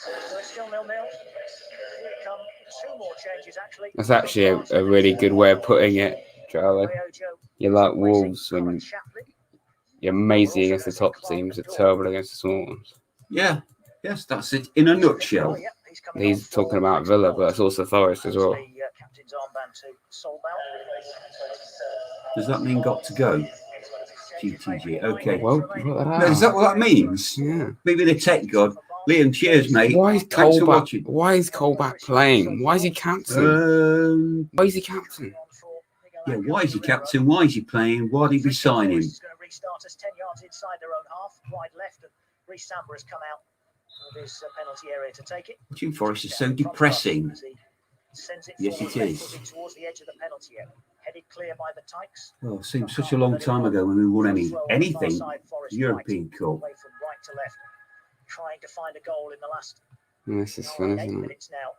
[SPEAKER 3] So it's still 0-0. Here come 2 more changes, actually.
[SPEAKER 1] That's actually a really good way of putting it, Charlie. You're like Wolves when you're amazing against the top teams, you're terrible against the small ones.
[SPEAKER 6] Yeah, yes, that's it in a nutshell.
[SPEAKER 1] He's talking about Villa, but it's also Forest as well.
[SPEAKER 6] Does that mean got to go? GTG, okay.
[SPEAKER 1] Well, put that out.
[SPEAKER 6] No, is that what that means?
[SPEAKER 1] Yeah.
[SPEAKER 6] Maybe the tech god. Liam, cheers, mate.
[SPEAKER 1] Why is
[SPEAKER 6] Thanks for watching.
[SPEAKER 1] Colback playing? Why is he captain? Why is he captain?
[SPEAKER 6] Yeah, why is he captain? Why is he playing? Why'd he be signing?
[SPEAKER 3] Restart us 10 yards inside their own half, wide left, and Reece Samba has come out of his penalty area to take it.
[SPEAKER 6] Watching Forest is so depressing. Yes, it is.
[SPEAKER 3] Towards the edge of the penalty area. Headed clear by the TYKES.
[SPEAKER 6] Oh, it seems such a long time ago when we won anything. European Cup.
[SPEAKER 3] Away from right to left, trying to find a goal in the last
[SPEAKER 1] This is fun,
[SPEAKER 3] 8
[SPEAKER 1] isn't it?
[SPEAKER 3] minutes now.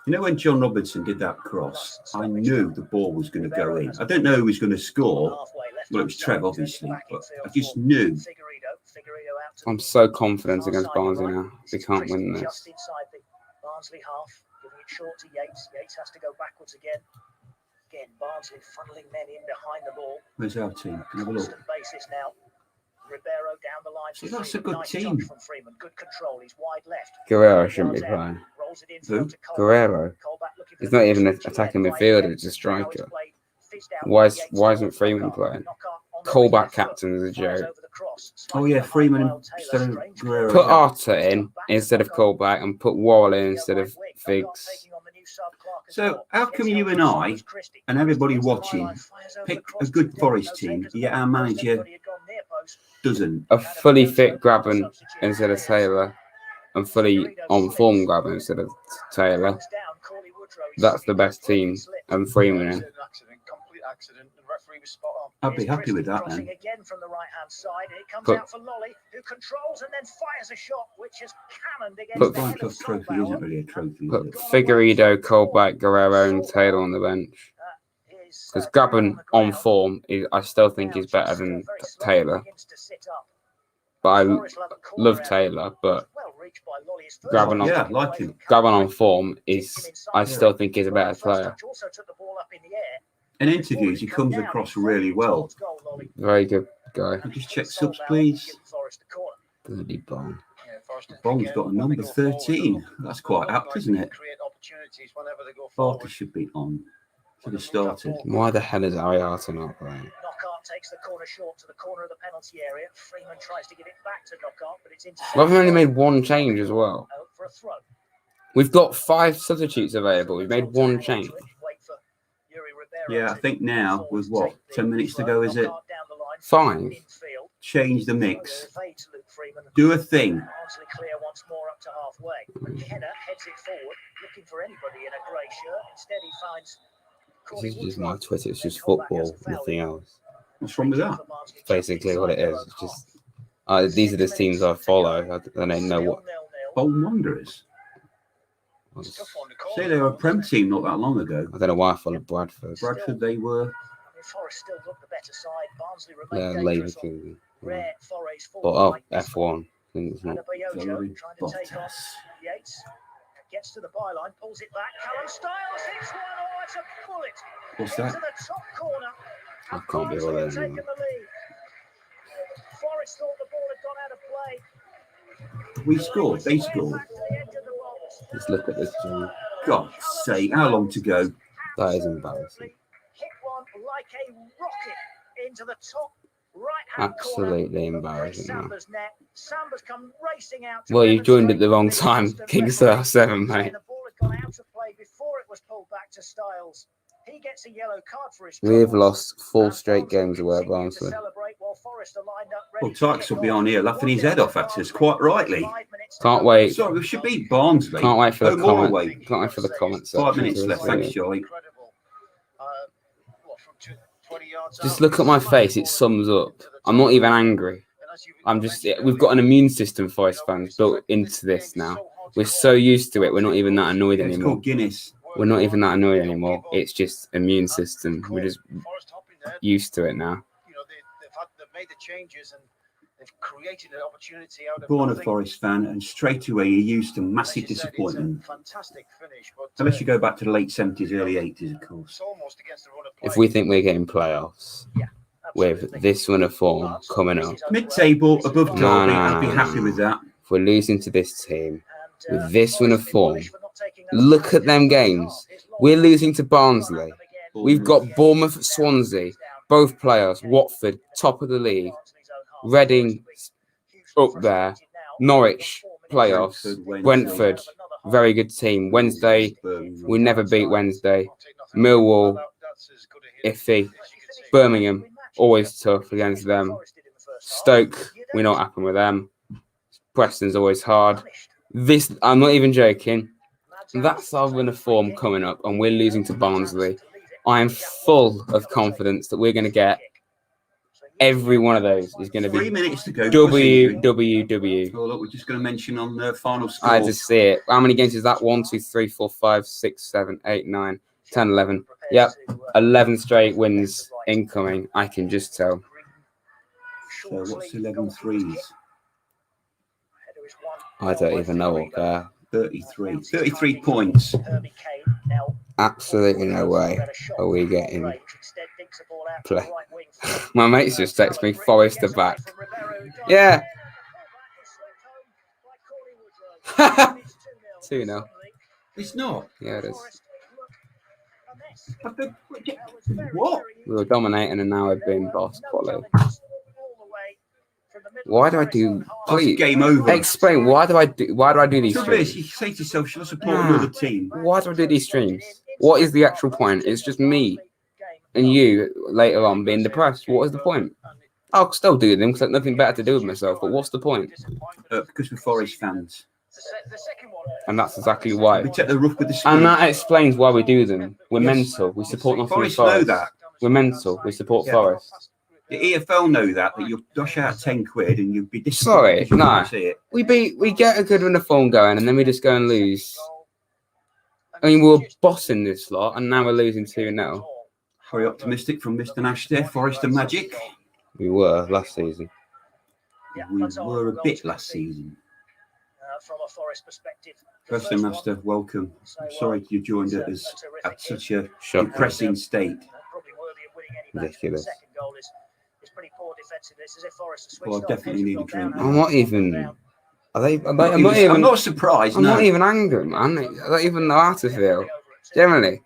[SPEAKER 6] You know, when John Robertson did that cross, I knew the ball was going to go in. I don't know who was going to score. Well, it was Trev, obviously, but I just knew.
[SPEAKER 1] I'm so confident against Barnsley now. They can't win this.
[SPEAKER 3] Just inside the Barnsley half, giving it short to Yates. Yates has to go backwards again. Again, Barnsley funneling men in behind the ball.
[SPEAKER 6] Where's our team? Can I have a look?
[SPEAKER 3] Constant basis now. Ribeiro down the line.
[SPEAKER 6] So that's a good
[SPEAKER 3] Nice
[SPEAKER 6] team.
[SPEAKER 3] touch from Freeman. Good control. He's wide left.
[SPEAKER 1] Guerrero shouldn't be playing.
[SPEAKER 3] Rolls it in
[SPEAKER 6] Who?
[SPEAKER 3] to Colback.
[SPEAKER 1] Guerrero.
[SPEAKER 3] Colback looking for
[SPEAKER 1] He's
[SPEAKER 3] the
[SPEAKER 1] not even an
[SPEAKER 3] pitch,
[SPEAKER 1] attacking
[SPEAKER 3] left,
[SPEAKER 1] midfielder,
[SPEAKER 3] right,
[SPEAKER 1] he's a
[SPEAKER 3] left. Now
[SPEAKER 1] striker.
[SPEAKER 3] it's played, fizzed out
[SPEAKER 1] Why
[SPEAKER 3] by Yates.
[SPEAKER 1] isn't Freeman
[SPEAKER 3] Knockout,
[SPEAKER 1] playing?
[SPEAKER 3] knockout on the
[SPEAKER 1] Colback
[SPEAKER 3] right foot.
[SPEAKER 1] captain is a
[SPEAKER 3] Fires
[SPEAKER 1] joke.
[SPEAKER 3] over the cross.
[SPEAKER 6] Oh, yeah,
[SPEAKER 3] Slightly
[SPEAKER 6] Freeman
[SPEAKER 3] behind Taylor,
[SPEAKER 6] instead of
[SPEAKER 3] strange
[SPEAKER 6] Guerrero.
[SPEAKER 1] Put Arta in instead of Colback and put Wall in instead of Figs.
[SPEAKER 6] So, how come you and I and everybody watching pick a good Forest team, yet our manager doesn't?
[SPEAKER 1] A fully fit Graben instead of Taylor and fully on form Graben instead of Taylor. That's the best team. And Freeman in.
[SPEAKER 4] Complete accident. The referee was spot on.
[SPEAKER 6] I'd be happy with that then.
[SPEAKER 3] Again from the right-hand side. It comes
[SPEAKER 1] But-
[SPEAKER 3] out for Lolly, who controls and then fires a shot, which is cannoned against
[SPEAKER 1] But-
[SPEAKER 3] the head
[SPEAKER 6] Franco's
[SPEAKER 3] of
[SPEAKER 6] trophy
[SPEAKER 3] Solbauer.
[SPEAKER 6] isn't really a trophy,
[SPEAKER 1] Put
[SPEAKER 6] is it?
[SPEAKER 1] Figueiredo, Colback, Guerrero and Taylor on the bench. Because Graben on form, I still think is better than Taylor. But I love Taylor, but Graben on,
[SPEAKER 6] Yeah, I like him.
[SPEAKER 1] Graben on form I still think is a better player.
[SPEAKER 6] In interviews, he comes across really well.
[SPEAKER 1] Very good guy.
[SPEAKER 6] Can I just check subs, please?
[SPEAKER 1] Bloody bomb.
[SPEAKER 6] Bond's got a number 13. That's quite apt, isn't it? Barker should be on. Should have started.
[SPEAKER 1] Why the hell is Ariata not playing?
[SPEAKER 3] Knockout takes the corner short to the corner of the penalty area. Freeman tries to give it back to Knockout, but it's intercepted.
[SPEAKER 1] We've only made one change as well.
[SPEAKER 3] Out for a throw.
[SPEAKER 1] We've got 5 substitutes available. We've made one change.
[SPEAKER 3] Wait for Yuri Ribeiro
[SPEAKER 6] Yeah, I
[SPEAKER 3] to
[SPEAKER 6] think now, with what, 10 minutes to go, is it?
[SPEAKER 3] Knockout down the line,
[SPEAKER 1] 5.
[SPEAKER 3] infield.
[SPEAKER 6] Change the mix.
[SPEAKER 3] Fade to Luke Freeman.
[SPEAKER 6] Do a thing.
[SPEAKER 3] Barnsley clear once more up to halfway. McKenna heads it forward, looking for anybody in a grey shirt. Instead, he finds.
[SPEAKER 1] This is just my Twitter. It's just football, nothing else.
[SPEAKER 6] What's wrong with that?
[SPEAKER 1] Basically, what it is. It's just these are the teams I follow. I don't know what.
[SPEAKER 6] Bolton Wanderers. Say they were a Prem team not that long ago.
[SPEAKER 1] I don't know why I follow Bradford.
[SPEAKER 6] Bradford, they were.
[SPEAKER 3] Forest still look the better side. Barnsley
[SPEAKER 1] Yeah,
[SPEAKER 3] remain dangerous on
[SPEAKER 1] Leverkusen.
[SPEAKER 3] rare forays
[SPEAKER 1] But
[SPEAKER 3] forward
[SPEAKER 1] oh,
[SPEAKER 3] like this one.
[SPEAKER 1] F1. I think it's not.
[SPEAKER 3] Adebayojo
[SPEAKER 6] Valerie
[SPEAKER 3] trying to take on
[SPEAKER 6] Bottas.
[SPEAKER 3] Yates. Gets to the byline, pulls it back. Callum Styles hits one. Oh, it's a bullet.
[SPEAKER 6] What's
[SPEAKER 3] Into
[SPEAKER 6] that?
[SPEAKER 3] the top corner.
[SPEAKER 1] I
[SPEAKER 3] And
[SPEAKER 1] can't be
[SPEAKER 3] Barnsley
[SPEAKER 1] all
[SPEAKER 3] have
[SPEAKER 1] that
[SPEAKER 3] taken
[SPEAKER 1] anymore.
[SPEAKER 3] the lead. Forest thought the ball had gone out of play.
[SPEAKER 6] We scored. They scored.
[SPEAKER 3] Back to the edge of the box.
[SPEAKER 1] Just look at this team.
[SPEAKER 6] God's sake, how long to go?
[SPEAKER 1] That is embarrassing.
[SPEAKER 3] Hit one like a rocket into the top right-hand
[SPEAKER 1] Absolutely
[SPEAKER 3] corner.
[SPEAKER 1] embarrassing, man.
[SPEAKER 3] Samba's net. Samba's come racing out. to
[SPEAKER 1] Well, you joined at the wrong
[SPEAKER 3] demonstrate
[SPEAKER 1] time.
[SPEAKER 3] the
[SPEAKER 1] King
[SPEAKER 3] best
[SPEAKER 1] Sir
[SPEAKER 3] of
[SPEAKER 1] 7,
[SPEAKER 3] saying
[SPEAKER 1] mate.
[SPEAKER 3] The ball had gone out of play before it was pulled back to Styles. He gets a yellow card for his
[SPEAKER 1] We have
[SPEAKER 3] troubles.
[SPEAKER 1] lost 4
[SPEAKER 3] And
[SPEAKER 1] straight
[SPEAKER 3] Barnsley
[SPEAKER 1] games away at
[SPEAKER 3] continue to
[SPEAKER 1] Barnsley.
[SPEAKER 3] celebrate while Forest are lined up
[SPEAKER 6] Well,
[SPEAKER 3] ready to
[SPEAKER 6] Tykes
[SPEAKER 3] kick
[SPEAKER 6] will be
[SPEAKER 3] off.
[SPEAKER 6] on here laughing his head off at us, quite rightly.
[SPEAKER 3] 5 minutes to
[SPEAKER 1] Can't
[SPEAKER 3] go.
[SPEAKER 1] wait.
[SPEAKER 6] Sorry, we should beat Barnsley.
[SPEAKER 1] Can't wait for the
[SPEAKER 6] Home or
[SPEAKER 1] comment.
[SPEAKER 6] away?
[SPEAKER 1] Can't wait for the comments.
[SPEAKER 6] 5 minutes left. Thanks, Charlie.
[SPEAKER 4] Incredible. What, from 20 yards
[SPEAKER 1] Just
[SPEAKER 4] out?
[SPEAKER 1] look at my face. It sums up. I'm not even angry. I'm just. We've got an immune system, Forest fans, built into this now. We're so used to it. We're not even that annoyed
[SPEAKER 6] It's
[SPEAKER 1] anymore.
[SPEAKER 6] called Guinness.
[SPEAKER 1] We're not even that annoyed anymore. It's just immune system. We're just used to it now.
[SPEAKER 4] You know, they've made the changes and they've created an opportunity out of
[SPEAKER 6] Born a
[SPEAKER 4] nothing.
[SPEAKER 6] Forest fan, and straight away you're used to massive disappointment.
[SPEAKER 4] It's a fantastic finish, but
[SPEAKER 6] Unless you go back to the late 70s, early 80s, of course.
[SPEAKER 4] it's almost against the run of play.
[SPEAKER 1] If we think we're getting playoffs with this run of form coming up,
[SPEAKER 6] Mid-table, above
[SPEAKER 1] No,
[SPEAKER 6] Derby,
[SPEAKER 1] no,
[SPEAKER 6] I'd be
[SPEAKER 1] no,
[SPEAKER 6] happy
[SPEAKER 1] no.
[SPEAKER 6] with that.
[SPEAKER 1] if we're losing to this team with this run of form, look at them games. We're losing to Barnsley. We've got Bournemouth, Swansea, both players, Watford, top of the league, Reading up there, Norwich, playoffs, Brentford, very good team. Wednesday, we never beat Wednesday. Millwall, iffy. Birmingham, always tough against them. Stoke, we're not happy with them. Preston's always hard. This, I'm not even joking. That's our run of form coming up, and we're losing to Barnsley. I am full of confidence that we're going to get every one of those. Is going to
[SPEAKER 6] 3
[SPEAKER 1] be
[SPEAKER 6] minutes to go.
[SPEAKER 1] WWW.
[SPEAKER 6] Oh, look, we're just going to mention on the final score.
[SPEAKER 1] I just see it. How many games is that? 1, 2, 3, 4, 5, 6, 7, 8, 9, 10, 11. Yep, 11 straight wins incoming. I can just tell.
[SPEAKER 6] So what's 11 threes?
[SPEAKER 1] I don't even know what there.
[SPEAKER 6] 33. 33 points.
[SPEAKER 1] Absolutely no way are we getting play. My mates just text me Forest are back. Yeah. 2-0.
[SPEAKER 6] It's not.
[SPEAKER 1] Yeah, it is.
[SPEAKER 6] What?
[SPEAKER 1] We were dominating and now we've been boss quality. Why do I do? Please
[SPEAKER 6] Game over.
[SPEAKER 1] explain. Why do I do these
[SPEAKER 6] Trouble is,
[SPEAKER 1] streams?
[SPEAKER 6] you say to yourself, should I support another team?
[SPEAKER 1] Why do I do these streams? What is the actual point? It's just me and you later on being depressed. What is the point? I'll still do them because I've nothing better to do with myself. But what's the point?
[SPEAKER 6] Because we're Forest fans.
[SPEAKER 1] And that's exactly why.
[SPEAKER 6] We take the rough with the smooth.
[SPEAKER 1] And that explains why we do them. We're
[SPEAKER 6] Yes.
[SPEAKER 1] mental. We support nothing
[SPEAKER 6] Forest
[SPEAKER 1] but
[SPEAKER 6] know
[SPEAKER 1] Forest.
[SPEAKER 6] that.
[SPEAKER 1] We're mental. We support
[SPEAKER 6] Yeah.
[SPEAKER 1] Forest.
[SPEAKER 6] The EFL know that you'll dash out 10 quid and you'll be disappointed.
[SPEAKER 1] Sorry,
[SPEAKER 6] because you
[SPEAKER 1] no.
[SPEAKER 6] can't see it.
[SPEAKER 1] We get a good run of form going and then we just go and lose. I mean, we were bossing this lot and now we're losing 2-0.
[SPEAKER 6] Very optimistic from Mr. Nash there. Forest and Magic.
[SPEAKER 1] We were last season.
[SPEAKER 6] We were a bit last season.
[SPEAKER 3] From a Forest perspective.
[SPEAKER 6] Wrestling Master, welcome. I'm sorry you joined us at such a
[SPEAKER 1] Shock.
[SPEAKER 6] depressing state.
[SPEAKER 1] Ridiculous.
[SPEAKER 6] Well, I definitely need a drink.
[SPEAKER 1] I'm not even. I'm
[SPEAKER 6] not surprised.
[SPEAKER 1] I'm
[SPEAKER 6] No.
[SPEAKER 1] not even angry, man. I don't even know how to feel. Generally,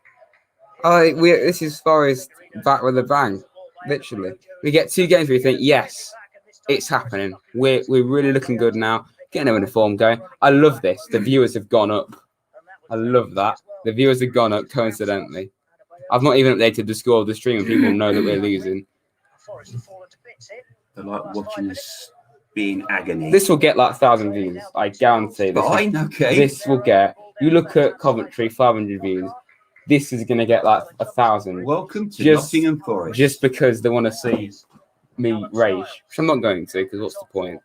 [SPEAKER 1] this is Forest back with a bang. Literally, we get 2 games where we think, yes, it's happening. We're really looking good now. Getting a form going. I love this. The viewers have gone up. I love that. The viewers have gone up coincidentally. I've not even updated the score of the stream and people know that we're losing.
[SPEAKER 6] They like watching us be in agony.
[SPEAKER 1] This will get like 1,000 views. I guarantee this.
[SPEAKER 6] Fine, okay.
[SPEAKER 1] This will get. You look at Coventry, 500 views. This is going to get like 1,000.
[SPEAKER 6] Welcome to
[SPEAKER 1] Just-
[SPEAKER 6] Nottingham Forest.
[SPEAKER 1] Just because they want to see me rage. Which I'm not going to, because what's the point?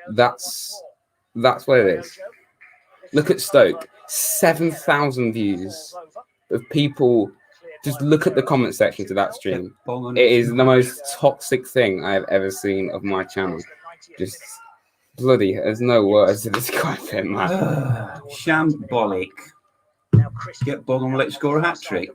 [SPEAKER 1] That's what it is. Look at Stoke. 7,000 views of people. Just look at the comment section to that stream. It is the most toxic thing I have ever seen of my channel. Just bloody, there's no words to describe it, man.
[SPEAKER 6] Shambolic. Get Bog on, let's score a hat trick.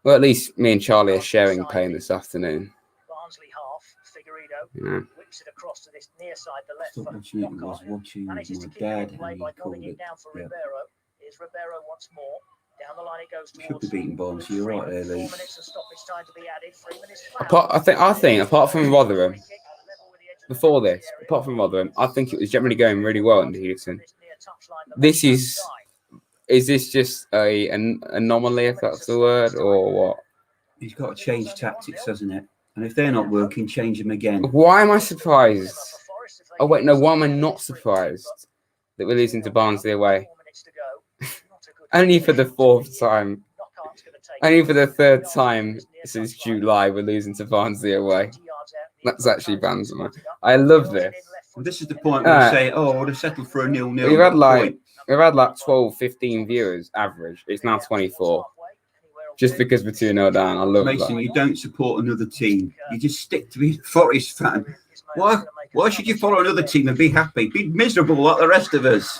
[SPEAKER 1] Well, at least me and Charlie are sharing pain this afternoon.
[SPEAKER 3] Barnsley half, Figueiredo
[SPEAKER 1] Yeah.
[SPEAKER 3] whips it across to this near side, the left
[SPEAKER 6] Stop
[SPEAKER 3] foot.
[SPEAKER 6] watching it. I was watching
[SPEAKER 3] Manages to
[SPEAKER 6] my
[SPEAKER 3] keep it in
[SPEAKER 6] dad
[SPEAKER 3] play
[SPEAKER 6] and
[SPEAKER 3] by
[SPEAKER 6] he called
[SPEAKER 3] nodding it
[SPEAKER 6] it.
[SPEAKER 3] down for
[SPEAKER 6] Yeah.
[SPEAKER 3] Ribeiro. Here's Ribeiro once more. Down the line it goes
[SPEAKER 6] Should
[SPEAKER 3] towards.
[SPEAKER 6] be beating Barnsley. You're right there,
[SPEAKER 3] 4
[SPEAKER 6] Lee.
[SPEAKER 3] minutes of stoppage time to be added. 3 minutes flat.
[SPEAKER 1] I think apart from Rotherham, before this, apart from Rotherham, I think it was generally going really well in Houston. This is this just an anomaly, if that's the word, or what?
[SPEAKER 6] He's got to change tactics, hasn't it? And if they're not working, change them again.
[SPEAKER 1] Why am I surprised? Oh wait, no, why am I not surprised that we're losing to Barnsley away? Only for the 4th time. Only for the 3rd time since July we're losing to Barnsley away. That's actually bantamite. I love this.
[SPEAKER 6] And this is the point where you say, oh, I would have settled for a 0-0.
[SPEAKER 1] We've had like 12, 15 viewers average. It's now 24. Just because we're 2-0 down. I love
[SPEAKER 6] Mason,
[SPEAKER 1] that.
[SPEAKER 6] you don't support another team. You just stick to being a Forest fan. Why should you follow another team and be happy? Be miserable like the rest of us.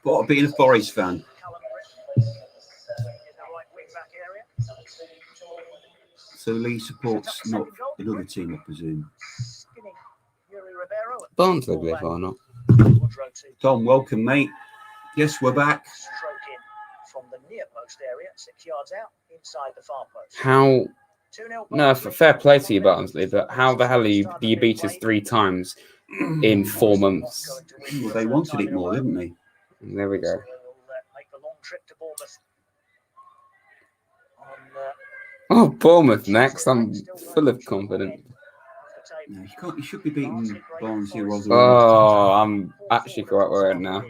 [SPEAKER 6] What being a Forest fan? So Lee supports not another team, I presume.
[SPEAKER 1] Barnsley, believe it or not.
[SPEAKER 6] Tom, welcome, mate. Yes, we're back.
[SPEAKER 3] From the near post area, 6 yards out, inside the far post.
[SPEAKER 1] How? No, fair play to you, Barnsley, but how the hell do you beat us 3 times in 4 months?
[SPEAKER 6] Well, they wanted it more, didn't they?
[SPEAKER 1] And there we go.
[SPEAKER 3] Make the long trip to Bournemouth.
[SPEAKER 1] Oh, Bournemouth next. I'm full of confidence.
[SPEAKER 6] No, you should be beating Barnsley.
[SPEAKER 1] Oh, I'm actually quite worried now.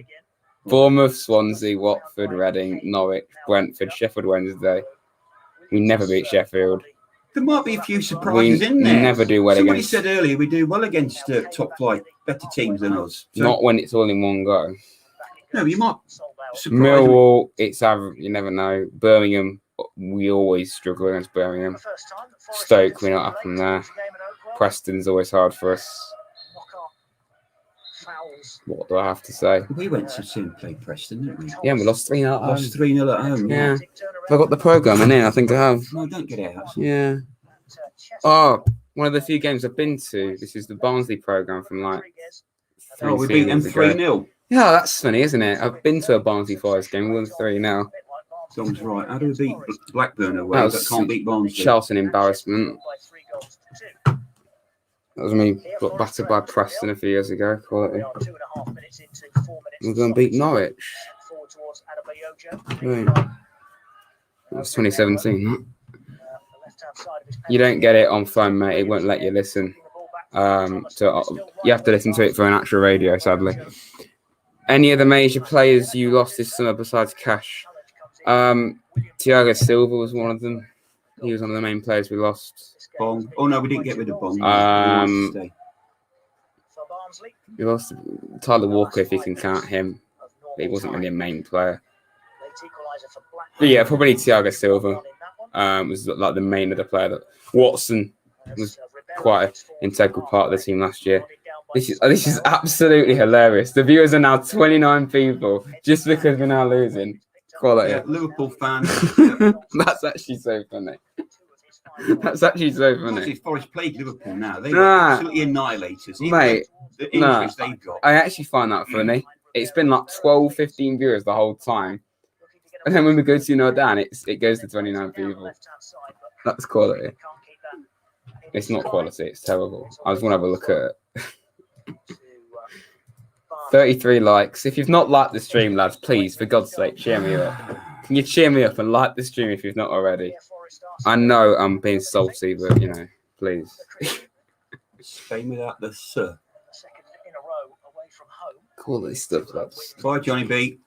[SPEAKER 1] Bournemouth, Swansea, Watford, Reading, Norwich, Brentford, Sheffield Wednesday. We never beat Sheffield.
[SPEAKER 6] There might be a few surprises in there.
[SPEAKER 1] We never do well
[SPEAKER 6] Somebody
[SPEAKER 1] against...
[SPEAKER 6] said earlier we do well against top flight, better teams than us. So,
[SPEAKER 1] not when it's all in one go.
[SPEAKER 6] No, you might surprise
[SPEAKER 1] Millwall, it's average. You never know. Birmingham, we always struggle against Birmingham. Stoke, we're not up from there. Preston's always hard for us. What do I have to say?
[SPEAKER 6] We went to see and played Preston, didn't we?
[SPEAKER 1] Yeah, we lost 3-0 at home.
[SPEAKER 6] Lost 3-0 at home.
[SPEAKER 1] Yeah. Have I got the programme in? I think I have.
[SPEAKER 6] No, don't get out.
[SPEAKER 1] Yeah. Oh, one of the few games I've been to. This is the Barnsley programme from like 3
[SPEAKER 6] we beat them
[SPEAKER 1] seasons ago.
[SPEAKER 6] 3-0.
[SPEAKER 1] Yeah, that's funny, isn't it? I've been to a Barnsley Forest game. We won 3-0.
[SPEAKER 6] Tom's right. How do we beat Blackburn away but can't beat Barnsley?
[SPEAKER 1] Charlton embarrassment. That was me got battered by Preston a few years ago. Quality. We're going to beat Norwich. Right. That was 2017. Huh? You don't get it on phone, mate. It won't let you listen. So you have to listen to it for an actual radio, sadly. Any of the major players you lost this summer besides Cash? Thiago Silva was one of them. He was one of the main players we lost.
[SPEAKER 6] Bong. Oh no, we didn't get rid of Bong.
[SPEAKER 1] We lost Tyler Walker, if you can count him. But he wasn't really a main player. But yeah, probably Thiago Silva was like the main other player. That Watson was quite an integral part of the team last year. This is absolutely hilarious. The viewers are now 29 people just because we're now losing. Quality.
[SPEAKER 6] Yeah, Liverpool fans.
[SPEAKER 1] That's actually so funny. That's actually so funny.
[SPEAKER 6] Forest played Liverpool now. They were absolutely annihilators.
[SPEAKER 1] Mate,
[SPEAKER 6] the injuries they've got.
[SPEAKER 1] I actually find that funny. It's been like 12, 15 viewers the whole time. And then when we go to down, it goes to 29 people. That's quality. It's not quality, it's terrible. I just want to have a look at it. 33 likes. If you've not liked the stream, lads, please, for God's sake, cheer me up. Can you cheer me up and like the stream if you've not already? I know I'm being salty, but, please.
[SPEAKER 6] Spain without the sir.
[SPEAKER 1] Quality stuff, lads.
[SPEAKER 6] Bye, Johnny B.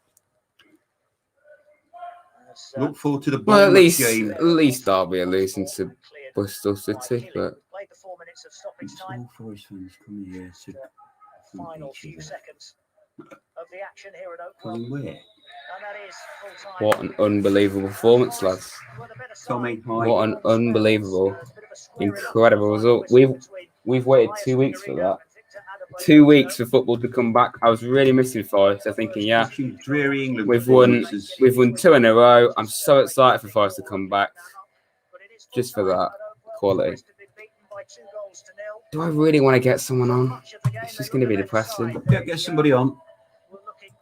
[SPEAKER 6] Look forward to the
[SPEAKER 1] Well, at
[SPEAKER 6] game.
[SPEAKER 1] least Derby are losing to Bristol City, but
[SPEAKER 6] It's all Forest fans coming here to
[SPEAKER 3] final few seconds of the action here at Oakwell.
[SPEAKER 6] come where?
[SPEAKER 3] And that is full-time.
[SPEAKER 1] what an unbelievable performance, lads.
[SPEAKER 6] Tommy, hi.
[SPEAKER 1] What an unbelievable, incredible result. We've waited 2 weeks for that. 2 weeks for football to come back. I was really missing Forest. I'm thinking, yeah,
[SPEAKER 6] Dreary England
[SPEAKER 1] we've won 2 in a row. I'm so excited for Forest to come back. Just for that quality. Do I really want to get someone on? It's just going to be depressing.
[SPEAKER 6] Yeah, get somebody on.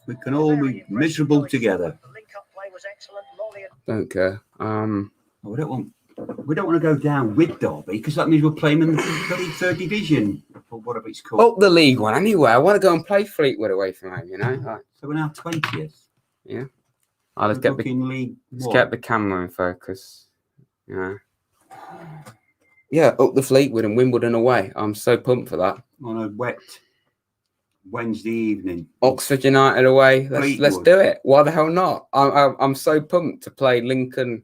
[SPEAKER 6] We can all be miserable together.
[SPEAKER 1] Don't care.
[SPEAKER 6] We don't want to go down with Derby because that means we're playing in the bloody third division or whatever it's called.
[SPEAKER 1] Up the League One anyway. I want to go and play Fleetwood away from home. Like,
[SPEAKER 6] so we're now 20th.
[SPEAKER 1] Yeah. Let's get the camera in focus. Yeah, up the Fleetwood and Wimbledon away. I'm so pumped for that.
[SPEAKER 6] On a wet Wednesday evening.
[SPEAKER 1] Oxford United away. Let's do it. Why the hell not? I'm so pumped to play Lincoln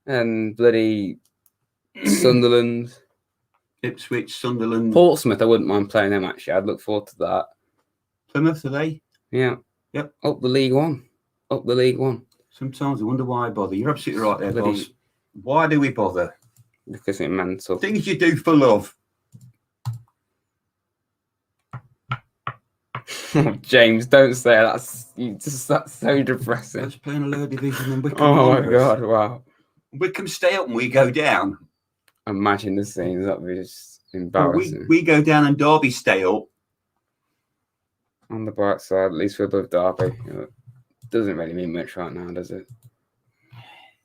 [SPEAKER 1] and bloody Sunderland.
[SPEAKER 6] Ipswich, Sunderland,
[SPEAKER 1] Portsmouth, I wouldn't mind playing them, actually. I'd look forward to that.
[SPEAKER 6] Plymouth, are they?
[SPEAKER 1] Yeah.
[SPEAKER 6] Yep.
[SPEAKER 1] Up the League One.
[SPEAKER 6] Sometimes I wonder why I bother. You're absolutely right there,
[SPEAKER 1] Bloody-
[SPEAKER 6] boss. Why do we bother?
[SPEAKER 1] Because it's mental.
[SPEAKER 6] Things you do for love.
[SPEAKER 1] James, don't say that's so depressing.
[SPEAKER 6] Let's play in a lower division and Wickham.
[SPEAKER 1] Oh my
[SPEAKER 6] Wanderers.
[SPEAKER 1] God! Wow.
[SPEAKER 6] Wickham stay up and we go down.
[SPEAKER 1] Imagine the scenes. That'd be just
[SPEAKER 6] Well,
[SPEAKER 1] embarrassing.
[SPEAKER 6] we go down and Derby stay up.
[SPEAKER 1] On the bright side, at least we're above Derby. Doesn't really mean much right now, does it?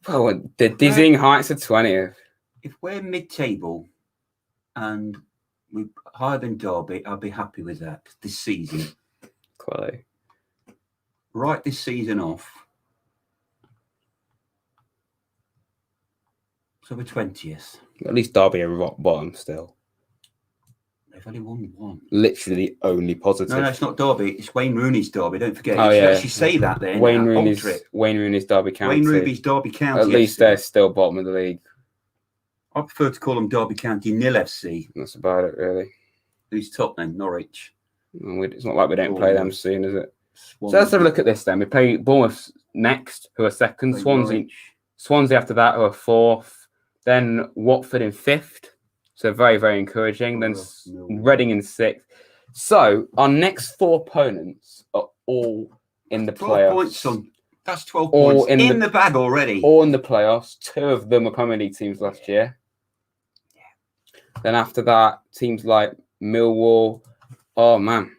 [SPEAKER 1] Well, the dizzying heights of 20th.
[SPEAKER 6] If we're mid-table and we're higher than Derby, I'll be happy with that this season.
[SPEAKER 1] Quality.
[SPEAKER 6] Write this season off. So we're 20th.
[SPEAKER 1] At least Derby are rock bottom still.
[SPEAKER 6] They've only won one.
[SPEAKER 1] Literally only positive.
[SPEAKER 6] No, it's not Derby. It's Wayne Rooney's Derby. Don't forget.
[SPEAKER 1] Oh,
[SPEAKER 6] You should
[SPEAKER 1] yeah.
[SPEAKER 6] actually say that then.
[SPEAKER 1] Wayne
[SPEAKER 6] Rooney's
[SPEAKER 1] Rooney's Derby County.
[SPEAKER 6] Wayne Rooney's Derby County.
[SPEAKER 1] At least they're still bottom of the league.
[SPEAKER 6] I prefer to call them Derby County Nil FC.
[SPEAKER 1] That's about it, really.
[SPEAKER 6] Who's top then? Norwich.
[SPEAKER 1] It's not like we don't play them soon, is it?
[SPEAKER 6] Swansea.
[SPEAKER 1] So let's have a look at this then. We play Bournemouth next, who are second. Swansea after that, who are fourth. Then Watford in fifth. So very, very encouraging. Then Reading in sixth. So our next four opponents are all in the
[SPEAKER 6] 12
[SPEAKER 1] playoffs.
[SPEAKER 6] points, son. That's 12
[SPEAKER 1] All
[SPEAKER 6] points in the bag already.
[SPEAKER 1] All in the playoffs. Two of them were Premier League teams last year. Then after that, teams like Millwall. Oh, man.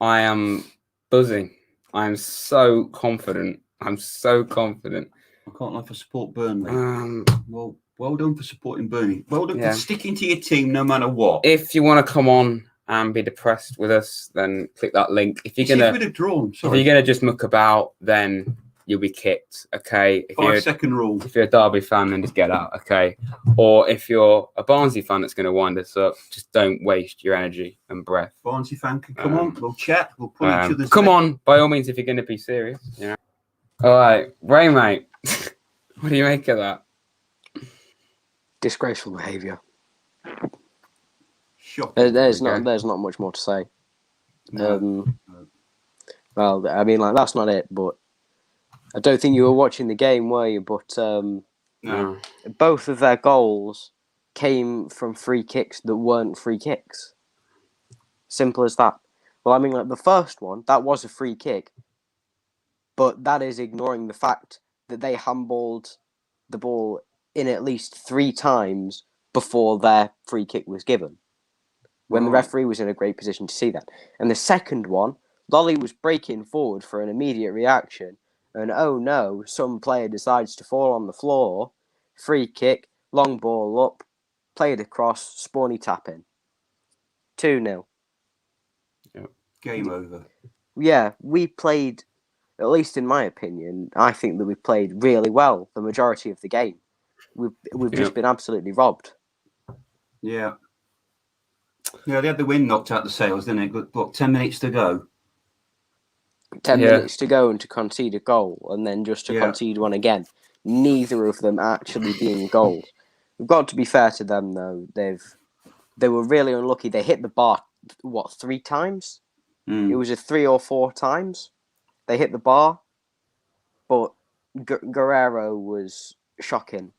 [SPEAKER 1] I am buzzing. I am so confident.
[SPEAKER 6] I can't lie for support Burnley. Well done for supporting Burnley. Well done for sticking to your team no matter what.
[SPEAKER 1] If you want to come on and be depressed with us, then click that link. If you're gonna just muck about, then you'll be kicked. Okay.
[SPEAKER 6] 5-second rule.
[SPEAKER 1] If you're a Derby fan, then just get out. Okay. Or if you're a Barnsley fan that's going to wind us up, just don't waste your energy and breath.
[SPEAKER 6] Barnsley fan can come on. We'll chat. We'll pull each other's.
[SPEAKER 1] Come on, by all means, if you're going to be serious. Yeah. All right, Ray, mate. What do you make of that?
[SPEAKER 7] Disgraceful behaviour.
[SPEAKER 6] Shocking.
[SPEAKER 7] There's not much more to say.
[SPEAKER 6] No.
[SPEAKER 7] Well, I mean, like, that's not it. But I don't think you were watching the game, were you? But
[SPEAKER 1] No.
[SPEAKER 7] both of their goals came from free kicks that weren't free kicks. Simple as that. Well, I mean, like the first one, that was a free kick, but that is ignoring the fact that they handballed the ball in at least 3 times before their free kick was given, when the referee was in a great position to see that. And the second one, Lolly was breaking forward for an immediate reaction, and oh no, some player decides to fall on the floor, free kick, long ball up, played across, Spawny tapping. 2-0.
[SPEAKER 6] Game over.
[SPEAKER 7] Yeah, we played, at least in my opinion, I think that we played really well the majority of the game. We've just been absolutely robbed.
[SPEAKER 6] Yeah. Yeah, they had the wind knocked out the sails, didn't it? But 10 minutes to go.
[SPEAKER 7] 10 minutes to go and to concede a goal, and then just to concede one again. Neither of them actually being goals. We've got to be fair to them, though. They were really unlucky. They hit the bar, 3 times? It was 3 or 4 times they hit the bar, but Guerrero was shocking.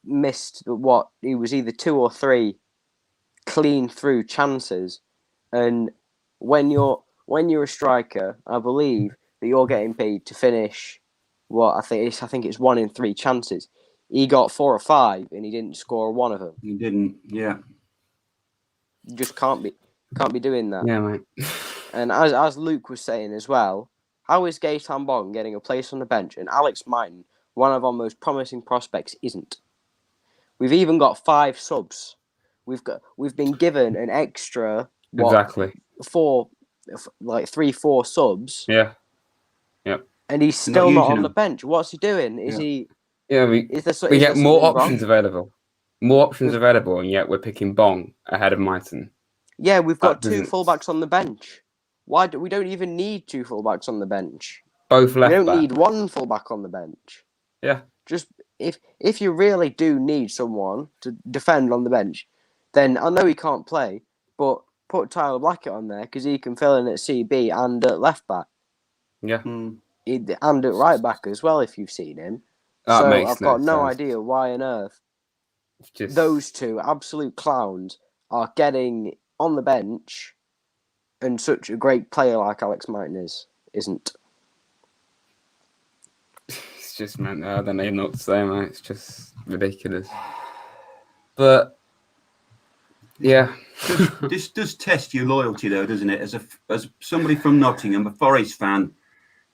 [SPEAKER 7] Missed it was either 2 or 3 clean through chances, and when you're a striker, I believe that you're getting paid to finish. I think it's 1 in 3 chances. He got 4 or 5, and he didn't score one of them.
[SPEAKER 6] He didn't. Yeah.
[SPEAKER 7] You just can't be doing that.
[SPEAKER 1] Yeah, mate.
[SPEAKER 7] And as Luke was saying as well, how is Gaetan Bong getting a place on the bench and Alex Mighton, one of our most promising prospects, isn't? We've even got 5 subs. We've been given an extra 3-4 subs.
[SPEAKER 1] Yeah. Yep.
[SPEAKER 7] And he's still not on the bench. What's he doing? Is he?
[SPEAKER 1] Yeah, we get more options available. More options available, and yet we're picking Bong ahead of Mighton.
[SPEAKER 7] Yeah, we've got 2 fullbacks on the bench. We don't even need 2 fullbacks on the bench.
[SPEAKER 1] Both left back.
[SPEAKER 7] We don't need 1 fullback on the bench.
[SPEAKER 1] Yeah.
[SPEAKER 7] Just if you really do need someone to defend on the bench, then I know he can't play, but put Tyler Blackett on there because he can fill in at CB and at left back.
[SPEAKER 1] Yeah.
[SPEAKER 7] And at right back as well, if you've seen him.
[SPEAKER 1] That
[SPEAKER 7] So
[SPEAKER 1] makes
[SPEAKER 7] I've got no
[SPEAKER 1] sense.
[SPEAKER 7] idea why on earth
[SPEAKER 1] Just...
[SPEAKER 7] those two absolute clowns are getting on the bench and such a great player like Alex Martinez isn't.
[SPEAKER 1] It's just, man, I don't even know what to say, man. It's just ridiculous. But, yeah.
[SPEAKER 6] This does test your loyalty, though, doesn't it? As somebody from Nottingham, a Forest fan,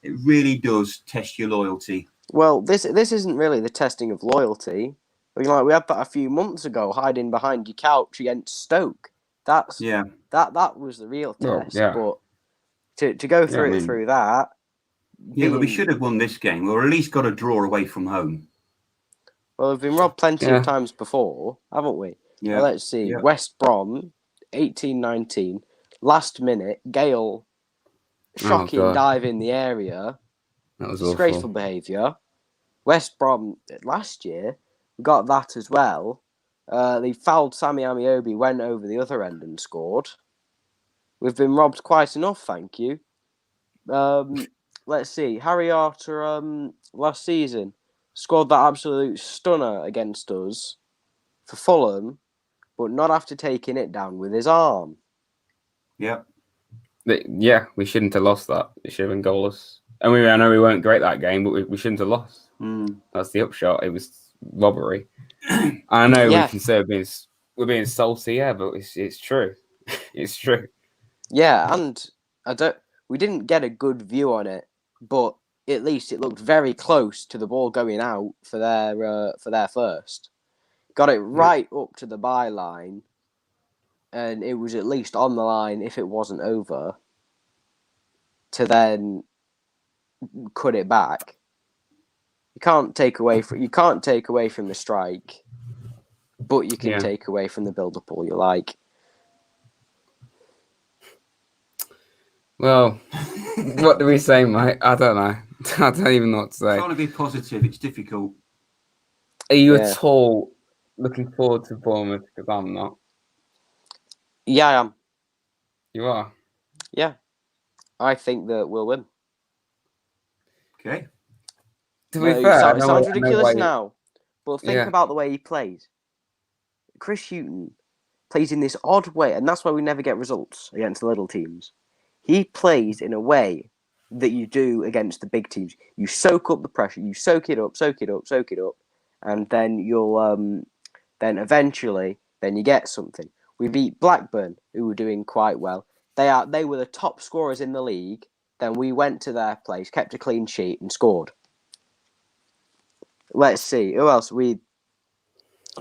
[SPEAKER 6] it really does test your loyalty.
[SPEAKER 7] Well, this isn't really the testing of loyalty. We had that a few months ago, hiding behind your couch against Stoke. That was the real test. But to go through that.
[SPEAKER 6] Yeah, but we should have won this game, or at least got a draw away from home.
[SPEAKER 7] Well, we've been robbed plenty of times before, haven't we?
[SPEAKER 6] Yeah.
[SPEAKER 7] Well, let's see. Yeah. West Brom, 18-19. Last minute, Gale, shocking dive in the area.
[SPEAKER 1] That was
[SPEAKER 7] disgraceful behaviour. West Brom last year got that as well. They fouled Sammy Amiobi, went over the other end and scored. We've been robbed quite enough, thank you. Let's see. Harry Arter last season scored that absolute stunner against us for Fulham, but not after taking it down with his arm.
[SPEAKER 6] Yeah.
[SPEAKER 1] Yeah, we shouldn't have lost that. It should have been goalless. And I know we weren't great that game, but we shouldn't have lost. That's the upshot. It was robbery. I know we can say we're being salty, but it's true. It's true.
[SPEAKER 7] Yeah, and we didn't get a good view on it, but at least it looked very close to the ball going out for their first. Got it right up to the byline, and it was at least on the line if it wasn't over. To then cut it back. You can't take away from the strike, but you can take away from the build-up all you like.
[SPEAKER 1] Well, what do we say, mate? I don't know. I don't even know what to say.
[SPEAKER 6] Trying to be positive, it's difficult.
[SPEAKER 1] Are you at all looking forward to Bournemouth? Because I'm not.
[SPEAKER 7] Yeah, I am.
[SPEAKER 1] You are?
[SPEAKER 7] Yeah. I think that we'll win.
[SPEAKER 6] Okay.
[SPEAKER 1] To be fair,
[SPEAKER 7] it sounds ridiculous now, but think about the way he plays. Chris Hughton plays in this odd way, and that's why we never get results against the little teams. He plays in a way that you do against the big teams. You soak up the pressure, you soak it up, and then you'll then eventually you get something. We beat Blackburn, who were doing quite well. They were the top scorers in the league. Then we went to their place, kept a clean sheet, and scored. Let's see who else there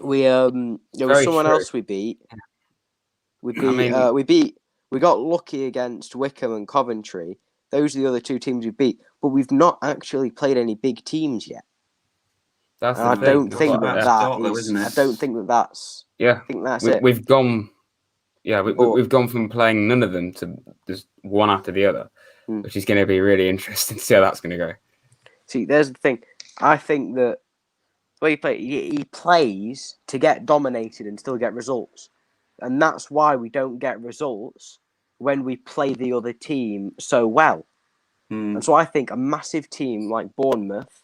[SPEAKER 7] was someone else we beat. We got lucky against Wickham and Coventry. Those are the other two teams we beat, but we've not actually played any big teams yet.
[SPEAKER 1] That's
[SPEAKER 7] I don't think that's.
[SPEAKER 1] Yeah,
[SPEAKER 7] I think that's it.
[SPEAKER 1] We've gone. Yeah, we've gone from playing none of them to just one after the other, which is going to be really interesting to see how that's going to go.
[SPEAKER 7] See, there's the thing. I think that the way he plays to get dominated and still get results. And that's why we don't get results when we play the other team so well. And so I think a massive team like Bournemouth,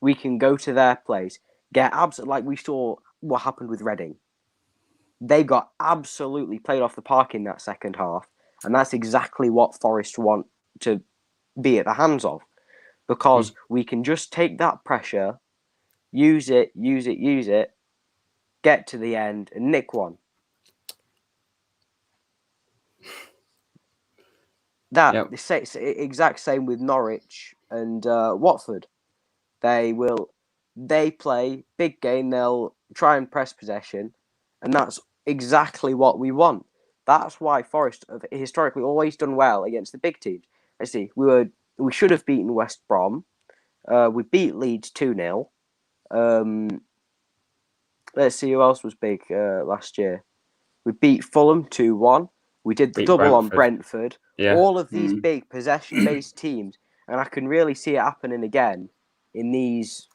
[SPEAKER 7] we can go to their place, get like we saw what happened with Reading. They got absolutely played off the park in that second half. And that's exactly what Forest want to be at the hands of. Because we can just take that pressure, use it, get to the end and nick one. The exact same with Norwich and Watford. They play big game, they'll try and press possession, and that's exactly what we want. That's why Forest have historically always done well against the big teams. Let's see, we should have beaten West Brom. We beat Leeds 2-0. Let's see who else was big last year. We beat Fulham 2-1. We did the double on Brentford.
[SPEAKER 1] Yeah.
[SPEAKER 7] All of these big possession-based teams, and I can really see it happening again in these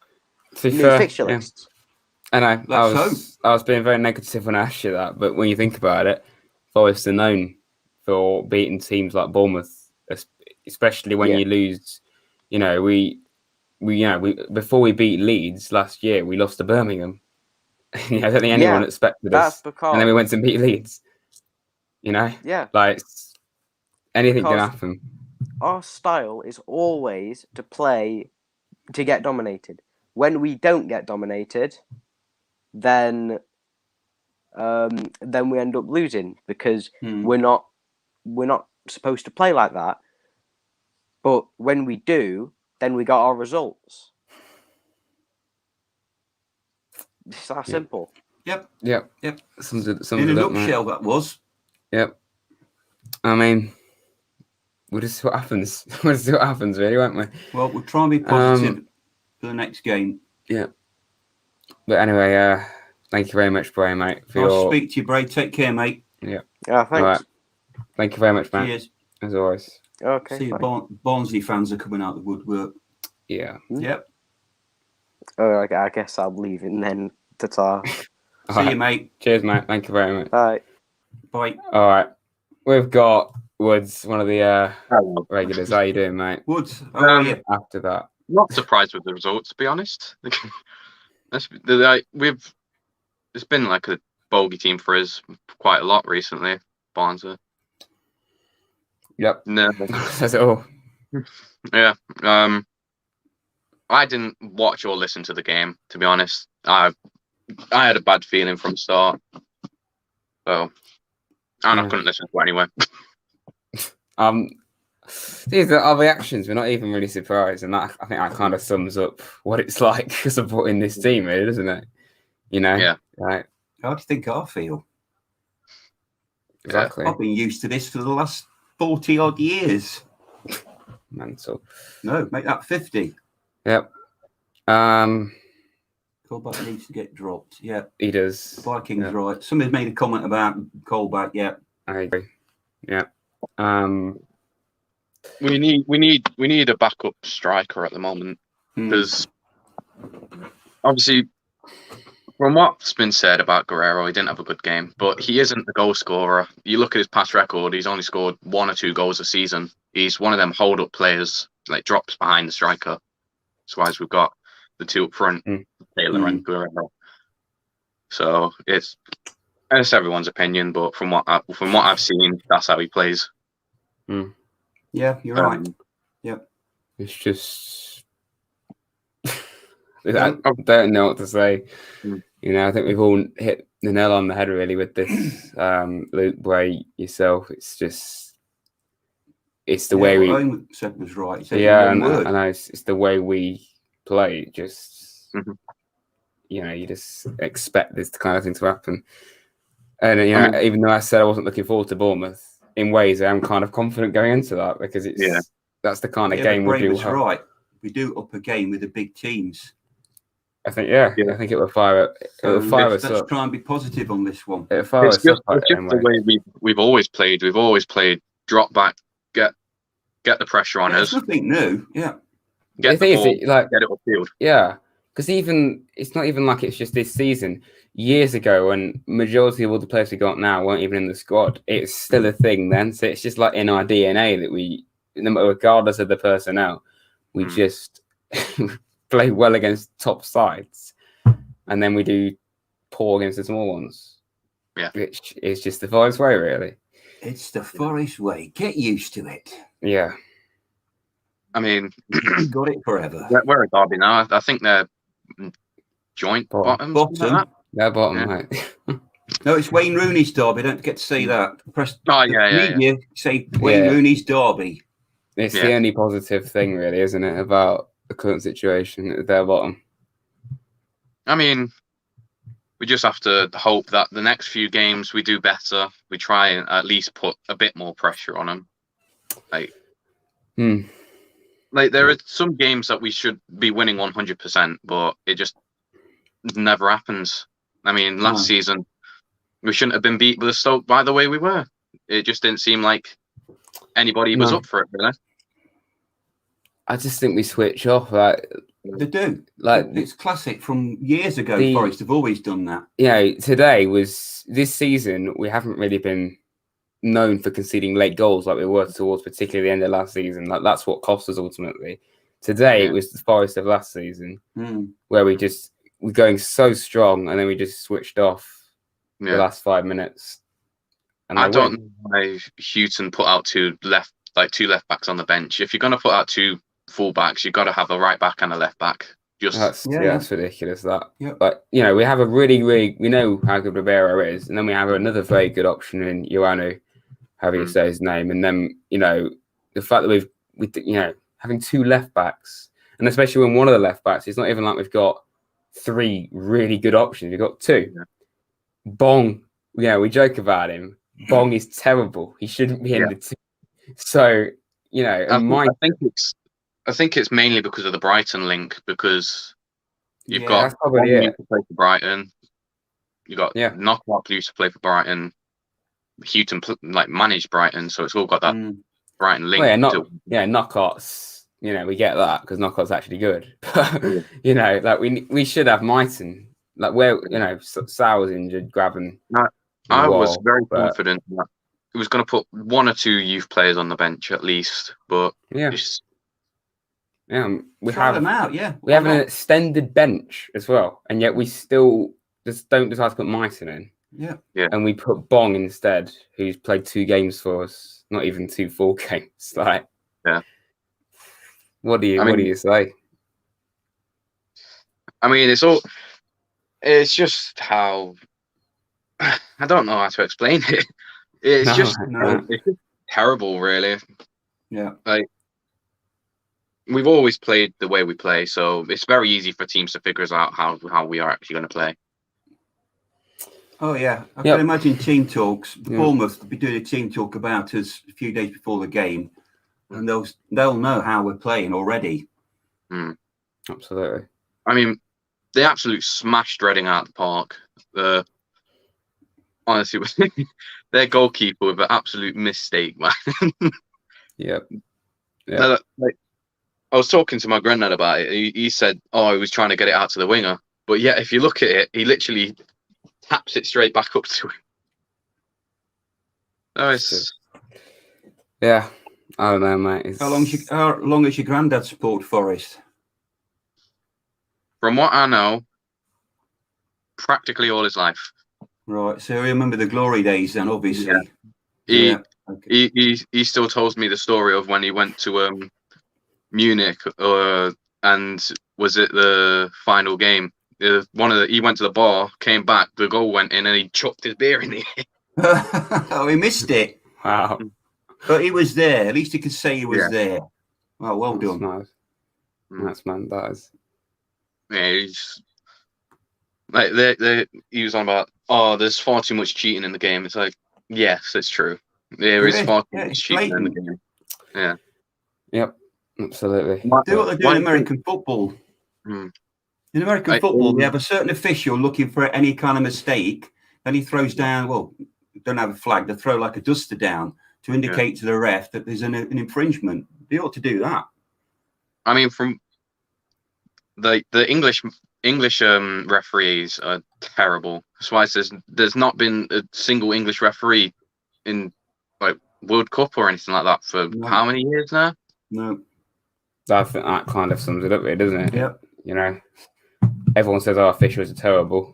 [SPEAKER 7] new fixture lists.
[SPEAKER 1] I know.
[SPEAKER 6] Let's
[SPEAKER 1] I was being very negative when I asked you that, but when you think about it, Forest are known for beating teams like Bournemouth, especially when you lose. You know, we before we beat Leeds last year, we lost to Birmingham. I don't think anyone expected us, and then we went to beat Leeds. Like anything can happen.
[SPEAKER 7] Our style is always to play to get dominated. When we don't get dominated, then we end up losing because we're not supposed to play like that. But when we do, then we got our results. It's that simple.
[SPEAKER 6] Yep.
[SPEAKER 1] Sums it
[SPEAKER 6] In a
[SPEAKER 1] up,
[SPEAKER 6] nutshell,
[SPEAKER 1] mate.
[SPEAKER 6] that was.
[SPEAKER 1] Yep. I mean, we'll just see what happens. We'll see what happens, really, won't we?
[SPEAKER 6] Well, we'll try and be positive for the next game.
[SPEAKER 1] Yeah. But anyway, thank you very much, Brian, mate.
[SPEAKER 6] I'll speak to you, Bray. Take care, mate.
[SPEAKER 1] Yeah.
[SPEAKER 7] Yeah, thanks.
[SPEAKER 1] Right. Thank you very much, mate.
[SPEAKER 6] Cheers.
[SPEAKER 1] As always.
[SPEAKER 7] Okay.
[SPEAKER 6] See, Barnsley fans are coming out of the woodwork.
[SPEAKER 1] Yeah.
[SPEAKER 6] Yep.
[SPEAKER 7] Oh, I guess I'll leave it then. Ta-ta.
[SPEAKER 6] See you, mate.
[SPEAKER 1] Cheers, mate. Thank you very much.
[SPEAKER 7] Bye.
[SPEAKER 6] Bye.
[SPEAKER 1] All right. We've got Woods, one of the regulars. How you doing, mate?
[SPEAKER 6] Woods, how are you?
[SPEAKER 1] After that.
[SPEAKER 8] Not surprised with the results, to be honest. It's been like a bogey team for us quite a lot recently, Barnsley.
[SPEAKER 1] Yep.
[SPEAKER 8] No.
[SPEAKER 1] That's it all.
[SPEAKER 8] Yeah. I didn't watch or listen to the game, to be honest. I had a bad feeling from the start. So, and I couldn't listen to it anyway.
[SPEAKER 1] These are our reactions. We're not even really surprised, and that I think that kind of sums up what it's like supporting this team, really, doesn't it?
[SPEAKER 8] Yeah.
[SPEAKER 1] Right.
[SPEAKER 6] How do you think I feel?
[SPEAKER 1] Exactly.
[SPEAKER 6] I've been used to this for the last 40 odd years.
[SPEAKER 1] Mental.
[SPEAKER 6] No, make that 50.
[SPEAKER 1] Yep.
[SPEAKER 6] Colback needs to get dropped. Yeah.
[SPEAKER 1] He does.
[SPEAKER 6] Vikings right. Somebody made a comment about Colback. Yeah.
[SPEAKER 1] I agree. Yeah.
[SPEAKER 8] We need a backup striker at the moment because obviously, from what's been said about Guerrero, he didn't have a good game, but he isn't the goal scorer. You look at his past record; he's only scored 1 or 2 goals a season. He's one of them hold-up players, like drops behind the striker. That's why we've got the 2 up front, Taylor and Guerrero. So it's everyone's opinion, but from what I've seen, that's how he plays.
[SPEAKER 6] Yeah, you're right. Yep.
[SPEAKER 1] It's just I don't know what to say. I think we've all hit the nail on the head really with this. Luke, Bray, yourself. It's the way we.
[SPEAKER 6] What Owen said was right. He said
[SPEAKER 1] I know. It's the way we play. Just you just expect this kind of thing to happen. And even though I said I wasn't looking forward to Bournemouth, in ways I'm kind of confident going into that because that's the kind of game we do.
[SPEAKER 6] Right, we do up a game with the big teams.
[SPEAKER 1] I think I think it will fire. Let's
[SPEAKER 6] try and be positive on this one.
[SPEAKER 8] It's just the way we've always played. We've always played drop back, get the pressure on us.
[SPEAKER 6] It's nothing new. Yeah.
[SPEAKER 8] Get the ball, get it upfield.
[SPEAKER 1] Yeah, because it's not even like it's just this season. Years ago, when majority of all the players we got now weren't even in the squad, it's still a thing then. So it's just like in our DNA that we, regardless of the personnel, we just play well against top sides, and then we do poor against the small ones.
[SPEAKER 8] Yeah,
[SPEAKER 1] which is just the Forest way, really.
[SPEAKER 6] It's the Forest way. Get used to it.
[SPEAKER 1] Yeah.
[SPEAKER 8] I mean,
[SPEAKER 6] got it forever.
[SPEAKER 8] We're a derby now. I think they're joint bottom.
[SPEAKER 1] They're bottom, right?
[SPEAKER 6] No, it's Wayne Rooney's derby. Don't get to say that.
[SPEAKER 8] Yeah.
[SPEAKER 6] Say Wayne Rooney's derby.
[SPEAKER 1] It's the only positive thing, really, isn't it, about the current situation? They're bottom.
[SPEAKER 8] I mean, we just have to hope that the next few games we do better. We try and at least put a bit more pressure on them. Like there are some games that we should be winning 100%, but it just never happens. I mean, last season we shouldn't have been beat with Stoke by the way we were. It just didn't seem like anybody was up for it, really.
[SPEAKER 1] I just think we switch off. Like
[SPEAKER 6] They do.
[SPEAKER 1] Like
[SPEAKER 6] It's classic from years ago. Forest have always done that.
[SPEAKER 1] Today was this season. We haven't really been known for conceding late goals like we were towards particularly the end of last season. Like that's what cost us ultimately. Today it was the Forest of last season where we're going so strong and then we just switched off the last 5 minutes. And
[SPEAKER 8] I don't know why Houghton put out two left backs on the bench. If you're going to put out two full backs, you've got to have a right back and a left back.
[SPEAKER 1] That's ridiculous. That, but we have a we know how good Ribeiro is, and then we have another very good option in Ioanu, however you say his name, and then the fact that we having two left backs, and especially when one of the left backs, it's not even like we've got three really good options. We've got two. Bong, we joke about him. Bong is terrible. He shouldn't be in the team. So
[SPEAKER 8] I think it's mainly because of the Brighton link, because you've got
[SPEAKER 1] that's probably it.
[SPEAKER 8] To play for Brighton. You got Knockout who used to play for Brighton. Houghton managed Brighton, so it's all got that Brighton link.
[SPEAKER 1] Knockouts. We get that because Knockout's actually good. But we should have Mighton. Like where Sauer's injured, grabbing.
[SPEAKER 8] I was very confident that he was going to put one or two youth players on the bench at least, but
[SPEAKER 1] we
[SPEAKER 6] have them out.
[SPEAKER 1] We have an extended bench as well, and yet we still just don't decide to put Mighton in. And we put Bong instead, who's played 2 games for us, not even 2 full games. What do you say?
[SPEAKER 8] I mean, it's just how I don't know how to explain it. It's just terrible, really.
[SPEAKER 6] Yeah.
[SPEAKER 8] We've always played the way we play, so it's very easy for teams to figure out how we are actually going to play.
[SPEAKER 6] Oh yeah, I can imagine team talks. Bournemouth will be doing a team talk about us a few days before the game, and they'll know how we're playing already.
[SPEAKER 1] Absolutely.
[SPEAKER 8] I mean, they absolutely smashed Reading out of the park. Honestly, their goalkeeper with an absolute mistake, man. I was talking to my granddad about it. He said, he was trying to get it out to the winger. But if you look at it, he literally taps it straight back up to him. I
[SPEAKER 1] don't know, mate.
[SPEAKER 6] How long has your granddad supported Forest?
[SPEAKER 8] From what I know, practically all his life.
[SPEAKER 6] Right, so I remember the glory days then, obviously.
[SPEAKER 8] He still tells me the story of when he went to Munich, and was it the final game? He went to the bar, came back, the goal went in, and he chucked his beer in the air.
[SPEAKER 6] He missed it.
[SPEAKER 1] Wow!
[SPEAKER 6] But he was there. At least he could say he was there. Well done.
[SPEAKER 1] Nice. That's man. That is.
[SPEAKER 8] Yeah, he's he was on about. There's far too much cheating in the game. It's like, yes, it's true. There is far too much cheating in the game. Yeah.
[SPEAKER 1] Yep. Absolutely.
[SPEAKER 6] Do what they do in American football. In American football, they have a certain official looking for any kind of mistake, and he throws down. Well, don't have a flag. They throw like a duster down to indicate to the ref that there's an infringement. They ought to do that.
[SPEAKER 8] I mean, from the English referees are terrible. That's why there's not been a single English referee in World Cup or anything like that for how many years now?
[SPEAKER 6] No.
[SPEAKER 1] I think that kind of sums it up, doesn't it?
[SPEAKER 6] Yep.
[SPEAKER 1] Everyone says our officials are terrible,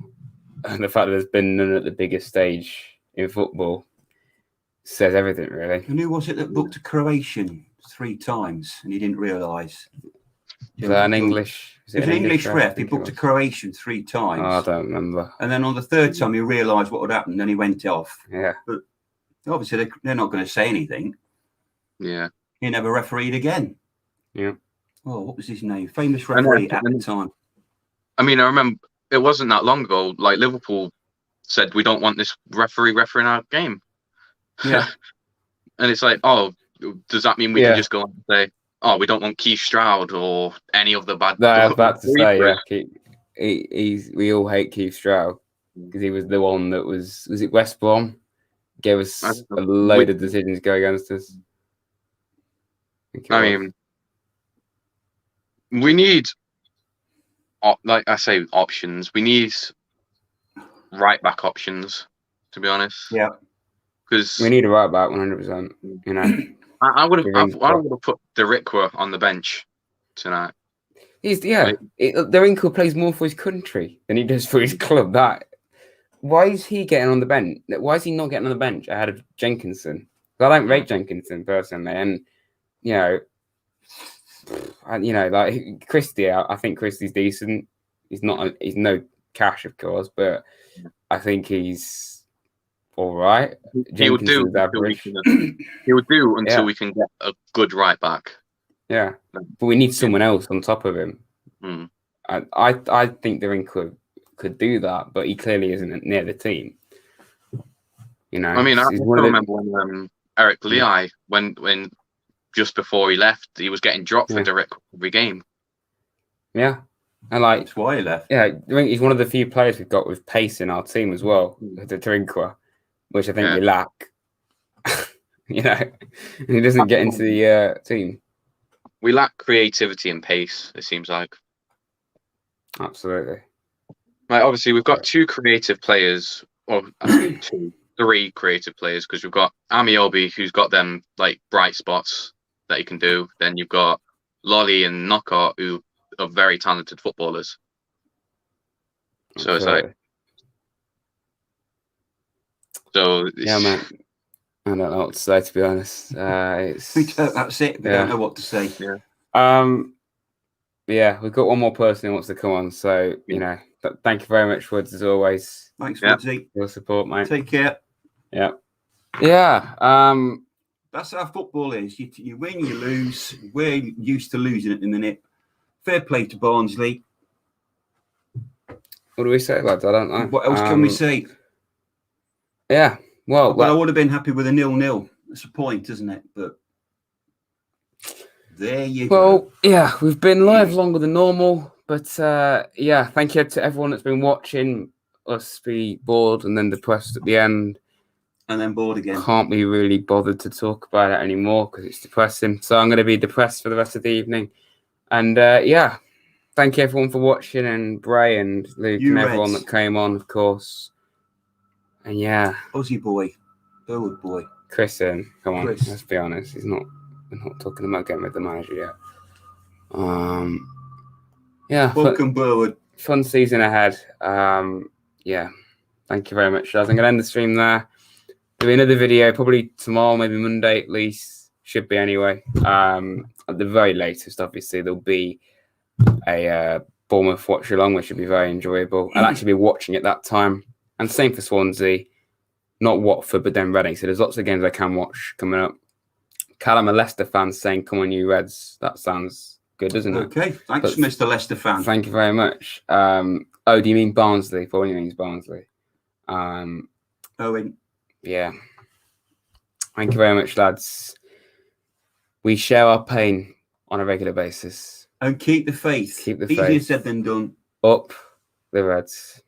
[SPEAKER 1] and the fact that there's been none at the biggest stage in football says everything, really.
[SPEAKER 6] And who was it that booked a Croatian 3 times and he didn't realise?
[SPEAKER 1] Was that an English?
[SPEAKER 6] It was an English ref. He booked a Croatian 3 times.
[SPEAKER 1] I don't remember.
[SPEAKER 6] And then on the 3rd time, he realised what had happened, and he went off.
[SPEAKER 1] Yeah.
[SPEAKER 6] But obviously, they're not going to say anything.
[SPEAKER 8] Yeah.
[SPEAKER 6] He never refereed again.
[SPEAKER 1] Yeah.
[SPEAKER 6] Oh, what was his name? Famous referee at the time.
[SPEAKER 8] I mean, I remember it wasn't that long ago. Like Liverpool said, we don't want this refereeing our game.
[SPEAKER 6] Yeah.
[SPEAKER 8] And it's like, does that mean we can just go on and say, we don't want Keith Stroud or any of the bad?
[SPEAKER 1] I was about to say, we all hate Keith Stroud because he was the one that was it West Brom? Gave us a load of decisions go against us.
[SPEAKER 8] I mean, we need like I say, options. We need right back options, to be honest.
[SPEAKER 6] Yeah.
[SPEAKER 8] Because
[SPEAKER 1] We need a right back, 100%. You know,
[SPEAKER 8] I would have
[SPEAKER 1] Derinkwa.
[SPEAKER 8] put Derinkwa on the bench tonight.
[SPEAKER 1] Derinkwa plays more for his country than he does for his club. Why is he getting on the bench? Why is he not getting on the bench ahead of Jenkinson? I don't rate Jenkinson personally, and like Christie, I think Christie's decent. He's no Cash, of course, but I think he's all right.
[SPEAKER 8] He would do
[SPEAKER 1] average.
[SPEAKER 8] He would do until we can get a good right back.
[SPEAKER 1] Yeah, but we need someone else on top of him.
[SPEAKER 8] Mm.
[SPEAKER 1] I think Derinkwa could do that, but he clearly isn't near the team. You know,
[SPEAKER 8] I mean, I remember when Eric Lehigh, when just before he left, he was getting dropped for Derinkwa every game.
[SPEAKER 1] Yeah, and like
[SPEAKER 6] that's why he left.
[SPEAKER 1] Yeah, I think he's one of the few players we've got with pace in our team as well, the Derinkwa, which I think we lack. You know, and he doesn't get into the team.
[SPEAKER 8] We lack creativity and pace, it seems like.
[SPEAKER 1] Absolutely.
[SPEAKER 8] Like, obviously, we've got two creative players, or actually three creative players, because we've got Amiobi, who's got them like bright spots that he can do. Then you've got Lolly and Knockout, who are very talented footballers. So
[SPEAKER 1] Absolutely. Yeah, man. I don't know what to say, to be honest.
[SPEAKER 6] That's it. We don't know what to say.
[SPEAKER 1] Yeah, we've got one more person who wants to come on. So, thank you very much, Woods, as always.
[SPEAKER 6] Thanks, Woodsy.
[SPEAKER 1] Your support, mate.
[SPEAKER 6] Take care.
[SPEAKER 1] Yeah. Yeah.
[SPEAKER 6] That's how football is. You win, you lose. We're used to losing at the minute. Fair play to Barnsley.
[SPEAKER 1] What do we say, lads? I don't know.
[SPEAKER 6] What else can we say?
[SPEAKER 1] Yeah. Well,
[SPEAKER 6] I would have been happy with a 0-0. That's a point, isn't it? But there you go.
[SPEAKER 1] Well, yeah, we've been live longer than normal, but thank you to everyone that's been watching us be bored and then depressed at the end.
[SPEAKER 6] And then bored again.
[SPEAKER 1] Can't be really bothered to talk about it anymore because it's depressing. So I'm going to be depressed for the rest of the evening. And thank you everyone for watching, and Bray and Luke and everyone that came on, of course. And
[SPEAKER 6] Aussie boy, Burwood boy.
[SPEAKER 1] Chris, come on, let's be honest. We're not talking about getting rid of the manager yet.
[SPEAKER 6] Welcome, Burwood.
[SPEAKER 1] Fun season ahead. Thank you very much, guys. I'm going to end the stream there. Do another video probably tomorrow, maybe Monday at least. Should be anyway. At the very latest, obviously, there'll be a Bournemouth watch along, which should be very enjoyable. I'll actually be watching at that time. And same for Swansea. Not Watford, but then Reading. So there's lots of games I can watch coming up. Callum, a Leicester fan, saying, "Come on, you Reds." That sounds good, doesn't it?
[SPEAKER 6] Okay. Thanks, Mr. Leicester fan.
[SPEAKER 1] Thank you very much. Do you mean Barnsley? Probably means Barnsley.
[SPEAKER 6] Owen.
[SPEAKER 1] Yeah. Thank you very much, lads. We share our pain on a regular basis.
[SPEAKER 6] And keep the faith.
[SPEAKER 1] Keep the
[SPEAKER 6] Easier
[SPEAKER 1] faith.
[SPEAKER 6] said than done.
[SPEAKER 1] Up the Reds.